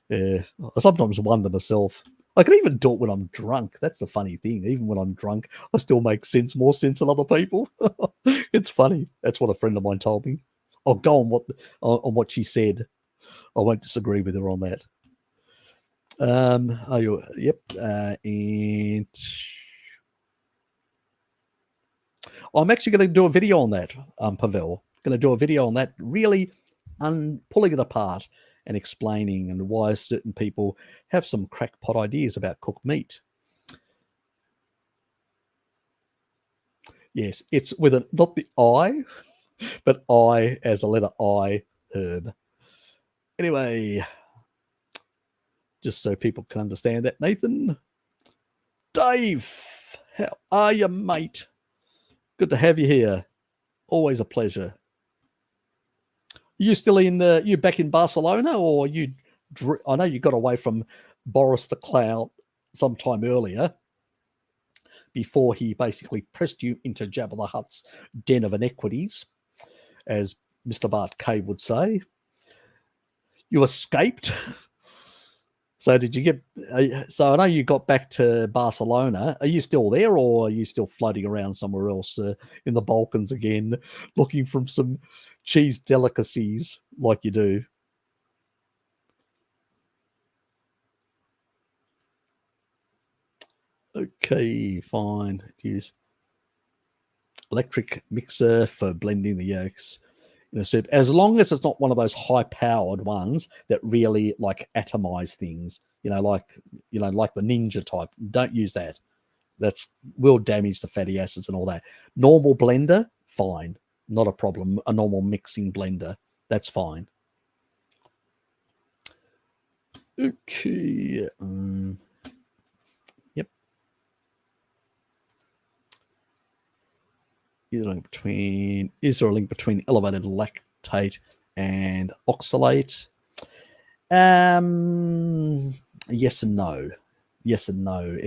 Yeah, I sometimes wonder myself. I can even do it when I'm drunk. That's the funny thing. Even when I'm drunk, I still make more sense than other people. It's funny. That's what a friend of mine told me. I'll go on what she said. I won't disagree with her on that. Yep. And I'm actually going to do a video on that, Pavel. Going to do a video on that, really pulling it apart and explaining and why certain people have some crackpot ideas about cooked meat. Yes, it's with not the I, but I as the letter I, herb. Anyway, just so people can understand that, Nathan. Dave, how are you, mate? Good to have you here. Always a pleasure. You still you back in Barcelona, or I know you got away from Boris the Clown sometime earlier, before he basically pressed you into Jabba the Hutt's den of inequities, as Mr. Bart K would say. You escaped. So did you get? So I know you got back to Barcelona. Are you still there, or are you still floating around somewhere else in the Balkans again, looking for some cheese delicacies like you do? Okay, fine. Use electric mixer for blending the yolks in a soup, as long as it's not one of those high-powered ones that really like atomize things. Like the Ninja type. Don't use that. That's will damage the fatty acids and all that. Normal blender, fine, not a problem. A normal mixing blender, that's fine. Okay. Yep. Is there a link between elevated lactate and oxalate? Yes and no. Yes and no.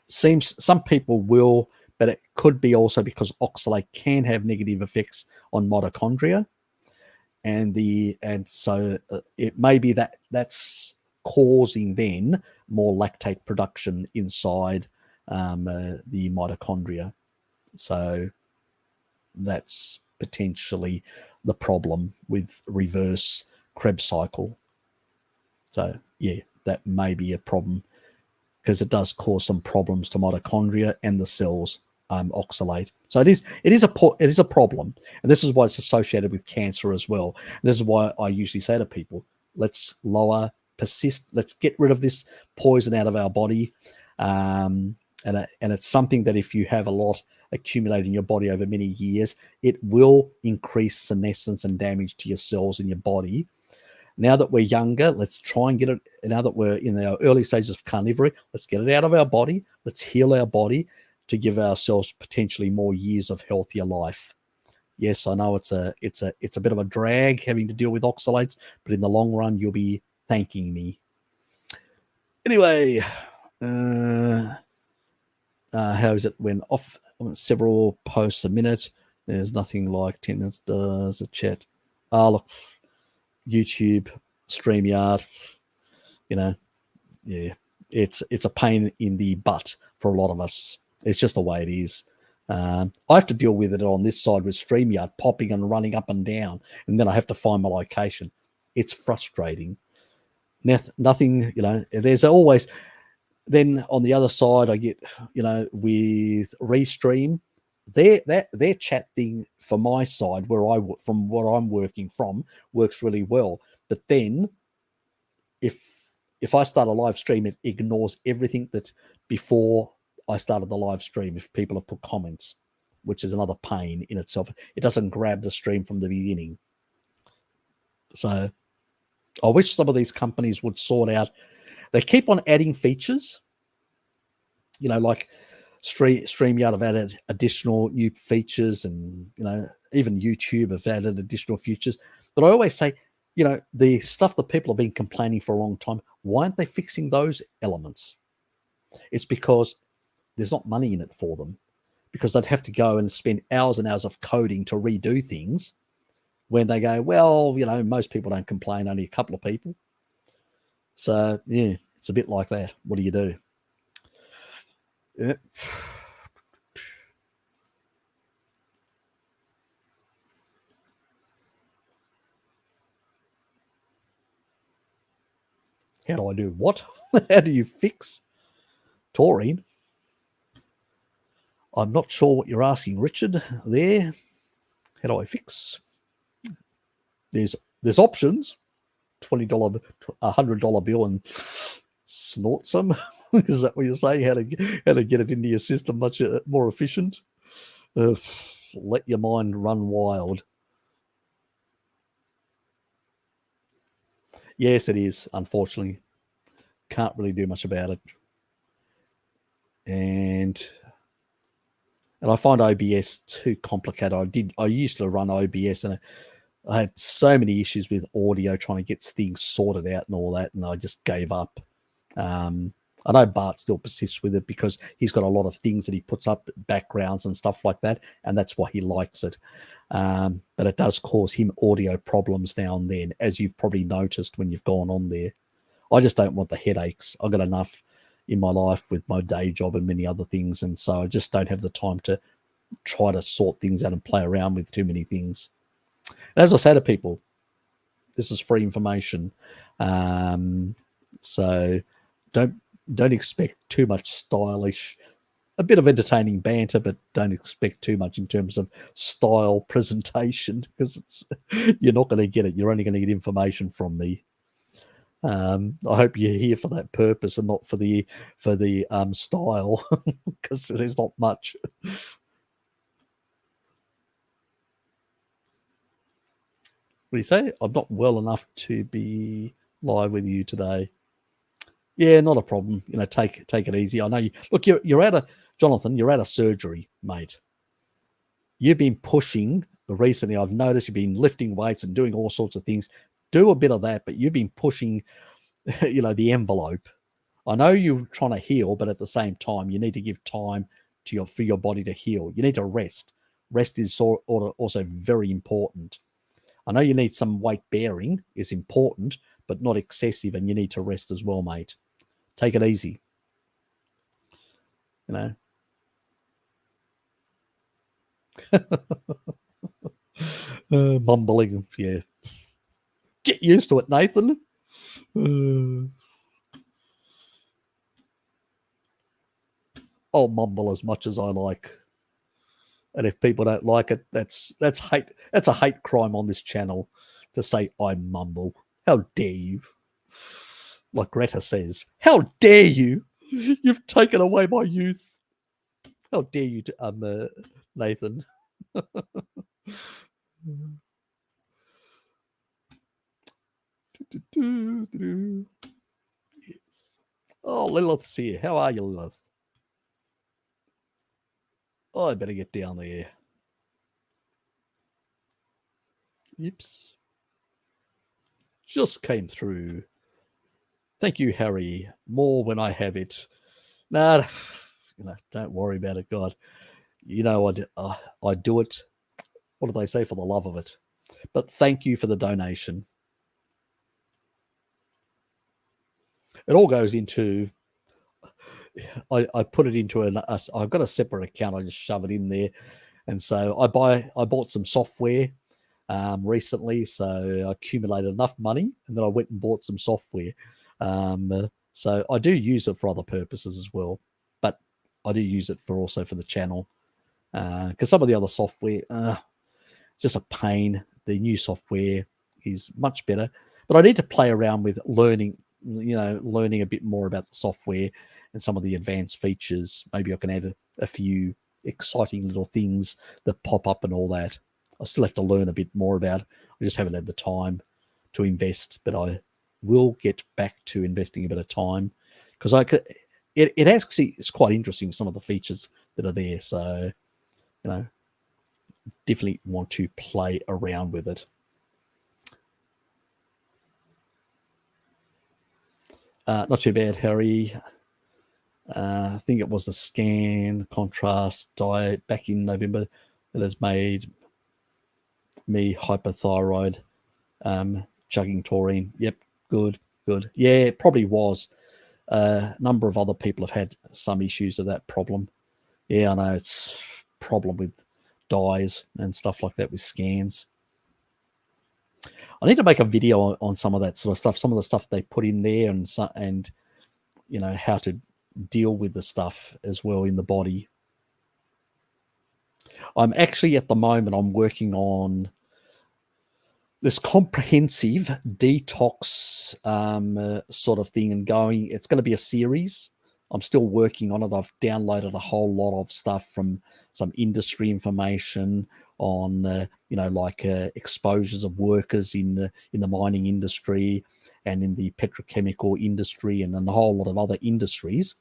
Some people will, but it could be also because oxalate can have negative effects on mitochondria, and so it may be that's causing then more lactate production inside the mitochondria. So that's potentially the problem with reverse Krebs cycle. So yeah, that may be a problem, because it does cause some problems to mitochondria and the cells oxalate. So it is a problem, and this is why it's associated with cancer as well. And this is why I usually say to people, let's get rid of this poison out of our body. And it's something that if you have a lot accumulated in your body over many years, it will increase senescence and damage to your cells in your body. Now that we're younger, let's try and get it. Now that we're in our early stages of carnivory, let's get it out of our body. Let's heal our body to give ourselves potentially more years of healthier life. Yes, I know it's a bit of a drag having to deal with oxalates, but in the long run, you'll be thanking me. Anyway, how is it when off several posts a minute? There's nothing like 10 minutes does a chat. Look, YouTube, StreamYard, yeah, it's a pain in the butt for a lot of us. It's just the way it is. I have to deal with it on this side with StreamYard popping and running up and down, and then I have to find my location. It's frustrating. Nothing, there's always, then on the other side, I get, with Restream, their chat thing for my side, from where I'm working from, works really well. But then if I start a live stream, it ignores everything that before I started the live stream, if people have put comments, which is another pain in itself. It doesn't grab the stream from the beginning. So I wish some of these companies would sort out. They keep on adding features, like StreamYard have added additional new features, and, even YouTube have added additional features. But I always say, the stuff that people have been complaining for a long time, why aren't they fixing those elements? It's because there's not money in it for them, because they'd have to go and spend hours and hours of coding to redo things when they go, well, most people don't complain, only a couple of people. So, yeah, it's a bit like that. What do you do? Yeah. How do I do what? How do you fix taurine? I'm not sure what you're asking, Richard, there. How do I fix? There's options. $20, $100 bill and snort some. Is that what you're saying? How to get it into your system much more efficient? Let your mind run wild. Yes, it is, unfortunately. Can't really do much about it. And I find OBS too complicated. I used to run OBS, and I had so many issues with audio trying to get things sorted out and all that, and I just gave up. I know Bart still persists with it because he's got a lot of things that he puts up, backgrounds and stuff like that, and that's why he likes it. But it does cause him audio problems now and then, as you've probably noticed when you've gone on there. I just don't want the headaches. I've got enough in my life with my day job and many other things, and so I just don't have the time to try to sort things out and play around with too many things. And as I say to people, this is free information, so don't expect too much stylish, a bit of entertaining banter, but don't expect too much in terms of style presentation, because you're not going to get it. You're only going to get information from me. I hope you're here for that purpose and not for the style, because there's not much. What do you say? I'm not well enough to be live with you today. Yeah, not a problem. Take it easy. I know you. Look, you're out of Jonathan. You're out of surgery, mate. You've been pushing recently. I've noticed you've been lifting weights and doing all sorts of things. Do a bit of that, but you've been pushing, the envelope. I know you're trying to heal, but at the same time, you need to give time for your body to heal. You need to rest. Rest is also very important. I know you need some weight bearing is important, but not excessive, and you need to rest as well, mate. Take it easy. Mumbling, yeah. Get used to it, Nathan. I'll mumble as much as I like. And if people don't like it, that's hate. That's a hate crime on this channel to say I mumble. How dare you? Like Greta says, how dare you? You've taken away my youth. How dare you, Nathan? Yes. Oh, Lilith's here. How are you, Lilith? Oh, I better get down there. Oops. Just came through. Thank you, Harry. More when I have it. Nah, don't worry about it, God. I do it. What do they say? For the love of it. But thank you for the donation. it all goes into. I put it into I've got a separate account. I just shove it in there, and so I bought some software recently, so I accumulated enough money, and then I went and bought some software. So I do use it for other purposes as well, but I do use it also for the channel, because some of the other software, just a pain. The new software is much better, but I need to play around with learning a bit more about the software and some of the advanced features. Maybe I can add a few exciting little things that pop up and all that. I still have to learn a bit more about it. I just haven't had the time to invest, but I will get back to investing a bit of time, because it actually is quite interesting, some of the features that are there. So, definitely want to play around with it. Not too bad, Harry. I think it was the scan contrast diet back in November that has made me hypothyroid, chugging taurine. Yep, good. Yeah, it probably was. A number of other people have had some issues of that problem. Yeah, I know, it's a problem with dyes and stuff like that with scans. I need to make a video on some of that sort of stuff, some of the stuff they put in there, and how to deal with the stuff as well in the body. I'm actually, at the moment, I'm working on this comprehensive detox sort of thing, and it's going to be a series. I'm still working on it. I've downloaded a whole lot of stuff from some industry information on, exposures of workers in the mining industry and in the petrochemical industry and in a whole lot of other industries.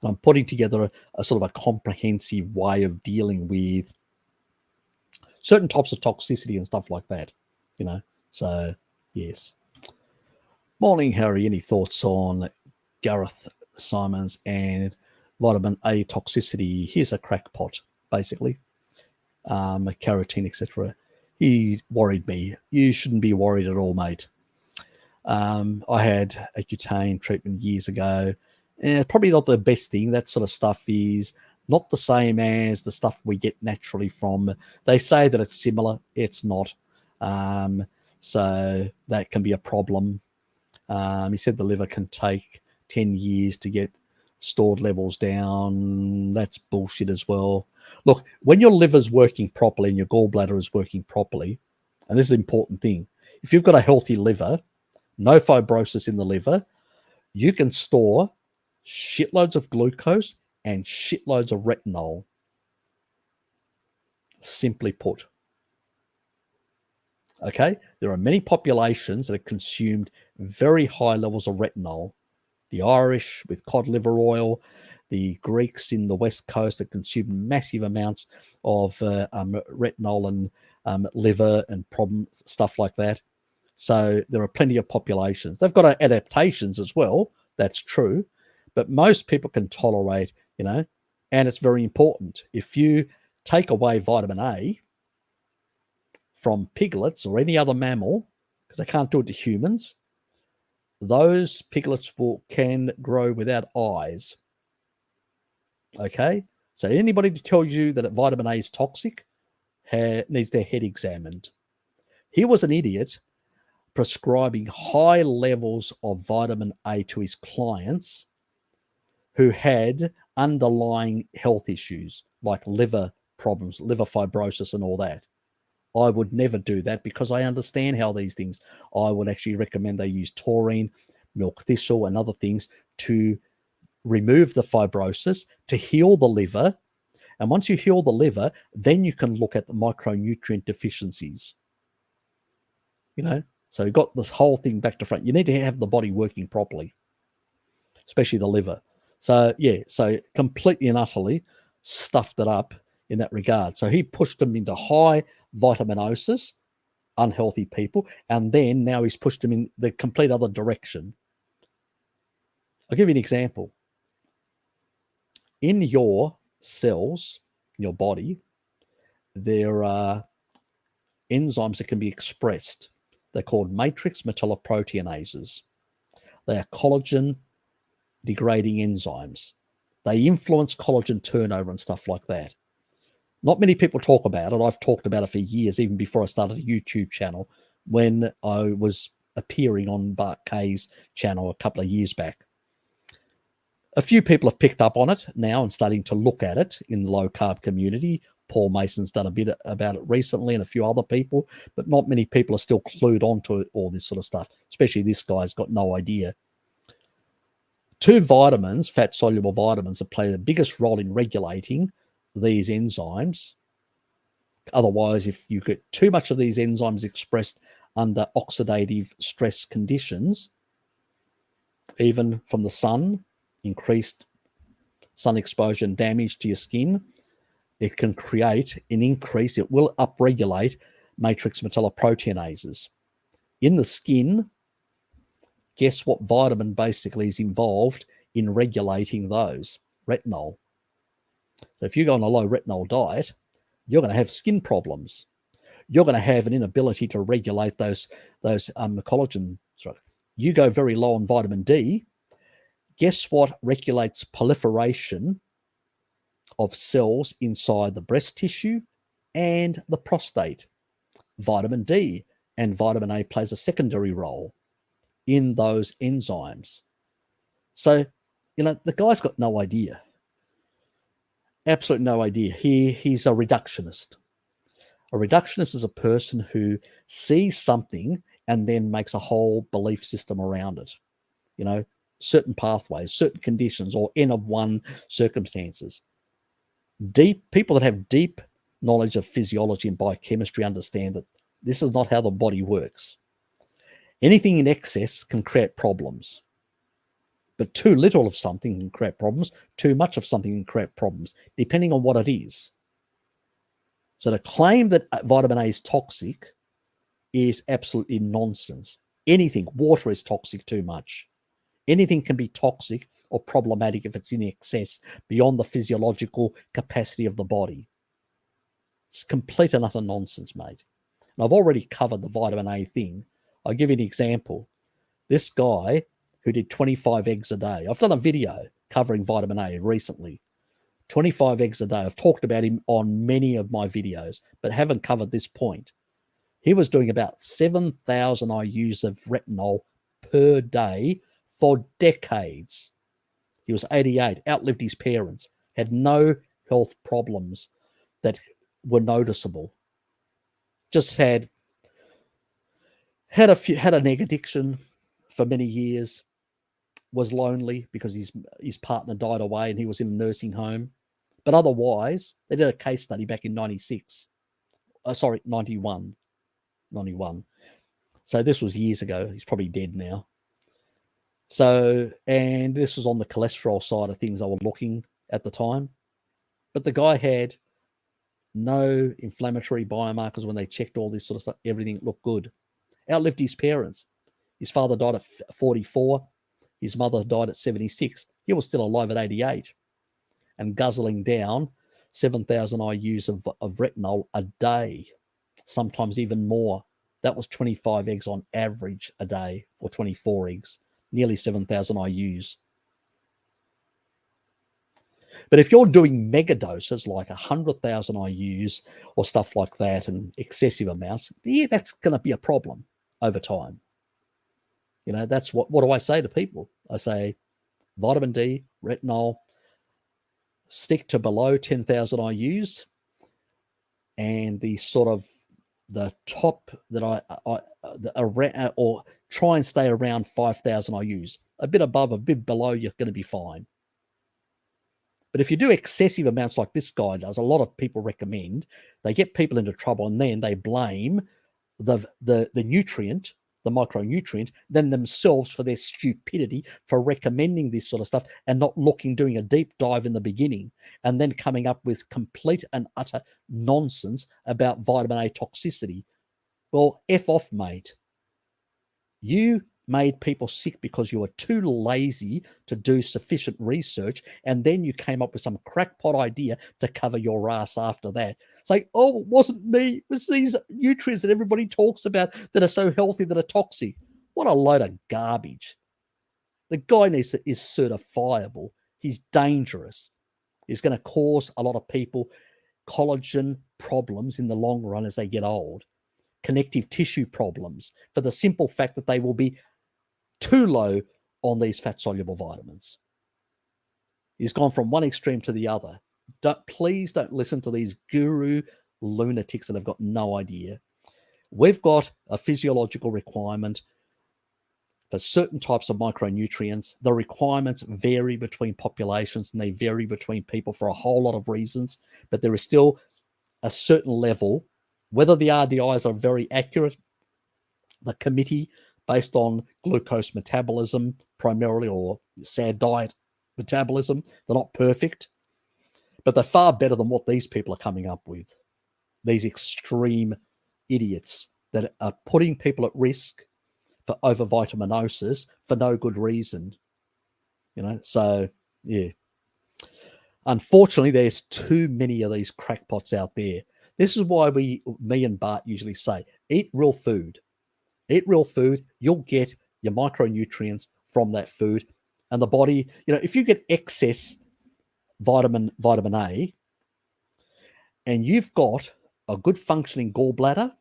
And I'm putting together a sort of a comprehensive way of dealing with certain types of toxicity and stuff like that, So, yes. Morning, Harry. Any thoughts on Gareth Simons and vitamin A toxicity? Here's a crackpot, basically. Carotene, etc. He worried me. You shouldn't be worried at all, mate. I had Accutane treatment years ago. Probably not the best thing. That sort of stuff is not the same as the stuff we get naturally from. They say that it's similar. It's not. So that can be a problem. He said the liver can take 10 years to get stored levels down. That's bullshit as well. Look, when your liver's working properly and your gallbladder is working properly, and this is an important thing, if you've got a healthy liver, no fibrosis in the liver, you can store shitloads of glucose and shitloads of retinol. Simply put. Okay, there are many populations that have consumed very high levels of retinol. The Irish with cod liver oil, the Greeks in the West Coast that consumed massive amounts of retinol and liver and problem stuff like that. So there are plenty of populations. They've got adaptations as well. That's true. But most people can tolerate, and it's very important. If you take away vitamin A from piglets or any other mammal, because they can't do it to humans, those piglets can grow without eyes. Okay? So anybody to tell you that vitamin A is toxic needs their head examined. He was an idiot prescribing high levels of vitamin A to his clients who had underlying health issues like liver problems, liver fibrosis and all that. I would never do that because I understand how these things. I would actually recommend they use taurine, milk thistle, and other things to remove the fibrosis, to heal the liver. And once you heal the liver, then you can look at the micronutrient deficiencies. So you've got this whole thing back to front. You need to have the body working properly, especially the liver. So, yeah, so completely and utterly stuffed it up in that regard. So he pushed them into high vitaminosis, unhealthy people, and then now he's pushed them in the complete other direction. I'll give you an example. In your cells, in your body, there are enzymes that can be expressed. They're called matrix metalloproteinases. They are collagen degrading enzymes. They influence collagen turnover and stuff like that. Not many people talk about it. I've talked about it for years, even before I started a YouTube channel, when I was appearing on Bart Kay's channel a couple of years back. A few people have picked up on it now and starting to look at it in the low-carb community. Paul Mason's done a bit about it recently, and a few other people, but not many people are still clued on to all this sort of stuff, especially this guy's got no idea. 2 vitamins, fat-soluble vitamins, that play the biggest role in regulating these enzymes. Otherwise, if you get too much of these enzymes expressed under oxidative stress conditions, even from the sun, increased sun exposure and damage to your skin, it can create an increase. It will upregulate matrix metalloproteinases. In the skin, guess what vitamin basically is involved in regulating those? Retinol. So if you go on a low retinol diet, you're going to have skin problems. You're going to have an inability to regulate those collagen. Sorry. You go very low on vitamin D. Guess what regulates proliferation of cells inside the breast tissue and the prostate? Vitamin D, and vitamin A plays a secondary role in those enzymes. So, the guy's got no idea. Absolutely no idea. He's a reductionist. A reductionist is a person who sees something and then makes a whole belief system around it. Certain pathways, certain conditions, or N of 1 circumstances. People that have deep knowledge of physiology and biochemistry understand that this is not how the body works. Anything in excess can create problems. But too little of something can create problems. Too much of something can create problems, depending on what it is. So to claim that vitamin A is toxic is absolutely nonsense. Water is toxic too much. Anything can be toxic or problematic if it's in excess beyond the physiological capacity of the body. It's complete and utter nonsense, mate. And I've already covered the vitamin A thing. I'll give you an example. This guy who did 25 eggs a day. I've done a video covering vitamin A recently. 25 eggs a day. I've talked about him on many of my videos, but haven't covered this point. He was doing about 7,000 IUs of retinol per day for decades. He was 88, outlived his parents, had no health problems that were noticeable. Just had an egg addiction for many years, was lonely because his partner died away and he was in a nursing home. But otherwise, they did a case study back in 91. So this was years ago. He's probably dead now. So, and this was on the cholesterol side of things I was looking at the time. But the guy had no inflammatory biomarkers when they checked all this sort of stuff. Everything looked good. Outlived his parents. His father died at 44. His mother died at 76. He was still alive at 88 and guzzling down 7,000 IUs of retinol a day, sometimes even more. That was 25 eggs on average a day, or 24 eggs, nearly 7,000 IUs. But if you're doing mega doses like 100,000 IUs or stuff like that and excessive amounts, yeah, that's going to be a problem over time. That's what do I say to people? I say vitamin D, retinol, stick to below 10,000 IUs, and the sort of the top that or try and stay around 5,000 IUs. A bit above, a bit below, you're going to be fine. But if you do excessive amounts like this guy does, a lot of people recommend, they get people into trouble and then they blame the nutrient, the micronutrient, then themselves for their stupidity for recommending this sort of stuff and not doing a deep dive in the beginning and then coming up with complete and utter nonsense about vitamin A toxicity. Well, F off, mate. You made people sick because you were too lazy to do sufficient research, and then you came up with some crackpot idea to cover your ass after that. It's like, oh, it wasn't me. It was these nutrients that everybody talks about that are so healthy that are toxic. What a load of garbage. The guy is certifiable. He's dangerous. He's going to cause a lot of people collagen problems in the long run as they get old, connective tissue problems, for the simple fact that they will be too low on these fat-soluble vitamins. He's gone from one extreme to the other. Please don't listen to these guru lunatics that have got no idea. We've got a physiological requirement for certain types of micronutrients. The requirements vary between populations and they vary between people for a whole lot of reasons, but there is still a certain level. Whether the RDIs are very accurate, the committee, based on glucose metabolism primarily, or sad diet metabolism, they're not perfect, but they're far better than what these people are coming up with. These extreme idiots that are putting people at risk for overvitaminosis for no good reason. So yeah. Unfortunately, there's too many of these crackpots out there. This is why me and Bart usually say, eat real food. Eat real food. You'll get your micronutrients from that food. And the body, if you get excess vitamin A, and you've got a good functioning gallbladder,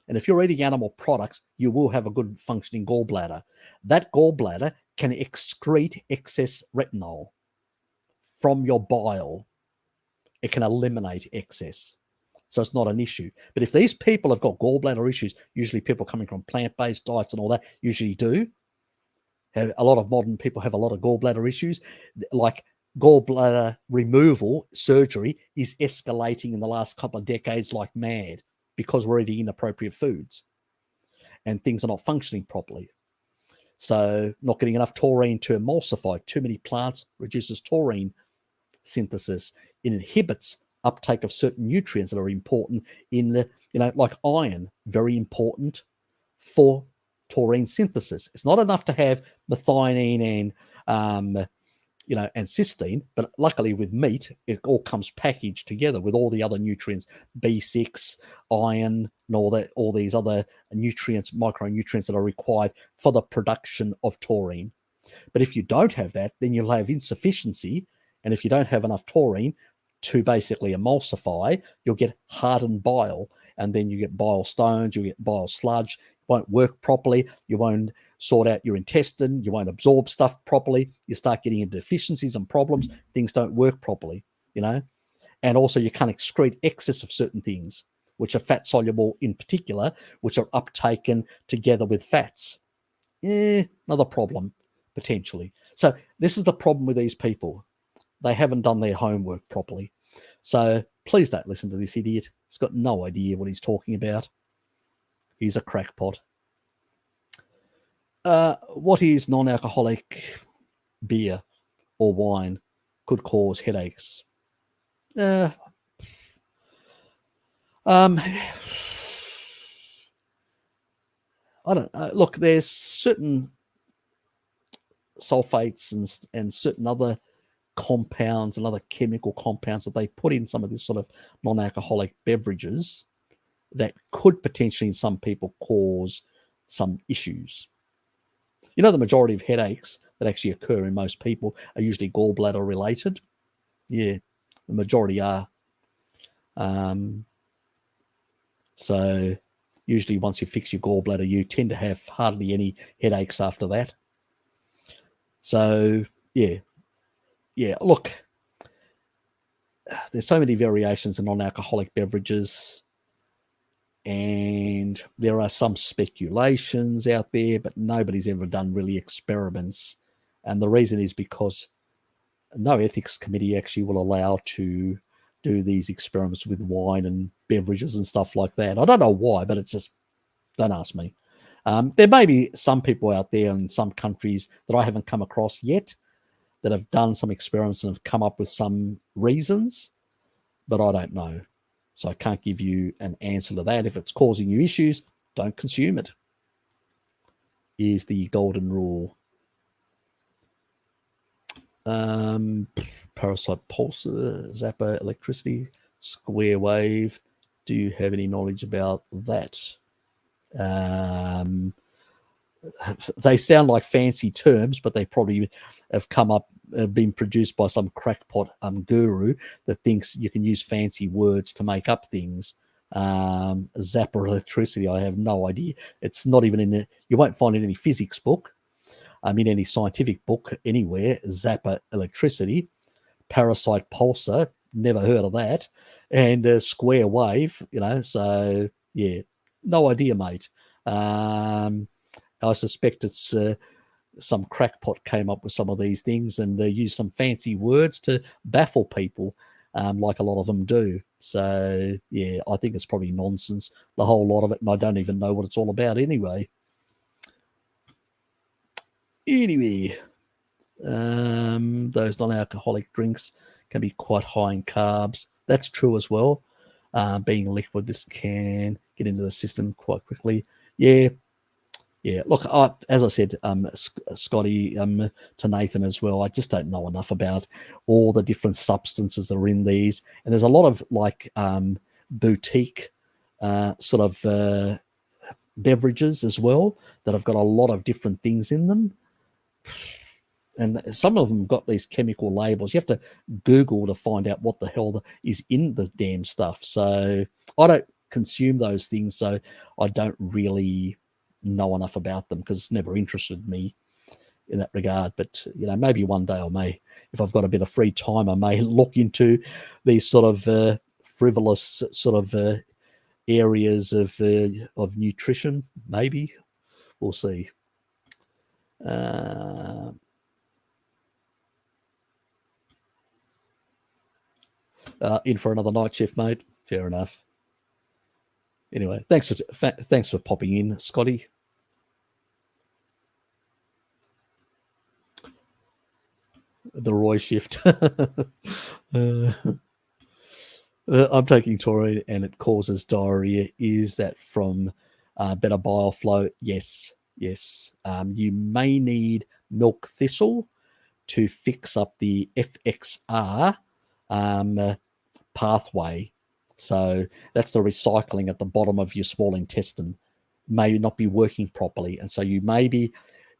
and if you're eating animal products, you will have a good functioning gallbladder. That gallbladder can excrete excess retinol from your bile. It can eliminate excess. So it's not an issue. But if these people have got gallbladder issues, usually people coming from plant-based diets and all that usually do. A lot of modern people have a lot of gallbladder issues. Like gallbladder removal surgery is escalating in the last couple of decades like mad because we're eating inappropriate foods and things are not functioning properly. So not getting enough taurine to emulsify. Too many plants reduces taurine synthesis. It inhibits uptake of certain nutrients that are important in the, like iron, very important for taurine synthesis. It's not enough to have methionine and cysteine, but luckily with meat, it all comes packaged together with all the other nutrients, B6, iron, and all these other nutrients, micronutrients that are required for the production of taurine. But if you don't have that, then you'll have insufficiency. And if you don't have enough taurine to basically emulsify, you'll get hardened bile. And then you get bile stones, you get bile sludge, won't work properly. You won't sort out your intestine. You won't absorb stuff properly. You start getting into deficiencies and problems. Things don't work properly, And also you can't excrete excess of certain things, which are fat soluble in particular, which are uptaken together with fats. Another problem, potentially. So this is the problem with these people. They haven't done their homework properly. So please don't listen to this idiot. He's got no idea what he's talking about. He's a crackpot. What is non-alcoholic beer or wine could cause headaches? I don't know. Look, there's certain sulfates and certain other compounds and other chemical compounds that they put in some of this sort of non-alcoholic beverages that could potentially in some people cause some issues. The majority of headaches that actually occur in most people are usually gallbladder related. Yeah, the majority are. So usually once you fix your gallbladder, you tend to have hardly any headaches after that. So yeah, look, there's so many variations in non-alcoholic beverages, and there are some speculations out there, but nobody's ever done really experiments. And the reason is because no ethics committee actually will allow to do these experiments with wine and beverages and stuff like that. I don't know why, but it's just, don't ask me. There may be some people out there in some countries that I haven't come across yet that have done some experiments and have come up with some reasons, but I don't know. So I can't give you an answer to that. If it's causing you issues, don't consume it. Is the golden rule. Parasite pulsar, zapper, electricity, square wave. Do you have any knowledge about that? they sound like fancy terms, but they probably have been produced by some crackpot guru that thinks you can use fancy words to make up things. Zapper electricity, I have no idea. It's not even you won't find it in any physics book, in any scientific book anywhere. Zapper electricity, parasite pulsar, never heard of that, and square wave, so yeah, no idea, mate. I suspect it's some crackpot came up with some of these things, and they use some fancy words to baffle people, like a lot of them do. So yeah, I think it's probably nonsense, the whole lot of it, and I don't even know what it's all about anyway. Anyway, those non-alcoholic drinks can be quite high in carbs. That's true as well. Being liquid, this can get into the system quite quickly. Yeah. Look, as I said, Scotty, to Nathan as well, I just don't know enough about all the different substances that are in these. And there's a lot of boutique sort of beverages as well that have got a lot of different things in them. And some of them got these chemical labels. You have to Google to find out what the hell is in the damn stuff. So I don't consume those things, so I don't really know enough about them because it's never interested me in that regard. But maybe one day I may, if I've got a bit of free time, I may look into these sort of frivolous sort of areas of nutrition. Maybe we'll see. In for another night shift, mate. Fair enough. Anyway, thanks for popping in, Scotty. The Roy shift. I'm taking taurine and it causes diarrhea. Is that from better bile flow? Yes. You may need milk thistle to fix up the FXR pathway. So that's the recycling at the bottom of your small intestine may not be working properly. And so you may be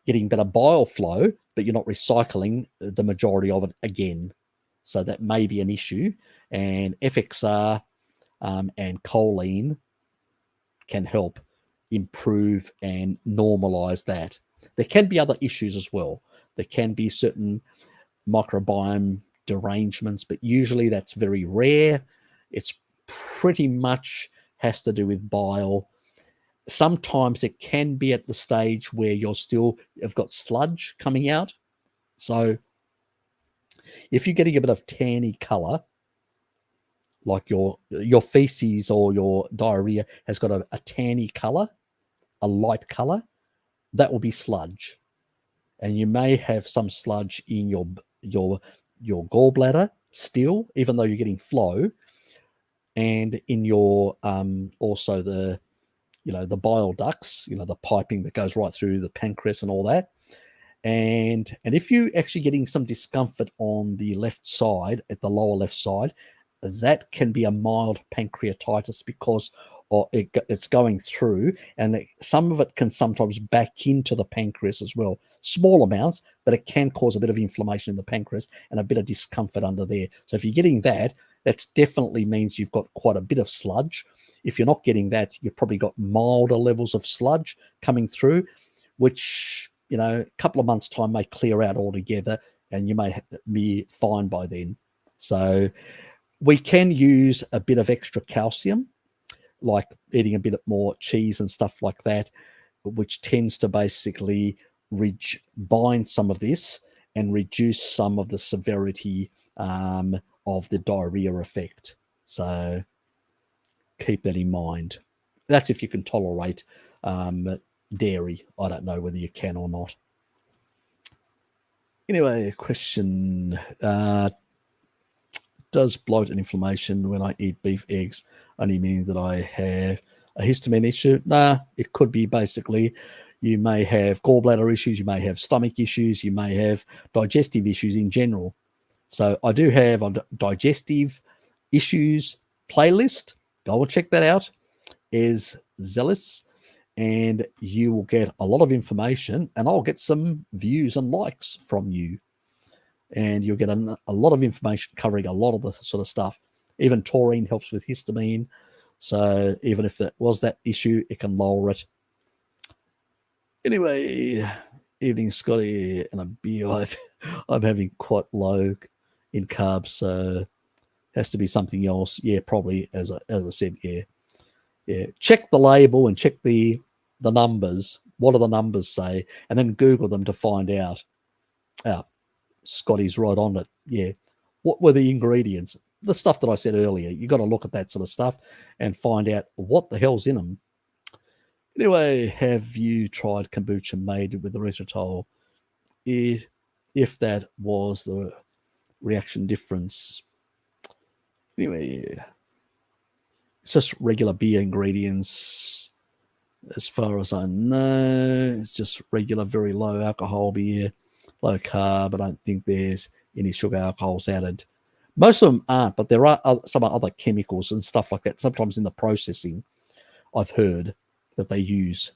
getting better bile flow, but you're not recycling the majority of it again. So that may be an issue. And FXR and choline can help improve and normalize that. There can be other issues as well. There can be certain microbiome derangements, but usually that's very rare. It's pretty much has to do with bile. Sometimes it can be at the stage where you've got sludge coming out. So if you're getting a bit of tanny color, like your feces or your diarrhea has got a tanny color, a light color, that will be sludge. And you may have some sludge in your gallbladder still, even though you're getting flow, and in your also the bile ducts, the piping that goes right through the pancreas and all that. And if you're actually getting some discomfort on the left side, at the lower left side, that can be a mild pancreatitis because it's going through, and some of it can sometimes back into the pancreas as well. Small amounts, but it can cause a bit of inflammation in the pancreas and a bit of discomfort under there. So if you're getting that, that definitely means you've got quite a bit of sludge. If you're not getting that, you've probably got milder levels of sludge coming through, which, a couple of months' time may clear out altogether, and you may be fine by then. So we can use a bit of extra calcium, like eating a bit more cheese and stuff like that, which tends to basically bind some of this and reduce some of the severity of the diarrhea effect. So keep that in mind. That's if you can tolerate dairy. I don't know whether you can or not. Anyway, question. Does bloat and inflammation when I eat beef eggs only mean that I have a histamine issue? Nah, it could be basically you may have gallbladder issues, you may have stomach issues, you may have digestive issues in general. So I do have a digestive issues playlist. Go and check that out. Is Zealous, and you will get a lot of information, and I'll get some views and likes from you. And you'll get a lot of information covering a lot of the sort of stuff. Even taurine helps with histamine. So even if that was that issue, it can lower it. Anyway, evening, Scotty, and a beer. I'm having quite low in carbs, so has to be something else. Yeah, probably, as I said, yeah. Check the label and check the numbers. What do the numbers say? And then Google them to find out. Scotty's right on it. Yeah. What were the ingredients? The stuff that I said earlier. You got to look at that sort of stuff and find out what the hell's in them. Anyway, have you tried kombucha made with erythritol? If that was the reaction difference. Anyway, it's just regular beer ingredients. As far as I know, it's just regular, very low alcohol beer, low carb. I don't think there's any sugar alcohols added. Most of them aren't, but there are some other chemicals and stuff like that. Sometimes in the processing, I've heard that they use.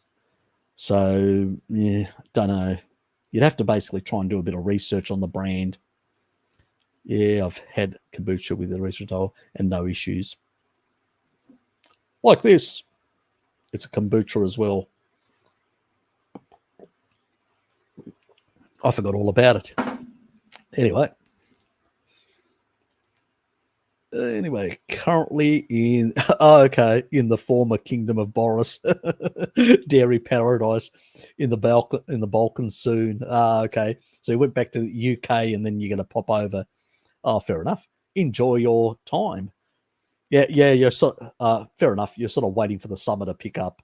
So, yeah, don't know. You'd have to basically try and do a bit of research on the brand. Yeah, I've had kombucha with erythritol and no issues. Like this. It's a kombucha as well. I forgot all about it. Anyway, currently in the former kingdom of Boris, dairy paradise in the Balkans soon. Okay, so you went back to the UK and then you're going to pop over. Oh, fair enough. Enjoy your time. Yeah. You're fair enough. You're sort of waiting for the summer to pick up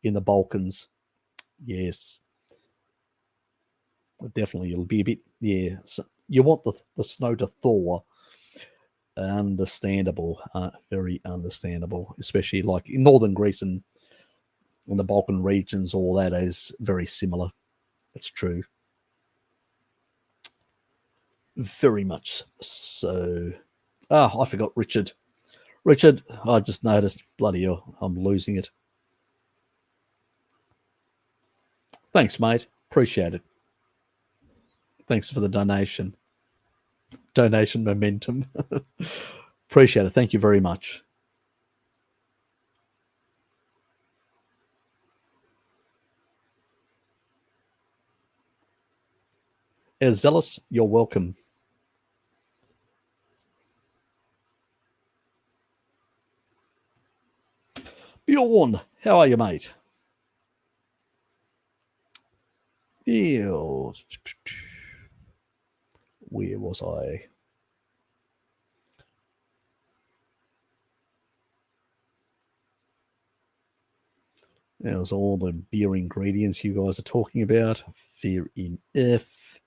in the Balkans. Yes, definitely. It'll be a bit. Yeah, so you want the snow to thaw. Understandable, very understandable, especially like in northern Greece and in the Balkan regions. All that is very similar. That's true. Very much so. I forgot Richard. Richard, I just noticed. Bloody hell, I'm losing it. Thanks, mate. Appreciate it. Thanks for the donation. Donation momentum. Appreciate it. Thank you very much. As zealous, you're welcome. Bjorn, how are you, mate? Ew. Where was I? There's all the beer ingredients you guys are talking about. Fair enough.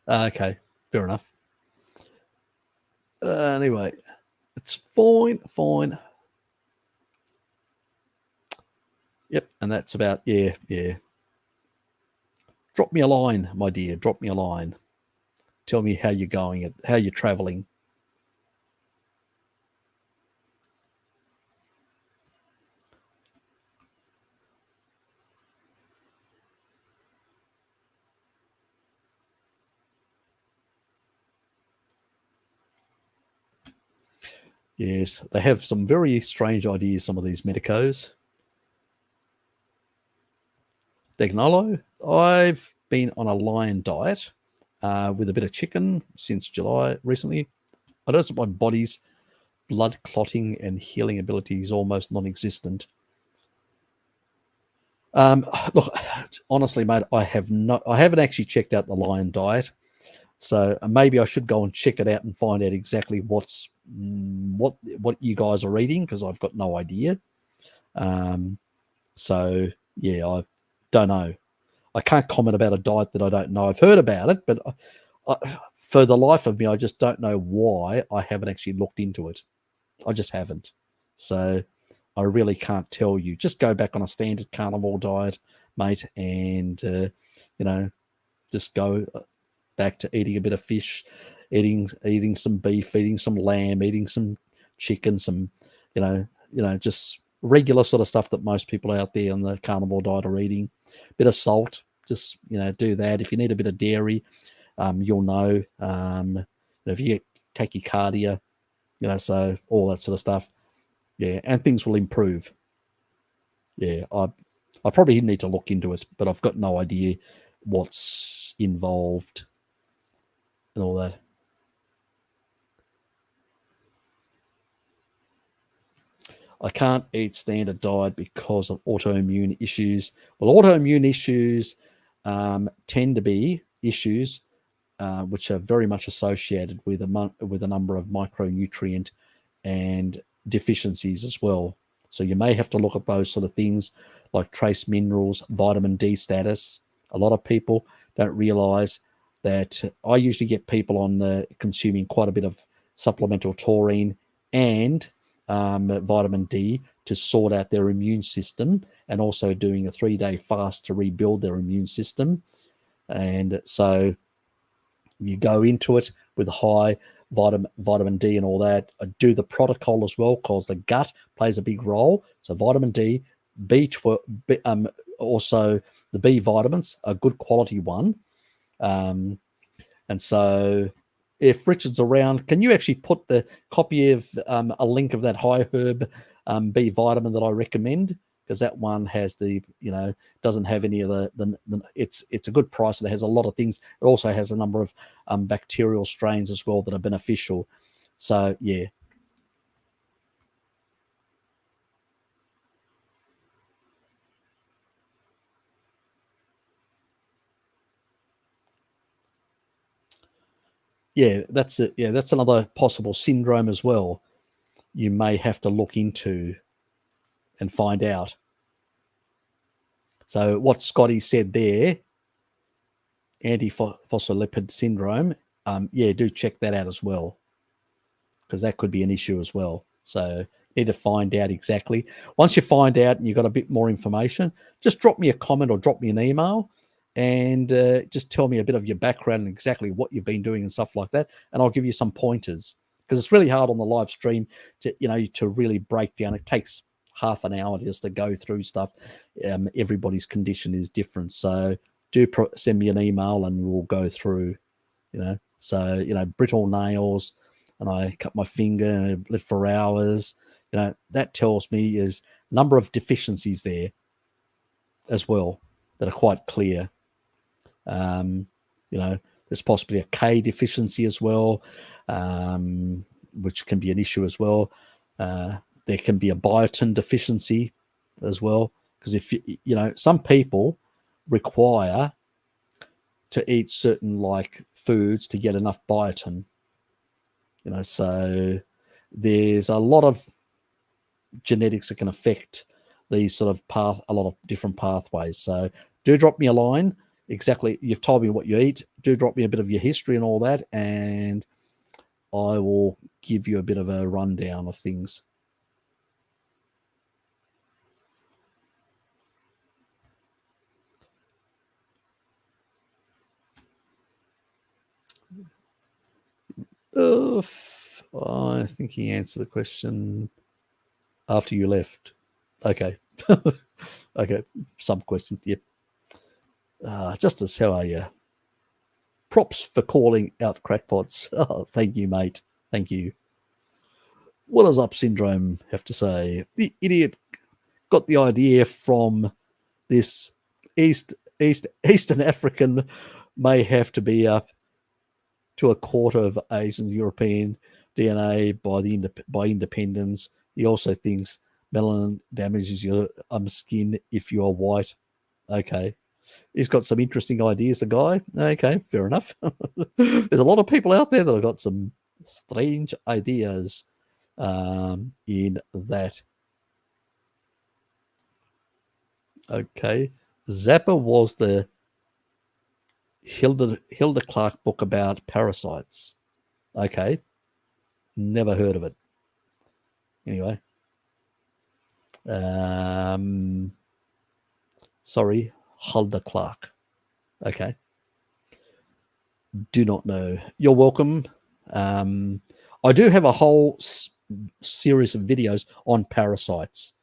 Okay, fair enough. Anyway, it's fine. Yep, and that's about, yeah. Drop me a line, my dear. Drop me a line. Tell me how you're going, how you're traveling. Yes, they have some very strange ideas, some of these medicos. Dagnolo, I've been on a lion diet with a bit of chicken since July recently. I noticed that my body's blood clotting and healing ability is almost non-existent. Look, honestly, mate, I haven't actually checked out the lion diet. So maybe I should go and check it out and find out exactly what you guys are eating, because I've got no idea. So yeah, I don't know. I can't comment about a diet that I don't know. I've heard about it, but for the life of me, I just don't know why I haven't actually looked into it. I just haven't. So I really can't tell you. Just go back on a standard carnivore diet, mate, and just go back to eating a bit of fish, eating some beef, eating some lamb, eating some chicken, some, just regular sort of stuff that most people out there on the carnivore diet are eating. Bit of salt, just, do that. If you need a bit of dairy, you'll know. If you get tachycardia, so all that sort of stuff. Yeah, and things will improve. Yeah, I probably need to look into it, but I've got no idea what's involved and all that. I can't eat standard diet because of autoimmune issues. Well, autoimmune issues tend to be issues which are very much associated with a number of micronutrient and deficiencies as well. So you may have to look at those sort of things like trace minerals, vitamin D status. A lot of people don't realize that I usually get people on consuming quite a bit of supplemental taurine and vitamin D to sort out their immune system, and also doing a 3-day fast to rebuild their immune system. And so you go into it with high vitamin D and all that. I do the protocol as well, because the gut plays a big role. So vitamin D, B12, also the B vitamins, a good quality one. And so if Richard's around, can you actually put the copy of a link of that high herb B vitamin that I recommend? Because that one has the, doesn't have any of the it's a good price, and it has a lot of things. It also has a number of bacterial strains as well that are beneficial. So yeah. Yeah, that's it. Yeah, that's another possible syndrome as well. You may have to look into and find out. So what Scotty said there, antiphospholipid syndrome, yeah, do check that out as well, because that could be an issue as well. So you need to find out exactly. Once you find out and you've got a bit more information, just drop me a comment or drop me an email, and just tell me a bit of your background and exactly what you've been doing and stuff like that, and I'll give you some pointers, because it's really hard on the live stream to really break down. It takes half an hour just to go through stuff. Everybody's condition is different, so do send me an email and we'll go through. So brittle nails, and I cut my finger and lived for hours. That tells me is a number of deficiencies there as well that are quite clear. There's possibly a K deficiency as well, which can be an issue as well. There can be a biotin deficiency as well, because if some people require to eat certain foods to get enough biotin. So there's a lot of genetics that can affect these sort of a lot of different pathways. So do drop me a line. Exactly, you've told me what you eat. Do drop me a bit of your history and all that, and I will give you a bit of a rundown of things. I think he answered the question after you left. Okay. Okay. Some question. Yep. Justice, how are you? Props for calling out crackpots. Oh, thank you, mate. Thank you. What does Up Syndrome have to say? The idiot got the idea from this Eastern African may have to be up to a quarter of Asian European DNA by independence. He also thinks melanin damages your skin if you are white. Okay. He's got some interesting ideas, the guy. Okay, fair enough. There's a lot of people out there that have got some strange ideas in that. Okay. Zappa was the Hilda Clark book about parasites. Okay. Never heard of it. Anyway. Sorry, Hilda Clark. Okay. Do not know. You're welcome. I do have a whole series of videos on parasites.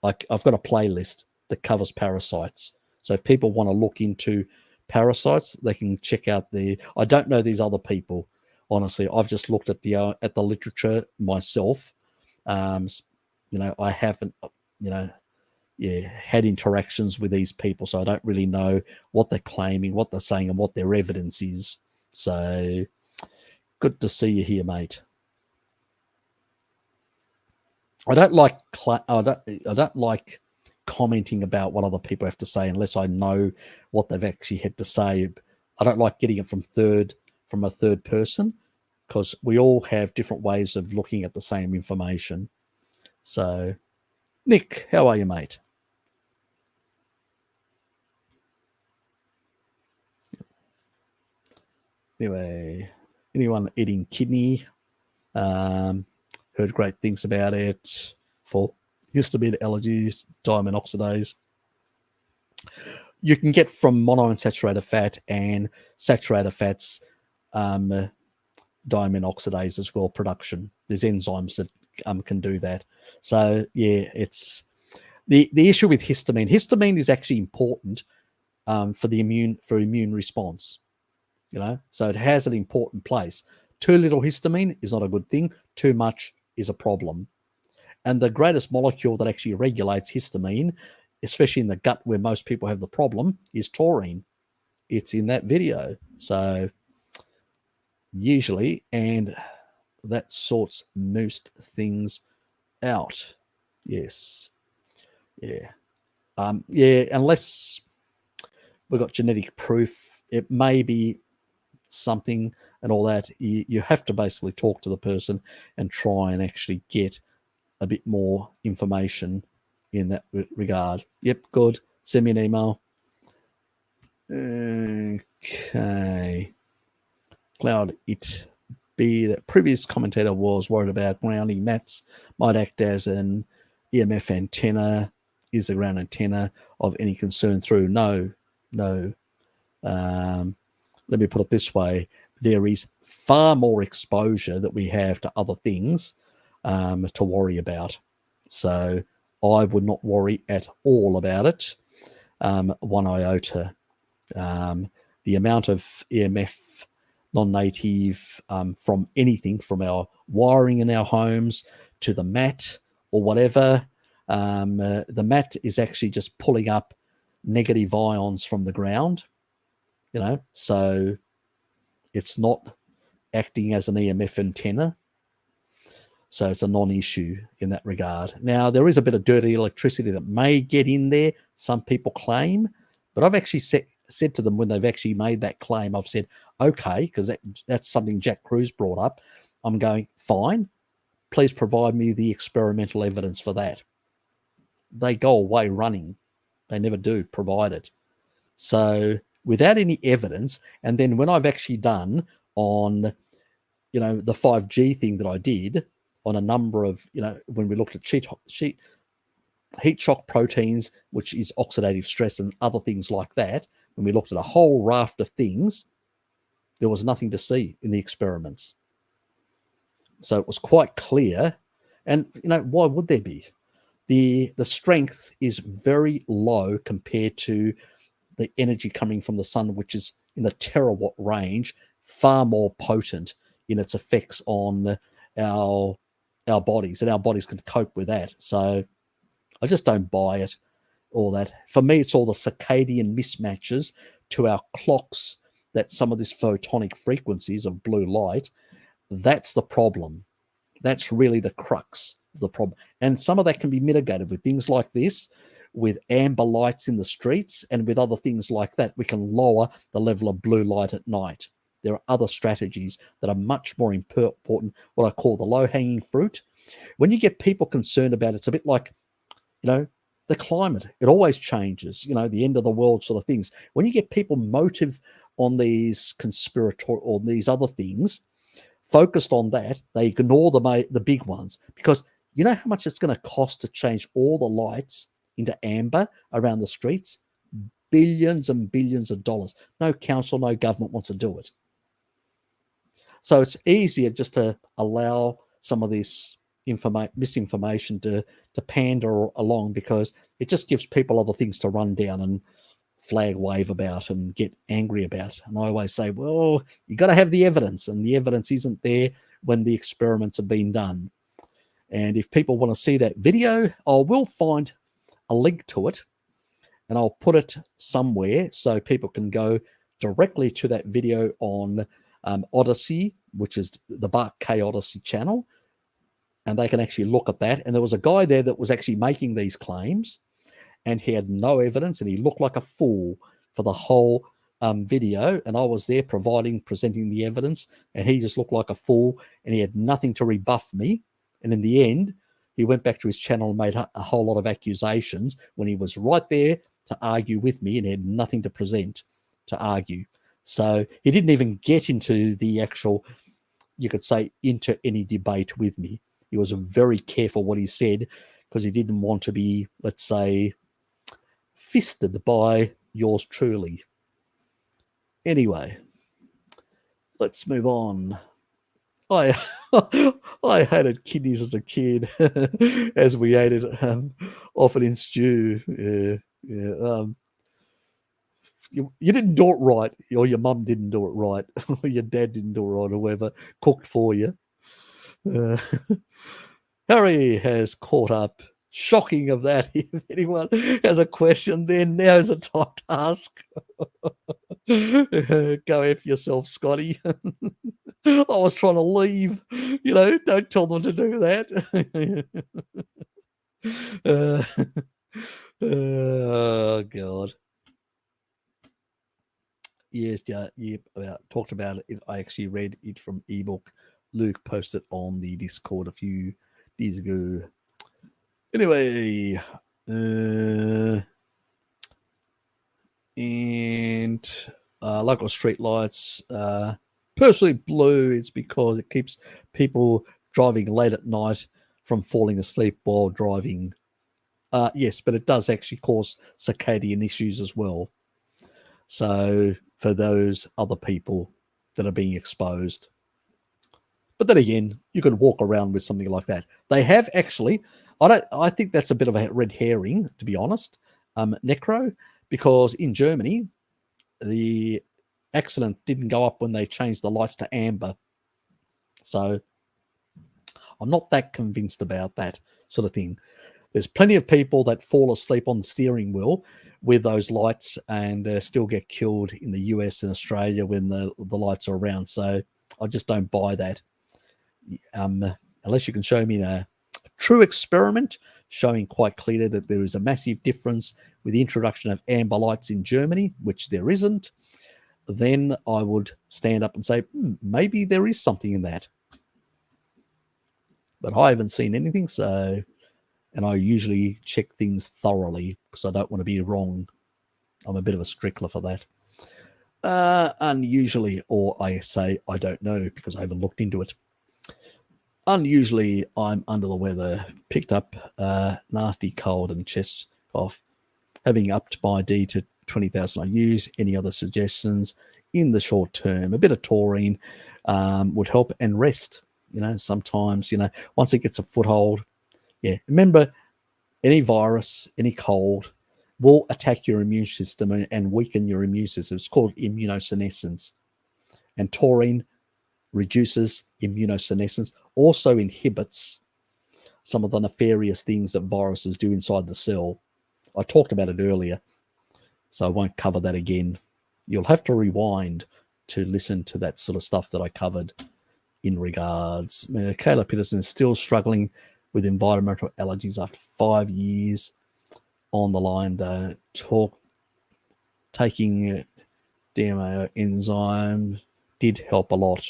Like I've got a playlist that covers parasites. So if people want to look into parasites, they can check out I don't know these other people, honestly. I've just looked at the literature myself. I haven't, had interactions with these people, so I don't really know what they're claiming, what they're saying, and what their evidence is. So good to see you here, mate. I don't like commenting about what other people have to say unless I know what they've actually had to say. I don't like getting it from a third person, because we all have different ways of looking at the same information. So, Nick, how are you, mate? Anyway, anyone eating kidney? Heard great things about it for histamine allergies, diamine oxidase. You can get from monounsaturated fat and saturated fats diamine oxidase as well production. There's enzymes that can do that. So yeah, it's the issue with histamine. Histamine is actually important for immune response. So it has an important place. Too little histamine is not a good thing. Too much is a problem. And the greatest molecule that actually regulates histamine, especially in the gut where most people have the problem, is taurine. It's in that video. So usually, and that sorts most things out. Yes. Yeah. Unless we've got genetic proof, it may be something and all that. You have to basically talk to the person and try and actually get a bit more information in that regard. Yep, good. Send me an email. Okay. Cloud, it be that previous commentator was worried about grounding mats might act as an EMF antenna. Is the ground antenna of any concern through? No. Let me put it this way. There is far more exposure that we have to other things to worry about. So I would not worry at all about it, one iota. The amount of EMF non-native from anything, from our wiring in our homes to the mat or whatever, the mat is actually just pulling up negative ions from the ground, so it's not acting as an EMF antenna. So it's a non-issue in that regard. Now, there is a bit of dirty electricity that may get in there, some people claim, but I've actually said to them when they've actually made that claim, I've said, okay, because that's something Jack Cruz brought up. I'm going, fine, please provide me the experimental evidence for that. They go away running. They never do provide it. So without any evidence, and then when I've actually done on, the 5G thing that I did on a number of, when we looked at heat shock proteins, which is oxidative stress and other things like that, when we looked at a whole raft of things, there was nothing to see in the experiments. So it was quite clear. And, why would there be? The strength is very low compared to the energy coming from the sun, which is in the terawatt range, far more potent in its effects on our bodies, and our bodies can cope with that. So I just don't buy it, all that. For me, it's all the circadian mismatches to our clocks, that some of this photonic frequencies of blue light, that's the problem. That's really the crux of the problem. And some of that can be mitigated with things like this, with amber lights in the streets, and with other things like that. We can lower the level of blue light at night. There are other strategies that are much more important, what I call the low-hanging fruit. When you get people concerned about it, it's a bit like, the climate. It always changes, the end of the world sort of things. When you get people motive on these conspiratorial or these other things, focused on that, they ignore the big ones, because you know how much it's going to cost to change all the lights into amber around the streets? Billions and billions of dollars. No council, no government wants to do it. So it's easier just to allow some of this misinformation to pander along, because it just gives people other things to run down and flag wave about and get angry about. And I always say, well, you got to have the evidence, and the evidence isn't there when the experiments have been done. And if people want to see that video, I will find a link to it, and I'll put it somewhere so people can go directly to that video on Odyssey, which is the Bart K Odyssey channel, and they can actually look at that. And there was a guy there that was actually making these claims, and he had no evidence, and he looked like a fool for the whole video. And I was there presenting the evidence, and he just looked like a fool, and he had nothing to rebuff me. And in the end, he went back to his channel and made a whole lot of accusations when he was right there to argue with me and had nothing to present to argue. So he didn't even get into the actual, you could say, into any debate with me. He was very careful what he said, because he didn't want to be, let's say, fisted by yours truly. Anyway, let's move on. I hated kidneys as a kid, as we ate it often in stew. You didn't do it right, or your mum didn't do it right, or your dad didn't do it right, or whoever cooked for you. Harry has caught up. Shocking of that. If anyone has a question, then now's the time to ask. Go F yourself, Scotty. I was trying to leave. Don't tell them to do that. Oh, God. Yes, yeah, talked about it. I actually read it from ebook. Luke posted on the Discord a few days ago. Anyway, and local street lights, personally blue. It's because it keeps people driving late at night from falling asleep while driving. Yes, but it does actually cause circadian issues as well. So for those other people that are being exposed. But then again, you can walk around with something like that. They have actually, I think that's a bit of a red herring, to be honest, Necro, because in Germany, the accident didn't go up when they changed the lights to amber. So I'm not that convinced about that sort of thing. There's plenty of people that fall asleep on the steering wheel with those lights and still get killed in the US and Australia when the lights are around. So I just don't buy that. Unless you can show me a true experiment showing quite clearly that there is a massive difference with the introduction of amber lights in Germany, which there isn't, then I would stand up and say, maybe there is something in that. But I haven't seen anything, and I usually check things thoroughly because I don't want to be wrong. I'm a bit of a stickler for that. Unusually, or I say I don't know because I haven't looked into it. Unusually, I'm under the weather, picked up nasty cold and chest cough, having upped my D to 20,000 IUs. Any other suggestions in the short term? A bit of taurine would help, and rest. Sometimes, once it gets a foothold, remember, any virus, any cold will attack your immune system and weaken your immune system. It's called immunosenescence. And taurine reduces immunosenescence, also inhibits some of the nefarious things that viruses do inside the cell. I talked about it earlier, so I won't cover that again. You'll have to rewind to listen to that sort of stuff that I covered in regards. Kayla Peterson is still struggling with environmental allergies after 5 years on the line. Taking DMAO enzyme did help a lot.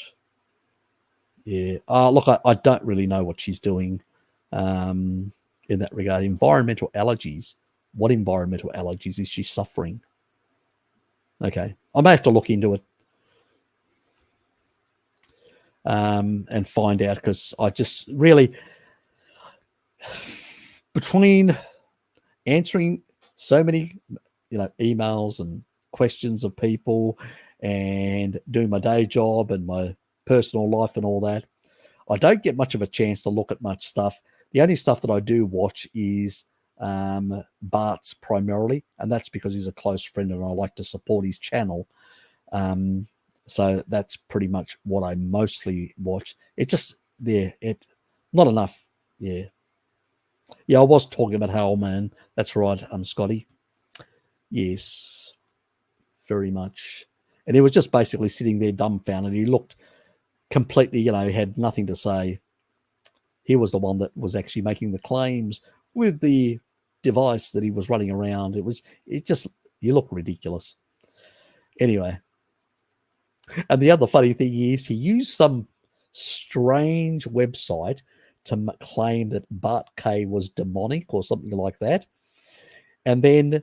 Yeah. Look, I don't really know what she's doing in that regard. Environmental allergies. What environmental allergies is she suffering? Okay. I may have to look into it and find out, because I just really, between answering so many emails and questions of people and doing my day job and my personal life and all that, I don't get much of a chance to look at much stuff. The only stuff that I do watch is Bart's primarily, and that's because he's a close friend and I like to support his channel. So that's pretty much what I mostly watch. It just, not enough. Yeah, I was talking about Hellman. That's right, Scotty. Yes, very much. And he was just basically sitting there dumbfounded. He looked completely, had nothing to say. He was the one that was actually making the claims with the device that he was running around. You look ridiculous. Anyway. And the other funny thing is he used some strange website to claim that Bart K was demonic or something like that. And then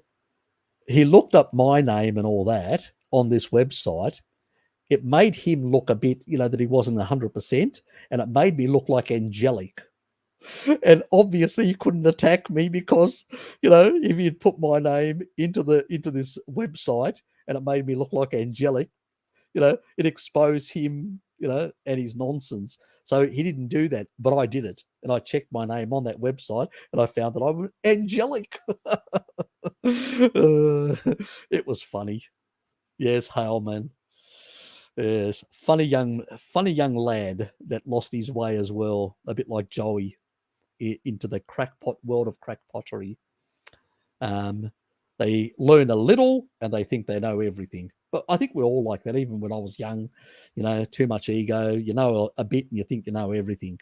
he looked up my name and all that on this website. It made him look a bit, that he wasn't 100%, and it made me look like angelic. And obviously he couldn't attack me because, if he'd put my name into this website and it made me look like angelic, it exposed him, and his nonsense. So he didn't do that, but I did it. And I checked my name on that website and I found that I was angelic. It was funny. Yes, Haleman. Yes, funny young lad that lost his way as well, a bit like Joey, into the crackpot world of crackpottery. They learn a little and they think they know everything. But I think we're all like that. Even when I was young, too much ego, a bit and you think you know everything.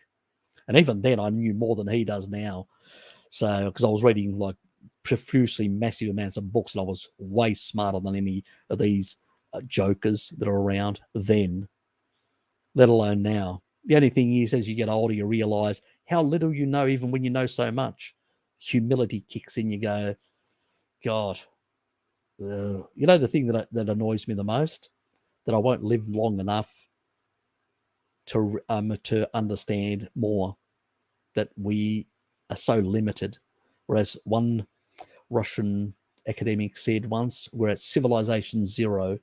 And even then I knew more than he does now. So, because I was reading like profusely massive amounts of books and I was way smarter than any of these jokers that are around then, let alone now. The only thing is, as you get older, you realize how little you know, even when you know so much. Humility kicks in, you go, God, the thing that annoys me the most, that I won't live long enough to understand more, that we are so limited. Whereas one Russian academic said once, we're at civilization zero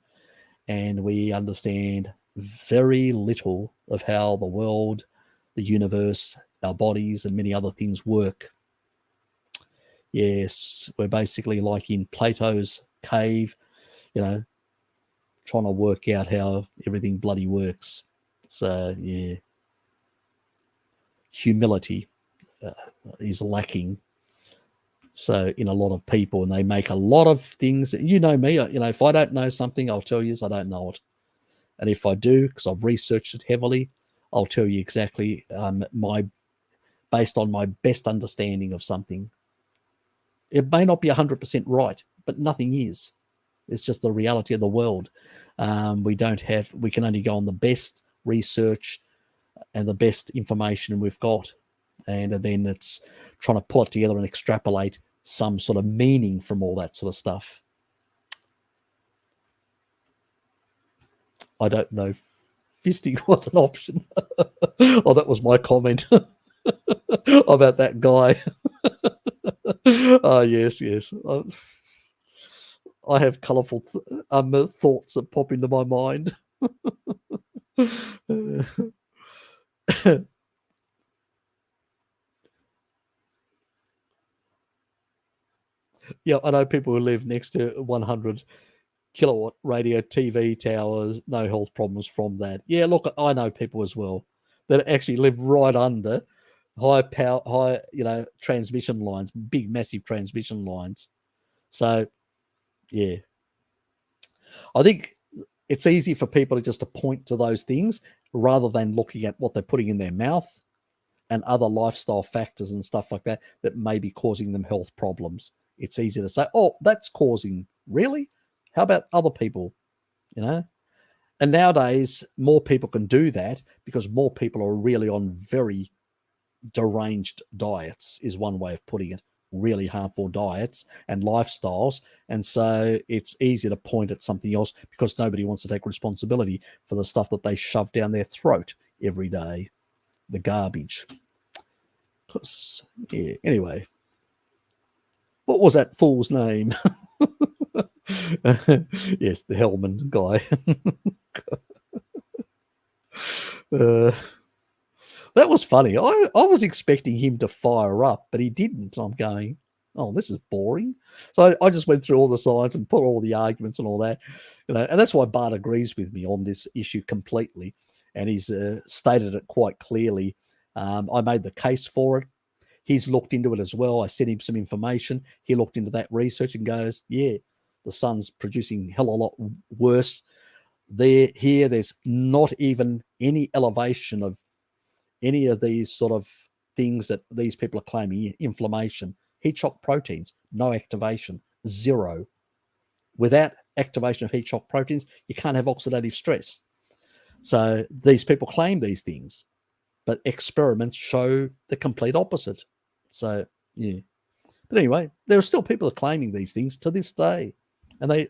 and we understand very little of how the world, the universe, our bodies and many other things work. Yes, we're basically like in Plato's cave, trying to work out how everything bloody works. So, yeah, humility is lacking. So in a lot of people, and they make a lot of things. You know me, if I don't know something, I'll tell you I don't know it. And if I do, because I've researched it heavily, I'll tell you exactly based on my best understanding of something. It may not be 100% right, but nothing is. It's just the reality of the world. We can only go on the best research and the best information we've got. And then it's trying to pull it together and extrapolate some sort of meaning from all that sort of stuff. I don't know if fisting was an option. Oh, that was my comment about that guy. Oh, yes. I have colourful thoughts that pop into my mind. Yeah, I know people who live next to 100 kilowatt radio TV towers, no health problems from that. Yeah, look, I know people as well that actually live right under high power, transmission lines, big, massive transmission lines. So, yeah, I think it's easy for people just to point to those things rather than looking at what they're putting in their mouth and other lifestyle factors and stuff like that may be causing them health problems. It's easy to say, oh, that's causing, really? How about other people, And nowadays, more people can do that because more people are really on very deranged diets, is one way of putting it, really harmful diets and lifestyles. And so it's easy to point at something else because nobody wants to take responsibility for the stuff that they shove down their throat every day, the garbage. Yeah, anyway, what was that fool's name? Yes, the Hellman guy. That was funny. I was expecting him to fire up, but he didn't. I'm going, oh, this is boring. So I just went through all the sides and put all the arguments and all that, and that's why Bart agrees with me on this issue completely, and he's stated it quite clearly. I made the case for it. He's looked into it as well. I sent him some information. He looked into that research and goes, yeah, the sun's producing hell of a lot worse. There's not even any elevation of any of these sort of things that these people are claiming. Inflammation, heat shock proteins, no activation, zero. Without activation of heat shock proteins, you can't have oxidative stress. So these people claim these things, but experiments show the complete opposite. So, yeah. But anyway, there are still people claiming these things to this day, and they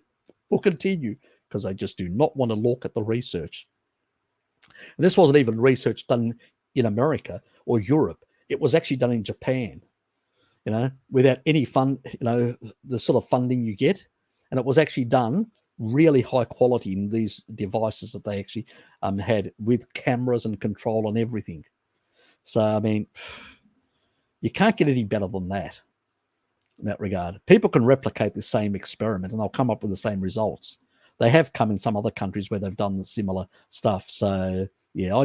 will continue because they just do not want to look at the research. And this wasn't even research done in America or Europe. It was actually done in Japan, without any fund, the sort of funding you get. And it was actually done really high quality in these devices that they actually had with cameras and control and everything. So, I mean, you can't get any better than that in that regard. People can replicate the same experiment and they'll come up with the same results. They have come in some other countries where they've done similar stuff. So, yeah,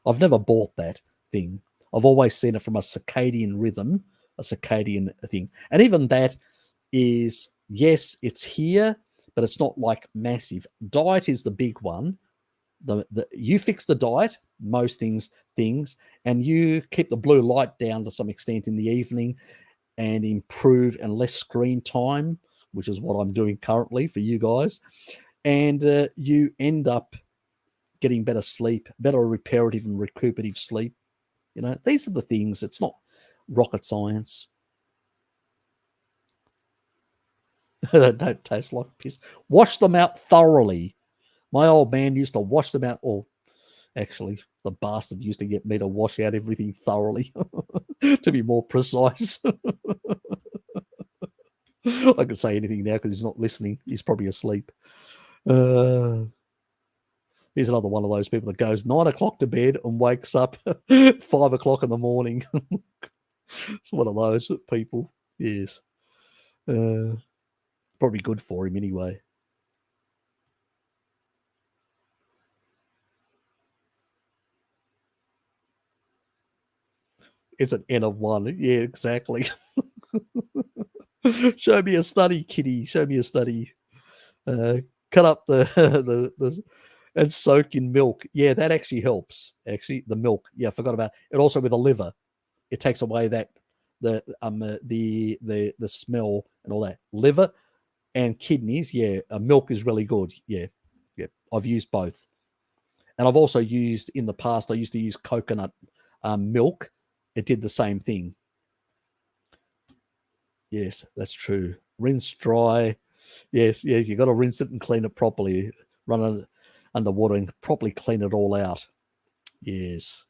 I've never bought that thing. I've always seen it from a circadian rhythm, a circadian thing. And even that is, yes, it's here, but it's not like massive. Diet is the big one. You fix the diet, most things, and you keep the blue light down to some extent in the evening and improve and less screen time, which is what I'm doing currently for you guys. And you end up getting better sleep, better reparative and recuperative sleep. These are the things. It's not rocket science. They don't taste like piss. Wash them out thoroughly. My old man used to wash them out. Or actually, the bastard used to get me to wash out everything thoroughly, to be more precise. I can say anything now because he's not listening. He's probably asleep. Here's another one of those people that goes 9 o'clock to bed and wakes up 5 o'clock in the morning. It's one of those people. Yes. Probably good for him anyway. It's an N of 1. Yeah, exactly. Show me a study, kitty. Show me a study. Cut up the and soak in milk. Yeah, that actually helps. Actually, the milk. Yeah, I forgot about it. Also with the liver, it takes away that the smell and all that. Liver and kidneys. Yeah, milk is really good. Yeah. I've used both, and I've also used in the past. I used to use coconut milk. It did the same thing. Yes, that's true. Rinse dry. Yes, you got to rinse it and clean it properly. Run it under water and properly clean it all out. Yes.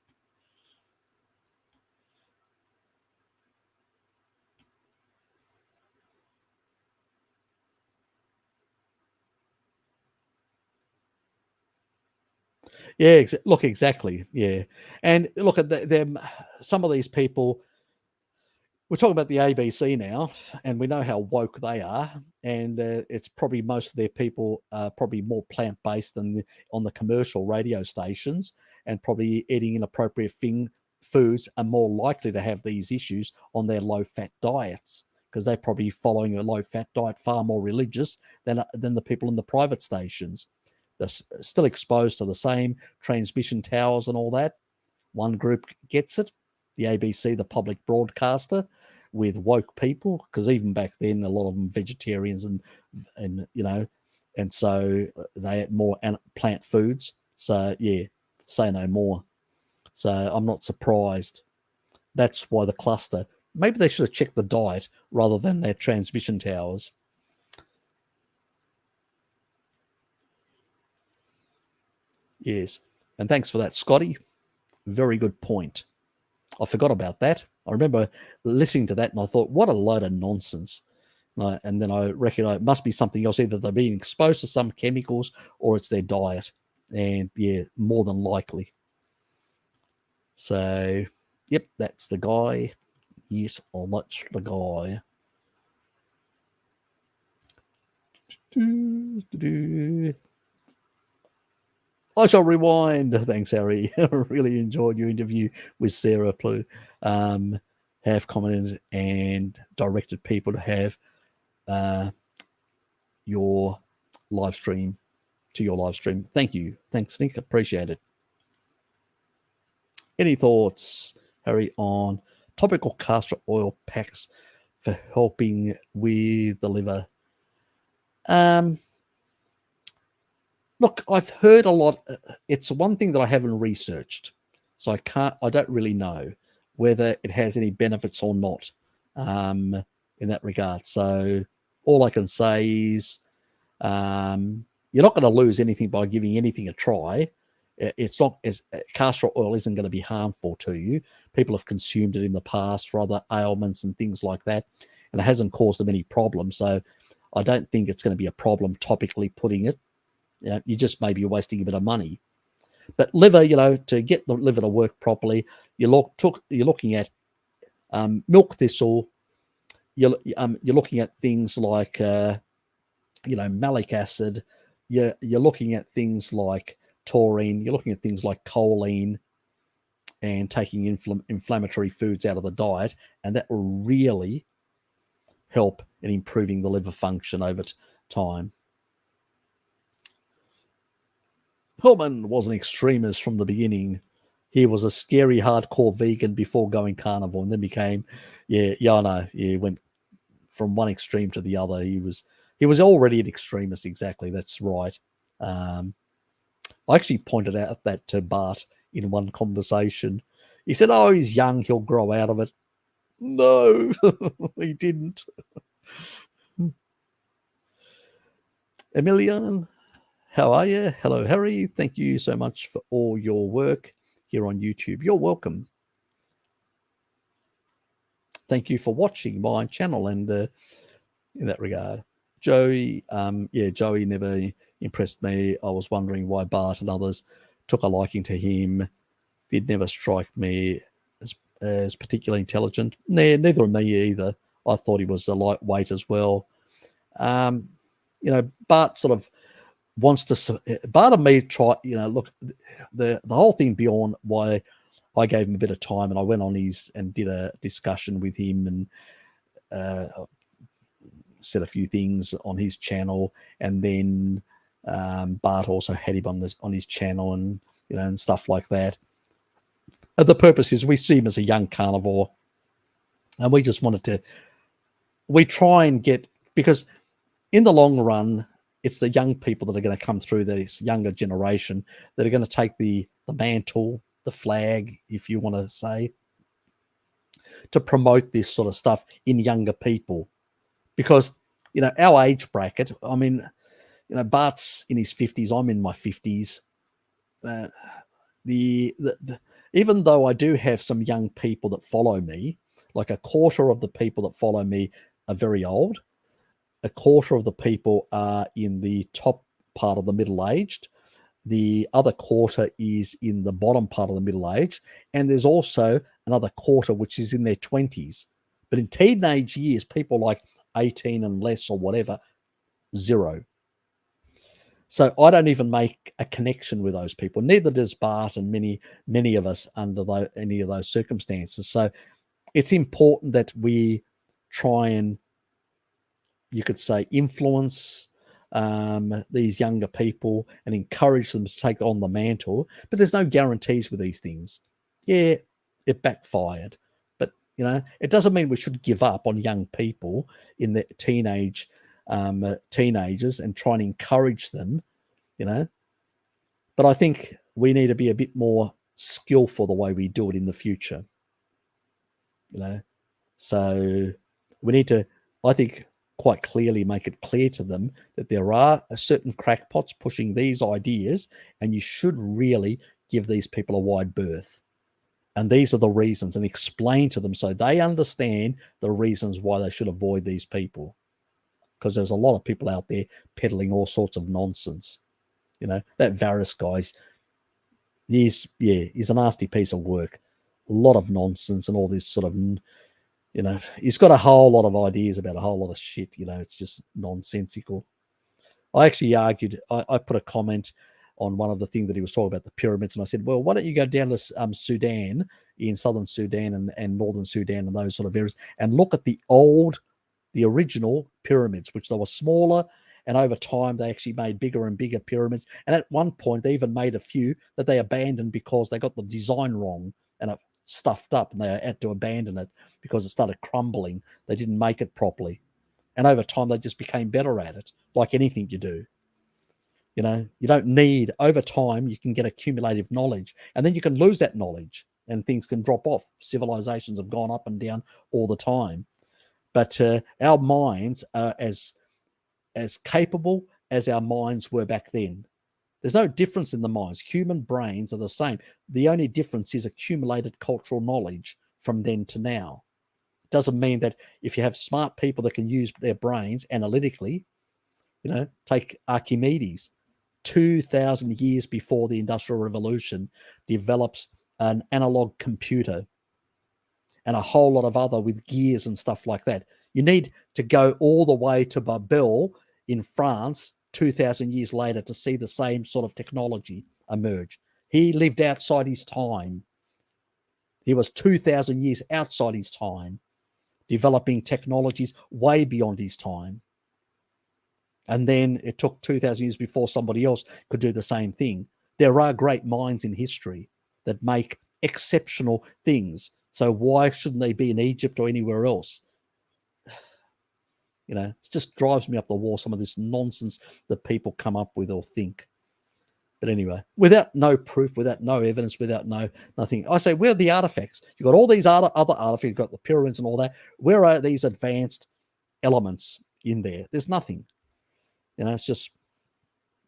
Yeah, look, exactly. Yeah. And look at them. Some of these people, we're talking about the ABC now, and we know how woke they are. And it's probably most of their people are probably more plant-based than on the commercial radio stations, and probably eating inappropriate foods are more likely to have these issues on their low-fat diets, because they're probably following a low-fat diet, far more religious than the people in the private stations. They're still exposed to the same transmission towers and all that. One group gets it, the ABC, the public broadcaster, with woke people, because even back then a lot of them vegetarians and so they ate more plant foods. So yeah, say no more. So I'm not surprised. That's why the cluster. Maybe they should have checked the diet rather than their transmission towers. Yes, and thanks for that, Scotty. Very good point. I forgot about that. I remember listening to that and I thought, what a load of nonsense. And then I recognize it must be something else. Either they're being exposed to some chemicals or it's their diet. And yeah, more than likely. So, yep, that's the guy. Yes, oh, that's the guy. I shall rewind. Thanks, Harry. I really enjoyed your interview with Sarah Plu. Have commented and directed people to have your live stream to your live stream. Thank you. Thanks, Nick. Appreciate it. Any thoughts, Harry, on topical castor oil packs for helping with the liver? Look, I've heard a lot. It's one thing that I haven't researched, so I don't really know whether it has any benefits or not in that regard. So all I can say is you're not going to lose anything by giving anything a try. It's not as castor oil isn't going to be harmful to you. People have consumed it in the past for other ailments and things like that, and it hasn't caused them any problems. So I don't think it's going to be a problem topically putting it. You just may be wasting a bit of money. But liver, to get the liver to work properly, you're looking at milk thistle. You're looking at things like malic acid. You're looking at things like taurine. You're looking at things like choline, and taking inflammatory foods out of the diet, and that will really help in improving the liver function over time. Hillman was an extremist from the beginning. He was a scary, hardcore vegan before going carnivore, and then became, I know, he went from one extreme to the other. He was already an extremist, exactly. That's right. I actually pointed out that to Bart in one conversation. He said, "Oh, he's young; he'll grow out of it." No, he didn't. Emilian, how are you? Hello, Harry. Thank you so much for all your work here on YouTube. You're welcome. Thank you for watching my channel, and in that regard, Joey, Joey never impressed me. I was wondering why Bart and others took a liking to him. Did never strike me as particularly intelligent. Neither of me either. I thought he was a lightweight as well. Bart sort of wants to. Bart and me try. Look, the whole thing beyond why I gave him a bit of time, and I went on and did a discussion with him, and said a few things on his channel, and then Bart also had him on his channel, and and stuff like that. The purpose is we see him as a young carnivore, and we just wanted we try and get, because in the long run, it's the young people that are going to come through, this younger generation, that are going to take the mantle, the flag, if you want to say, to promote this sort of stuff in younger people. Because, our age bracket, I mean, Bart's in his 50s, I'm in my 50s. Even though I do have some young people that follow me, like a quarter of the people that follow me are very old. A quarter of the people are in the top part of the middle-aged. The other quarter is in the bottom part of the middle age. And there's also another quarter which is in their 20s. But in teenage years, people like 18 and less or whatever, 0. So I don't even make a connection with those people. Neither does Bart and many of us under any of those circumstances. So it's important that we try and, you could say, influence these younger people and encourage them to take on the mantle. But there's no guarantees with these things. Yeah, it backfired. But, it doesn't mean we should give up on young people in the teenagers and try and encourage them, But I think we need to be a bit more skillful the way we do it in the future, So we need to, I think, quite clearly make it clear to them that there are certain crackpots pushing these ideas, and you should really give these people a wide berth. And these are the reasons, and explain to them so they understand the reasons why they should avoid these people. Because there's a lot of people out there peddling all sorts of nonsense. That Varys guy's, he's a nasty piece of work. lot of nonsense and all this sort of, he's got a whole lot of ideas about a whole lot of shit. It's just nonsensical. I actually argued, I put a comment on one of the things that he was talking about, the pyramids, and I said, well, why don't you go down to Sudan, in southern Sudan and northern Sudan and those sort of areas, and look at the original pyramids, which they were smaller, and over time they actually made bigger and bigger pyramids. And at one point they even made a few that they abandoned because they got the design wrong and it stuffed up, and they had to abandon it because it started crumbling. They didn't make it properly. And over time they just became better at it, like anything you do. You don't need, over time you can get accumulative knowledge, and then you can lose that knowledge and things can drop off. Civilizations have gone up and down all the time. But our minds are as capable as our minds were back then. There's no difference in the minds. Human brains are the same. The only difference is accumulated cultural knowledge from then to now. It doesn't mean that if you have smart people that can use their brains analytically, take Archimedes, 2,000 years before the Industrial Revolution, develops an analog computer and a whole lot of other with gears and stuff like that. You need to go all the way to Babel in France 2,000 years later to see the same sort of technology emerge. He lived outside his time. He was 2,000 years outside his time, developing technologies way beyond his time. And then it took 2,000 years before somebody else could do the same thing. There are great minds in history that make exceptional things. So why shouldn't they be in Egypt or anywhere else? It just drives me up the wall, some of this nonsense that people come up with or think. But anyway, without no proof, without no evidence, without nothing, I say, where are the artifacts? You've got all these other artifacts, you've got the pyramids and all that. Where are these advanced elements in there? There's nothing. It's just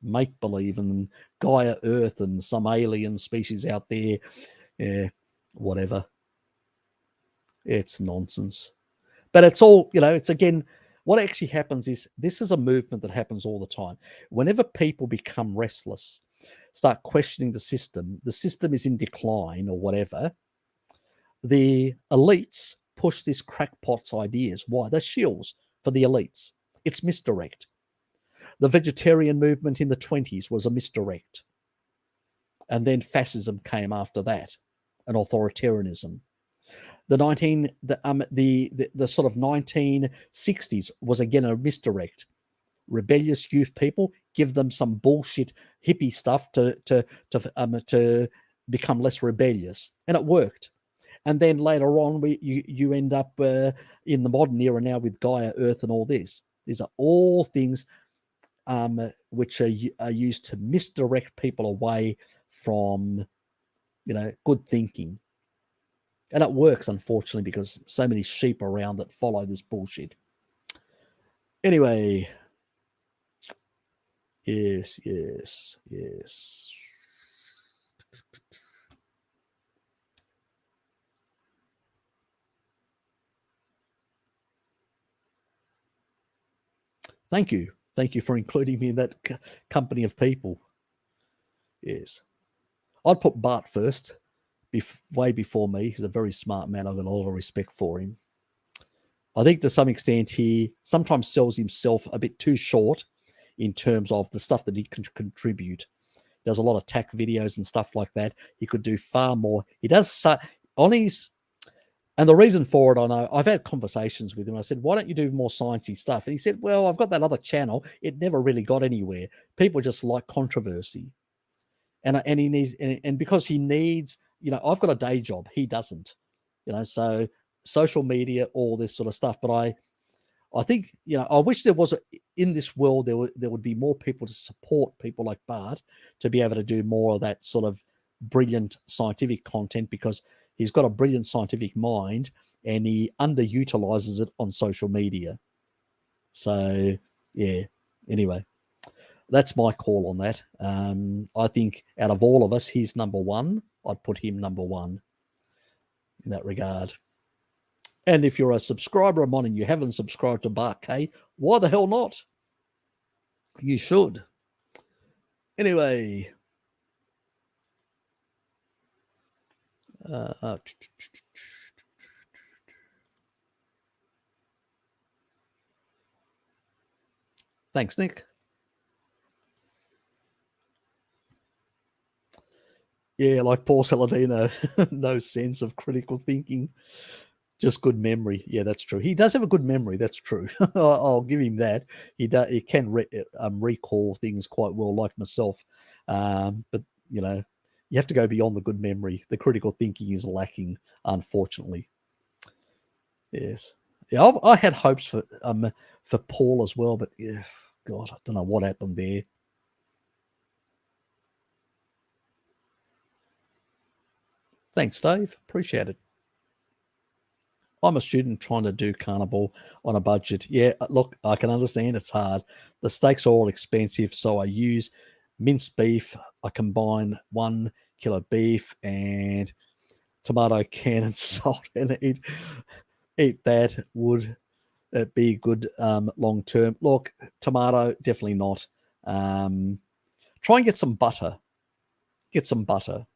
make-believe and Gaia Earth and some alien species out there. Yeah, whatever. It's nonsense. But it's all, it's again, what actually happens is, this is a movement that happens all the time. Whenever people become restless, start questioning the system is in decline or whatever, the elites push this crackpot's ideas. Why? They're shills for the elites. It's misdirect. The vegetarian movement in the 1920s was a misdirect. And then fascism came after that, and authoritarianism. The sort of 1960s was again a misdirect. Rebellious youth people, give them some bullshit hippie stuff to become less rebellious, and it worked. And then later on, you end up in the modern era now with Gaia Earth and all this. These are all things which are used to misdirect people away from, good thinking. And it works, unfortunately, because so many sheep around that follow this bullshit. Anyway, yes. Thank you. Thank you for including me in that company of people. Yes. I'd put Bart first, way before me. He's a very smart man. I've got a lot of respect for him. I think to some extent he sometimes sells himself a bit too short in terms of the stuff that he can contribute. He does a lot of tech videos and stuff like that. He could do far more. He does on his, and the reason for it, I know, I've had conversations with him. I said, why don't you do more sciencey stuff? And he said, well, I've got that other channel. It never really got anywhere. People just like controversy. And he needs, and because he needs, I've got a day job. He doesn't, so social media, all this sort of stuff. But I think, I wish there was in this world, there would be more people to support people like Bart to be able to do more of that sort of brilliant scientific content, because he's got a brilliant scientific mind and he underutilizes it on social media. So yeah, anyway, that's my call on that. I think out of all of us, he's number one. I'd put him number one in that regard. And if you're a subscriber of mine and you haven't subscribed to Bart K, why the hell not? You should. Anyway, Thanks, Nick. Yeah, like Paul Saladino, no sense of critical thinking, just good memory. Yeah, that's true. He does have a good memory. That's true. I'll give him that. He can recall things quite well, like myself. But you know, you have to go beyond the good memory. The critical thinking is lacking, unfortunately. Yes. Yeah, I had hopes for Paul as well, but yeah, God, I don't know what happened there. Thanks, Dave. Appreciate it. I'm a student trying to do carnival on a budget. Yeah, look, I can understand it's hard. The steaks are all expensive, so I use minced beef. I combine 1 kilo beef and tomato can and salt, and eat that. Would it be good long term? Look, tomato definitely not. Try and get some butter. Get some butter.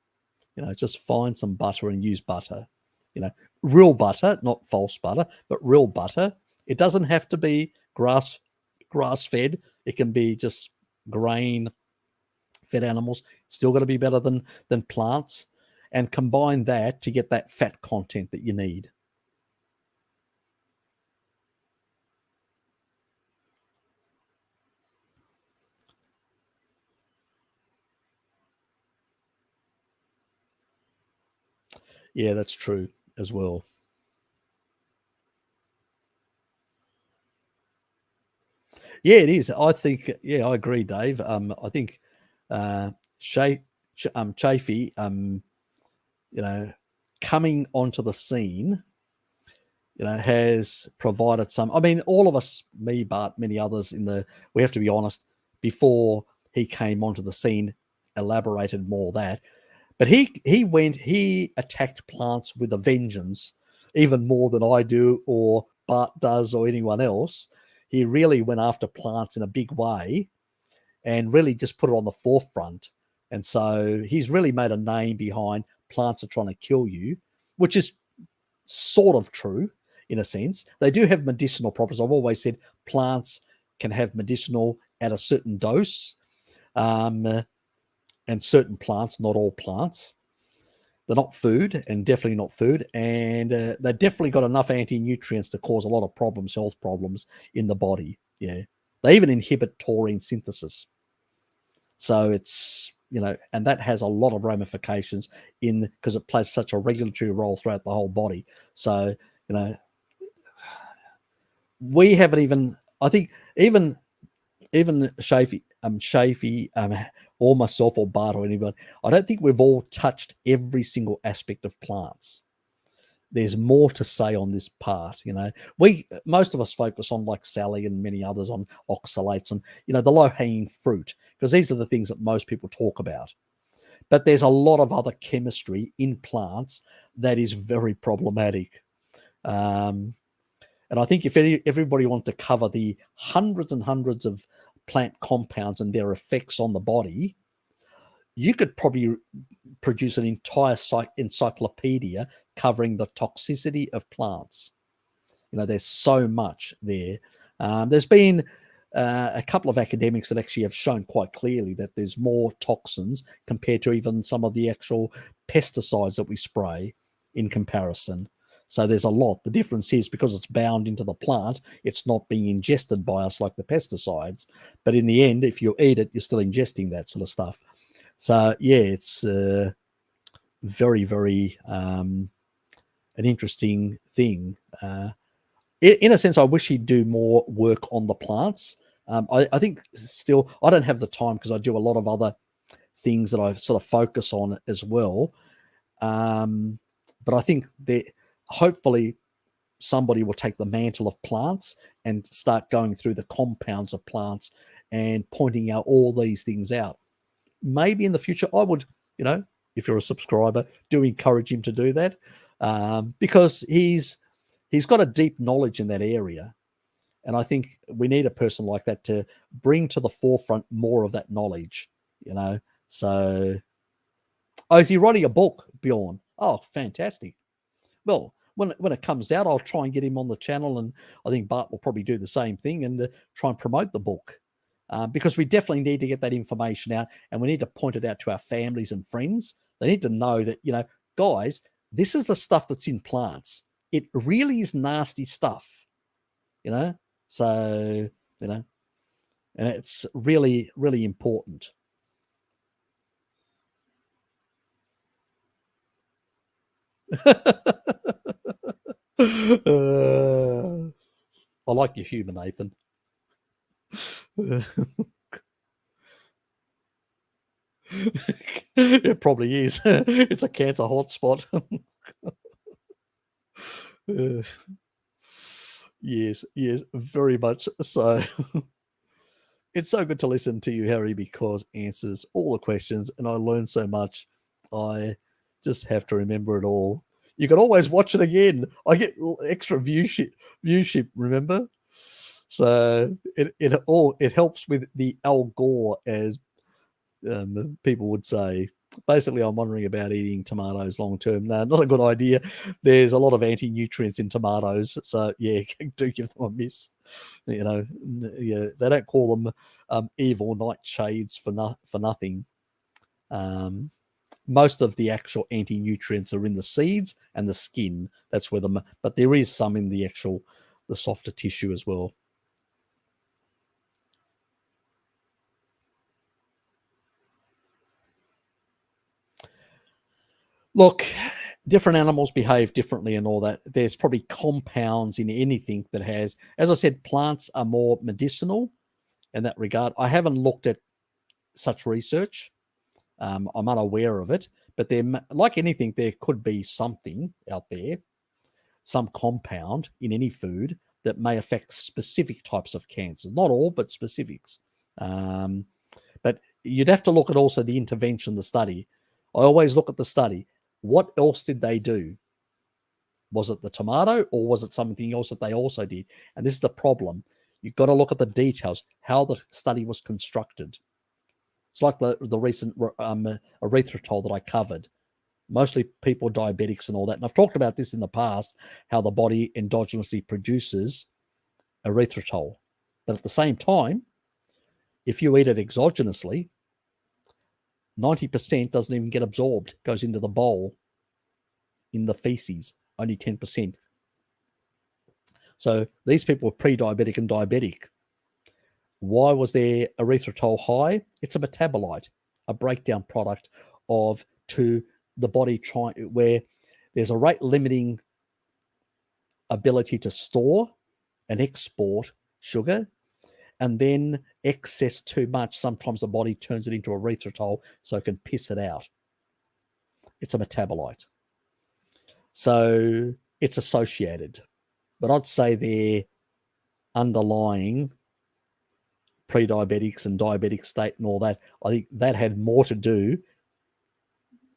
Just find some butter and use butter. Real butter, not false butter, but real butter. It doesn't have to be grass fed. It can be just grain fed animals. It's still going to be better than plants. And combine that to get that fat content that you need. Yeah, that's true as well. Yeah, it is. I think. Yeah, I agree, Dave. I think Chafee, coming onto the scene, has provided some. I mean, all of us, me, Bart, many others we have to be honest, before he came onto the scene, elaborated more that. But he attacked plants with a vengeance, even more than I do or Bart does or anyone else. He really went after plants in a big way and really just put it on the forefront. And so he's really made a name behind plants are trying to kill you, which is sort of true in a sense. They do have medicinal properties. I've always said plants can have medicinal at a certain dose, and certain plants, not all plants. They're not food, and definitely not food. And they've definitely got enough anti-nutrients to cause a lot of problems, health problems in the body. Yeah. They even inhibit taurine synthesis. So it's, and that has a lot of ramifications because it plays such a regulatory role throughout the whole body. So, we haven't even, I think even Chafee, or myself or Bart or anybody, I don't think we've all touched every single aspect of plants. There's more to say on this part. Most of us focus on, like Sally and many others, on oxalates and the low-hanging fruit, because these are the things that most people talk about. But there's a lot of other chemistry in plants that is very problematic. And I think if everybody wants to cover the hundreds and hundreds of plant compounds and their effects on the body, you could probably produce an entire encyclopedia covering the toxicity of plants. There's so much there. There's been a couple of academics that actually have shown quite clearly that there's more toxins compared to even some of the actual pesticides that we spray in comparison. So there's a lot. The difference is because it's bound into the plant, it's not being ingested by us like the pesticides. But in the end, if you eat it, you're still ingesting that sort of stuff. So yeah, it's very, very an interesting thing. In a sense, I wish he'd do more work on the plants. I think still, I don't have the time because I do a lot of other things that I sort of focus on as well. But I think that hopefully somebody will take the mantle of plants and start going through the compounds of plants and pointing out all these things out. Maybe in the future, I would, if you're a subscriber, do encourage him to do that, because he's got a deep knowledge in that area. And I think we need a person like that to bring to the forefront more of that knowledge, So, is he writing a book, Bjorn? Oh, fantastic. Well, when it comes out, I'll try and get him on the channel, and I think Bart will probably do the same thing and try and promote the book, because we definitely need to get that information out, and we need to point it out to our families and friends. They need to know that, guys, this is the stuff that's in plants. It really is nasty stuff, So, and it's really, really important. I like your humour, Nathan. It probably is. It's a cancer hotspot. Yes, very much so. It's so good to listen to you, Harry, because it answers all the questions, and I learn so much. I just have to remember it all. You can always watch it again. I get extra viewship, remember? So it helps with the Al Gore, as people would say. Basically, I'm wondering about eating tomatoes long term. No, not a good idea. There's a lot of anti-nutrients in tomatoes, so yeah, do give them a miss. Yeah, they don't call them evil nightshades for nothing. Most of the actual anti-nutrients are in the seeds and the skin. That's where but there is some in the softer tissue as well. Look, different animals behave differently and all that. There's probably compounds in anything that has, as I said, plants are more medicinal in that regard. I haven't looked at such research. I'm unaware of it, but like anything, there could be something out there, some compound in any food that may affect specific types of cancers. Not all, but specifics. But you'd have to look at also the intervention, the study. I always look at the study. What else did they do? Was it the tomato, or was it something else that they also did? And this is the problem. You've got to look at the details, how the study was constructed. It's like the recent erythritol that I covered. Mostly people diabetics and all that. And I've talked about this in the past, how the body endogenously produces erythritol. But at the same time, if you eat it exogenously, 90% doesn't even get absorbed, goes into the bowl in the feces, only 10%. So these people were pre-diabetic and diabetic. Why was their erythritol high? It's a metabolite, a breakdown product to the body where there's a rate limiting ability to store and export sugar, and then excess too much, sometimes the body turns it into erythritol so it can piss it out. It's a metabolite. So it's associated. But I'd say they're underlying pre-diabetics and diabetic state and all that. I think that had more to do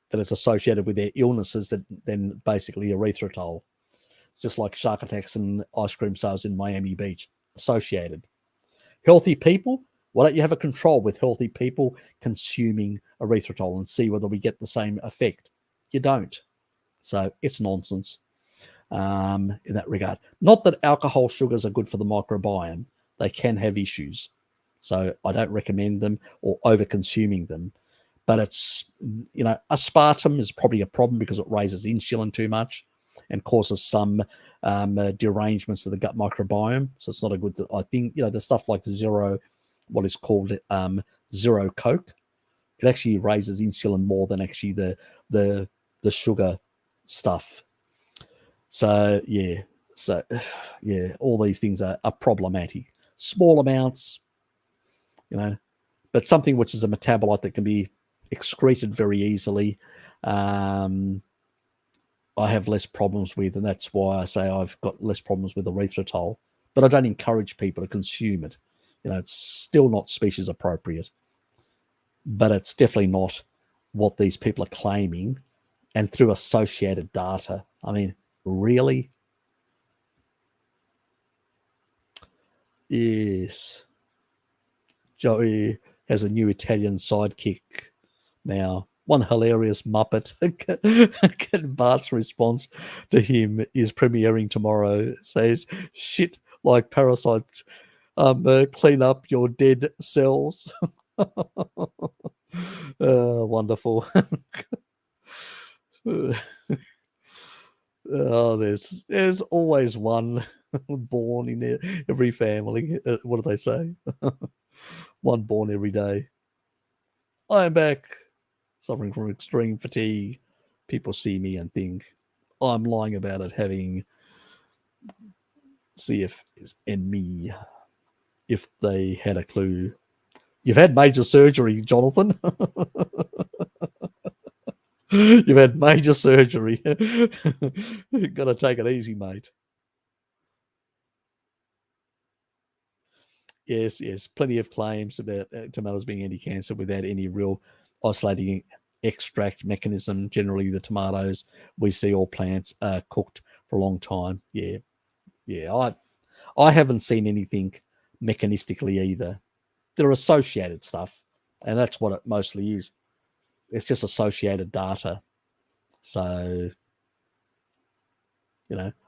that it's associated with their illnesses than basically erythritol. It's just like shark attacks and ice cream sales in Miami Beach, associated. Healthy people, why don't you have a control with healthy people consuming erythritol and see whether we get the same effect? You don't. So it's nonsense in that regard. Not that alcohol sugars are good for the microbiome. They can have issues. So I don't recommend them or over-consuming them. But it's, aspartame is probably a problem because it raises insulin too much and causes some derangements of the gut microbiome. So it's not a good, I think, the stuff like what is called zero Coke, it actually raises insulin more than actually the sugar stuff. So, all these things are problematic. Small amounts, but something which is a metabolite that can be excreted very easily, I have less problems with, and that's why I say I've got less problems with erythritol. But I don't encourage people to consume it. It's still not species appropriate, but it's definitely not what these people are claiming, and through associated data. I mean, really? Yes. Joey has a new Italian sidekick now. One hilarious Muppet. Bart's response to him is premiering tomorrow. It says, "Shit like parasites. Clean up your dead cells." Wonderful. Oh, there's always one born in every family. What do they say? One born every day. I am back, suffering from extreme fatigue. People see me and think I'm lying about it, having CF in me. If they had a clue. You've had major surgery, Jonathan. You've had major surgery. You've got to take it easy, mate. Yes, yes. Plenty of claims about tomatoes being anti-cancer without any real isolating extract mechanism. Generally, the tomatoes we see all plants are cooked for a long time. Yeah, yeah. I haven't seen anything mechanistically either. They're associated stuff, and that's what it mostly is. It's just associated data. So,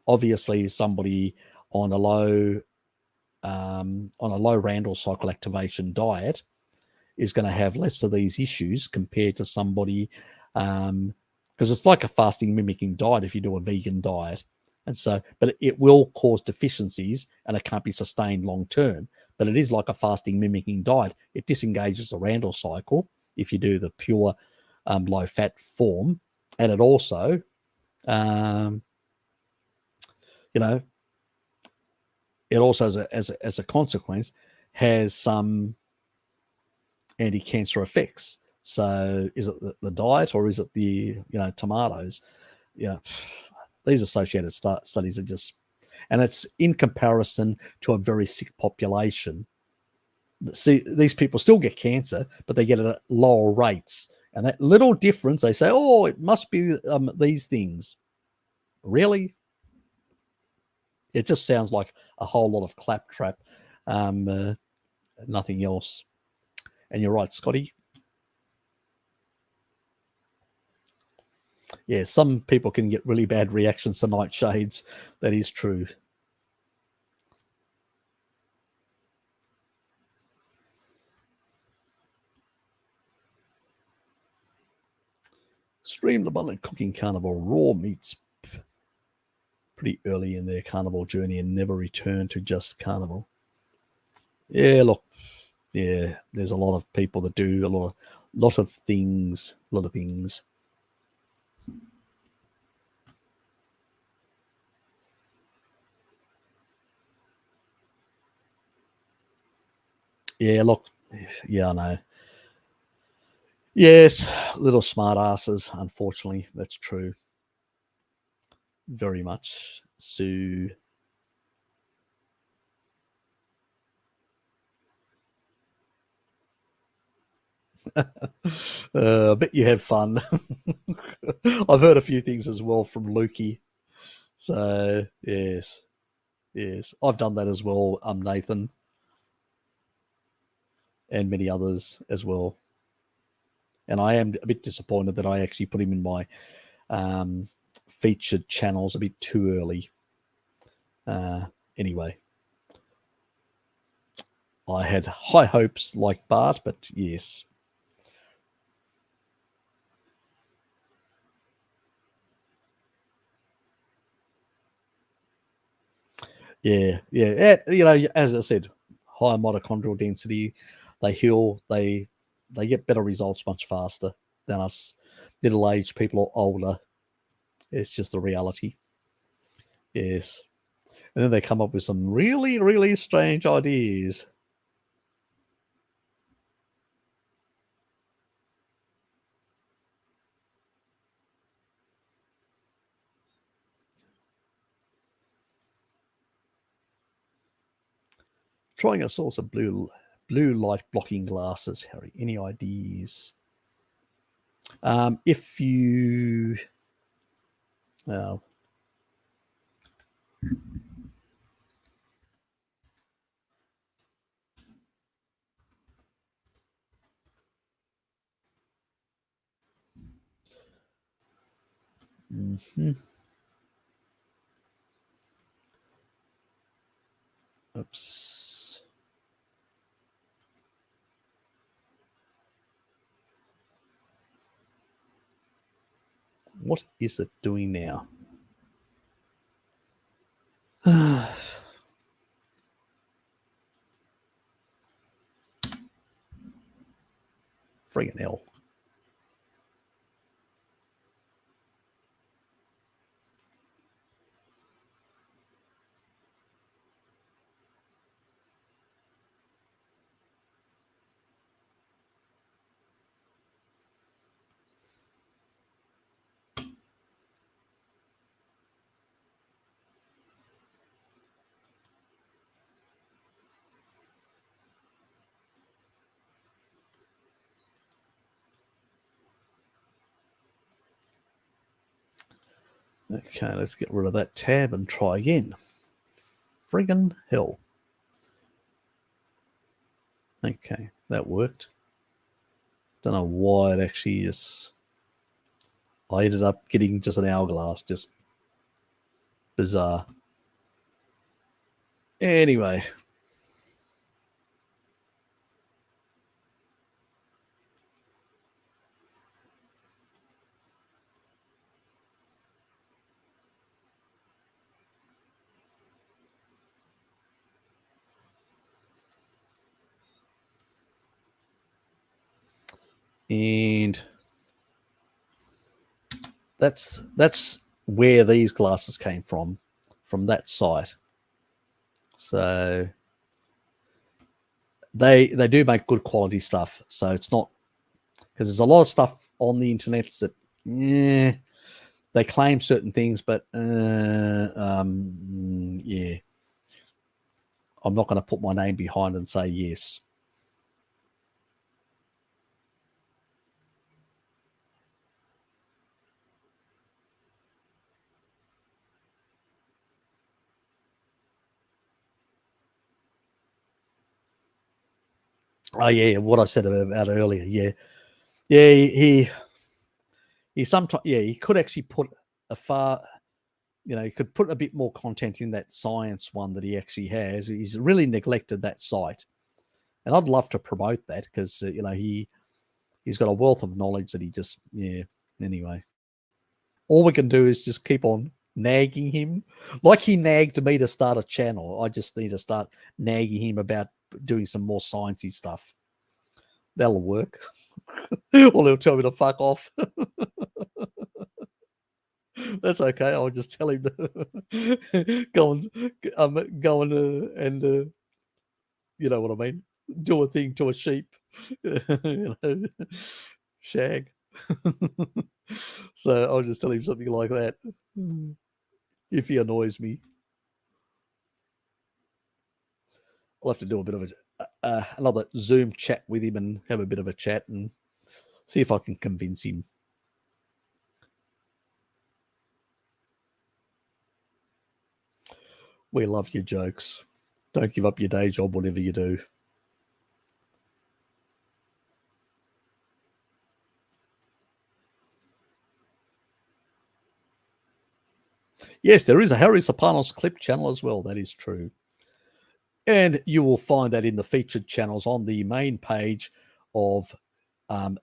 obviously, somebody on a low Randall cycle activation diet is going to have less of these issues compared to somebody, because it's like a fasting mimicking diet if you do a vegan diet. And so, but it will cause deficiencies and it can't be sustained long term. But it is like a fasting mimicking diet. It disengages the Randall cycle if you do the pure low fat form. And it also, it also as a consequence has some anti-cancer effects. So is it the diet or is it the tomatoes? These associated studies are just, and it's in comparison to a very sick population. See, these people still get cancer, but they get it at lower rates. And that little difference, they say, oh, it must be these things. Really? It just sounds like a whole lot of claptrap, nothing else. And you're right, Scotty. Yeah, some people can get really bad reactions to nightshades. That is true. Streamed abundant cooking carnival raw meats pretty early in their carnival journey and never returned to just carnival. Yeah, look, yeah, there's a lot of people that do a lot of things. Yeah, look, yeah, I know. Yes, little smart asses, unfortunately, that's true. Very much. So, I bet you have fun. I've heard a few things as well from Lukey. So, yes, yes. I've done that as well, Nathan, and many others as well. And I am a bit disappointed that I actually put him in my featured channels a bit too early. Anyway, I had high hopes like Bart, but yes. Yeah, yeah. As I said, higher mitochondrial density, they heal, they get better results much faster than us middle-aged people or older. It's just the reality. Yes. And then they come up with some really, really strange ideas. Trying a source of blue light blocking glasses, Harry. Any ideas? If you Mm-hmm. Oops. What is it doing now? Friggin' hell. Okay, let's get rid of that tab and try again. Friggin' hell. Okay, that worked. Don't know why it actually just... I ended up getting just an hourglass. Just bizarre. Anyway. And that's where these glasses came from that site. So they do make good quality stuff. So it's not, because there's a lot of stuff on the internet that they claim certain things, but yeah, I'm not going to put my name behind and say yes. Oh yeah, what I said about earlier. Yeah, he sometimes, yeah, he could actually put a far, he could put a bit more content in that science one that he actually has. He's really neglected that site, and I'd love to promote that because he's got a wealth of knowledge that he just Anyway, all we can do is just keep on nagging him, like he nagged me to start a channel. I just need to start nagging him about doing some more sciencey stuff. That'll work. Or he'll tell me to fuck off. That's okay. I'll just tell him to go and you know what I mean, do a thing to a sheep, shag. So I'll just tell him something like that if he annoys me. I'll have to do a bit of another Zoom chat with him and have a bit of a chat and see if I can convince him. We love your jokes. Don't give up your day job, whatever you do. Yes, there is a Harry Serpanos clip channel as well. That is true. And you will find that in the featured channels on the main page of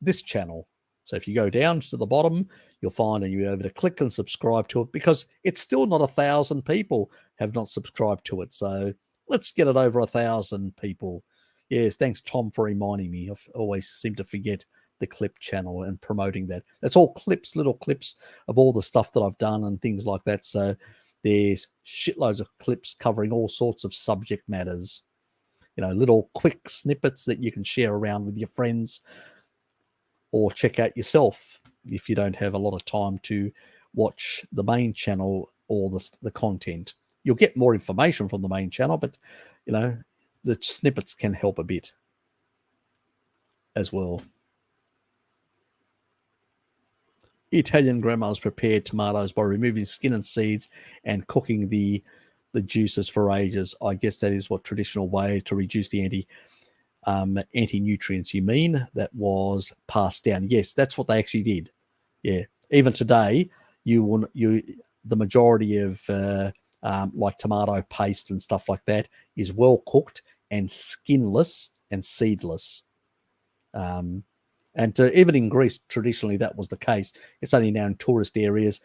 this channel. So if you go down to the bottom, you'll find and you'll be able to click and subscribe to it, because it's still not 1,000 people have not subscribed to it. So let's get it over 1,000 people. Yes, thanks, Tom, for reminding me. I always seem to forget the clip channel and promoting that. That's all clips, little clips of all the stuff that I've done and things like that. So there's shitloads of clips covering all sorts of subject matters, little quick snippets that you can share around with your friends or check out yourself if you don't have a lot of time to watch the main channel or the content. You'll get more information from the main channel, but the snippets can help a bit as well. Italian grandmas prepared tomatoes by removing skin and seeds and cooking the juices for ages. I guess that is what traditional way to reduce the anti-nutrients you mean, that was passed down. Yes, that's what they actually did. Yeah, even today the majority of like tomato paste and stuff like that is well cooked and skinless and seedless. And even in Greece, traditionally that was the case. It's only now in tourist areas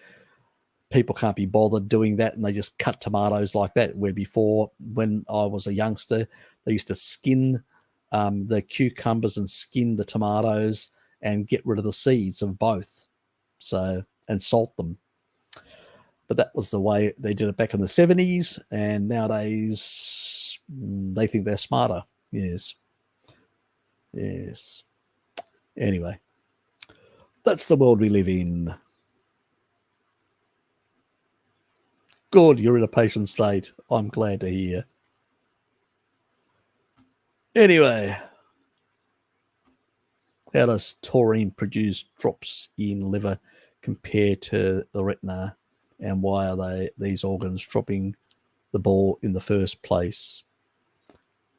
people can't be bothered doing that, and they just cut tomatoes like that. Where before, when I was a youngster, they used to skin the cucumbers and skin the tomatoes and get rid of the seeds of both, and salt them. But that was the way they did it back in the 70s, and nowadays they think they're smarter. Yes. Anyway, that's the world we live in. Good, you're in a patient state. I'm glad to hear. Anyway, how does taurine produce drops in liver compared to the retina, and why are these organs dropping the ball in the first place?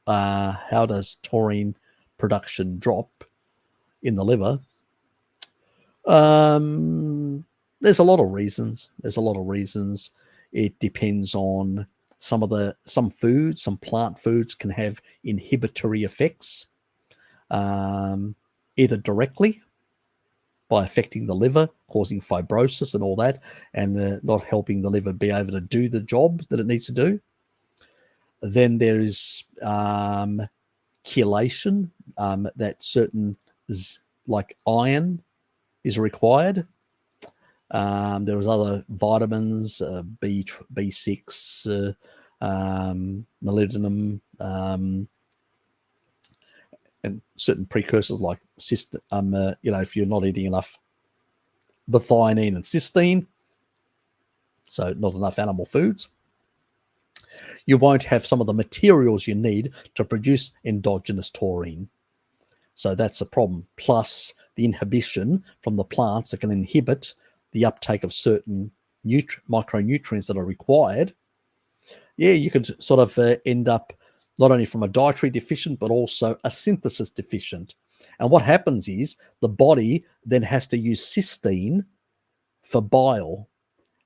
How does taurine production drop in the liver? There's a lot of reasons. It depends on some plant foods can have inhibitory effects, either directly by affecting the liver, causing fibrosis and all that, and not helping the liver be able to do the job that it needs to do. Then there is chelation, that certain, like iron, is required. There was other vitamins, B6, molybdenum, and certain precursors like cysteine. If you're not eating enough methionine and cysteine, so not enough animal foods, you won't have some of the materials you need to produce endogenous taurine. So that's a problem. Plus the inhibition from the plants that can inhibit the uptake of certain micronutrients that are required. Yeah, you could sort of end up not only from a dietary deficient, but also a synthesis deficient. And what happens is the body then has to use cysteine for bile,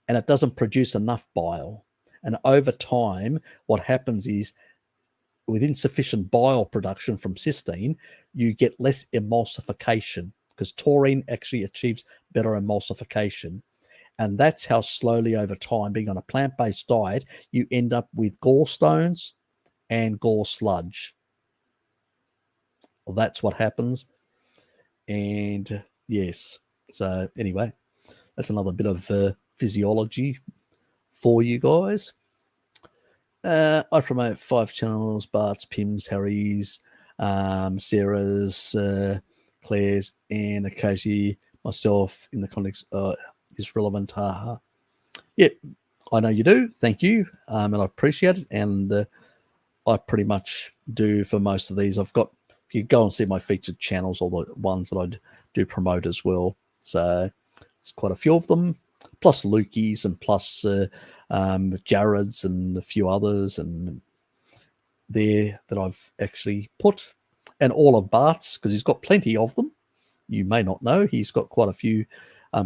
and it doesn't produce enough bile. And over time, what happens is with insufficient bile production from cysteine, you get less emulsification, because taurine actually achieves better emulsification. And that's how slowly over time, being on a plant-based diet, you end up with gallstones and gall sludge. Well, that's what happens. And yes, so anyway, that's another bit of physiology for you guys. I promote 5 channels: Bart's, Pim's, Harry's, Sarah's, Claire's, and occasionally myself in the context is relevant. Haha. Yep, I know you do. Thank you, and I appreciate it. And I pretty much do for most of these. If you go and see my featured channels, all the ones that I do promote as well. So it's quite a few of them, plus Lukey's and plus Jared's and a few others, and there that I've actually put, and all of Bart's, because he's got plenty of them. You may not know he's got quite a few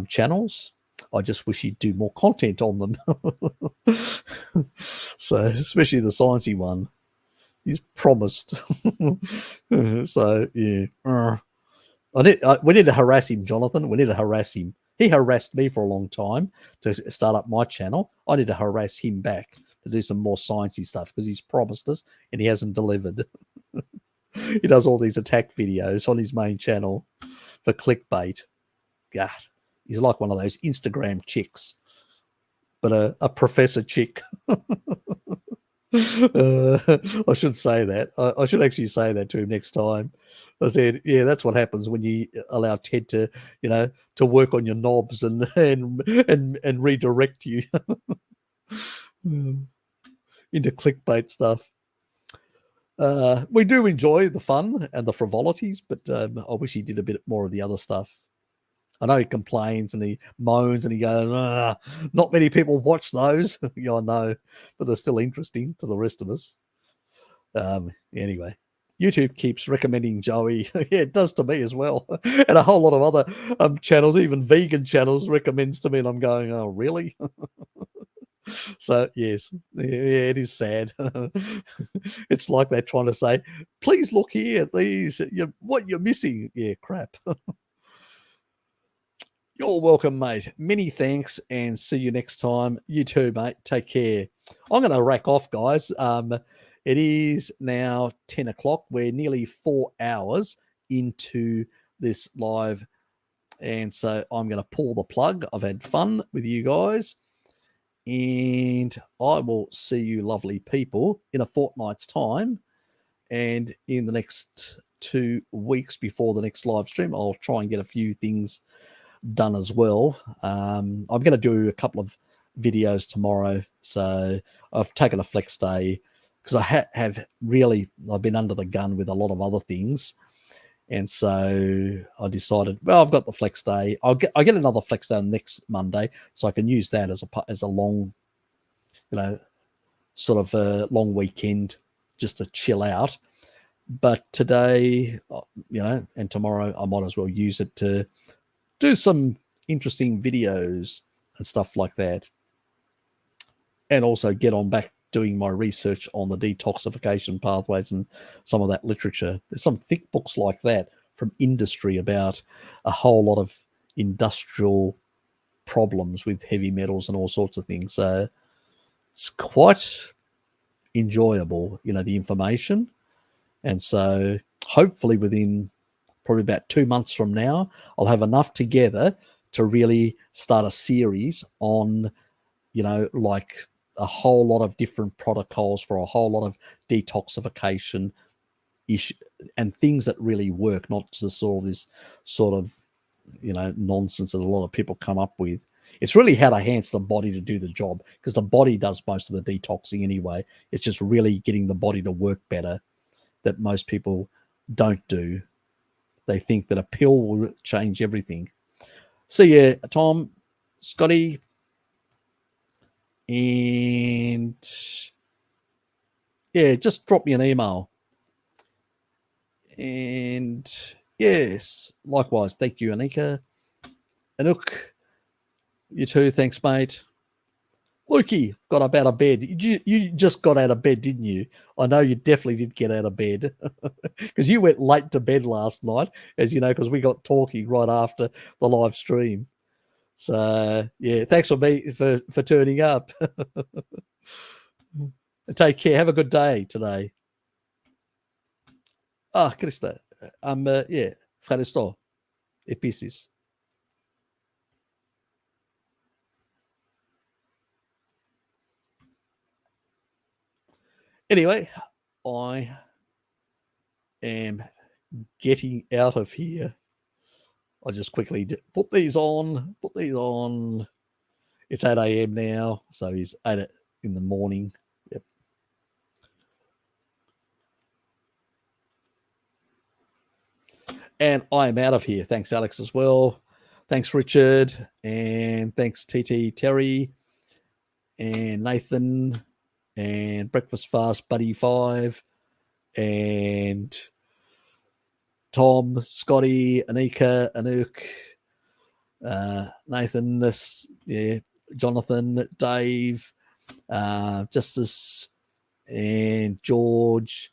channels. I just wish he'd do more content on them. So especially the sciencey one, he's promised. So yeah, we need to harass him, Jonathan. We need to harass him. He harassed me for a long time to start up my channel. I need to harass him back to do some more sciencey stuff, because he's promised us and he hasn't delivered. He does all these attack videos on his main channel for clickbait. God, he's like one of those Instagram chicks, but a professor chick. I should say that. I should actually say that to him next time. I said, yeah, that's what happens when you allow Ted to, to work on your knobs and redirect you into clickbait stuff. We do enjoy the fun and the frivolities, but I wish he did a bit more of the other stuff. I know he complains and he moans and he goes, not many people watch those. Yeah, I know, but they're still interesting to the rest of us. Anyway, YouTube keeps recommending Joey. Yeah, it does to me as well. And a whole lot of other channels, even vegan channels, recommends to me. And I'm going, oh, really? So, yes, yeah, it is sad. It's like they're trying to say, please look here. These, what you're missing. Yeah, crap. You're welcome, mate. Many thanks, and see you next time. You too, mate. Take care. I'm going to rack off, guys. It is now 10 o'clock. We're nearly 4 hours into this live, and so I'm going to pull the plug. I've had fun with you guys, and I will see you lovely people in a fortnight's time, and in the next 2 weeks before the next live stream, I'll try and get a few things done as well. I'm going to do a couple of videos tomorrow, so I've taken a flex day because I have really, I've been under the gun with a lot of other things, and so I decided, well, I've got the flex day. I get another flex day next Monday, so I can use that as a long, sort of a long weekend just to chill out. But today, and tomorrow, I might as well use it to do some interesting videos and stuff like that. And also get on back doing my research on the detoxification pathways and some of that literature. There's some thick books like that from industry about a whole lot of industrial problems with heavy metals and all sorts of things. So it's quite enjoyable, the information. And so hopefully within probably about 2 months from now, I'll have enough together to really start a series on, like a whole lot of different protocols for a whole lot of detoxification issue and things that really work, not just all this sort of, nonsense that a lot of people come up with. It's really how to enhance the body to do the job, because the body does most of the detoxing anyway. It's just really getting the body to work better that most people don't do. They think that a pill will change everything. See ya, Tom, Scotty, and yeah, just drop me an email. And yes, likewise, thank you, Anika. Anouk, you too, thanks, mate. Lukey got up out of bed. You just got out of bed, didn't you? I know you definitely did get out of bed because you went late to bed last night, as you know, because we got talking right after the live stream. So yeah, thanks for turning up. Take care. Have a good day today. Ah, Krista. Yeah, ευχαριστώ. Επίσης. Anyway, I am getting out of here. I'll just quickly put these on. It's 8 a.m. now, so he's 8 in the morning. Yep. And I am out of here. Thanks, Alex, as well. Thanks, Richard. And thanks, TT Terry and Nathan and Breakfast Fast Buddy 5 and Tom, Scotty, Anika, Anouk, Nathan, Jonathan, Dave, Justice, and George,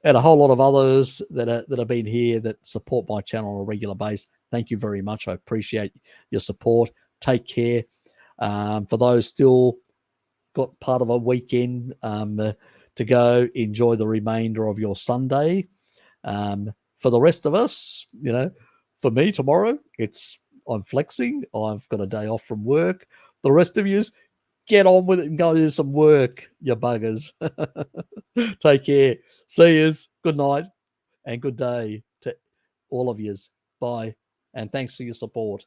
and a whole lot of others that have been here that support my channel on a regular basis. Thank you very much. I appreciate your support. Take care. For those still got part of a weekend to go, enjoy the remainder of your Sunday. For the rest of us, for me tomorrow, I'm flexing. I've got a day off from work. The rest of you, get on with it and go do some work, you buggers. Take care. See yous. Good night and good day to all of yous. Bye. And thanks for your support.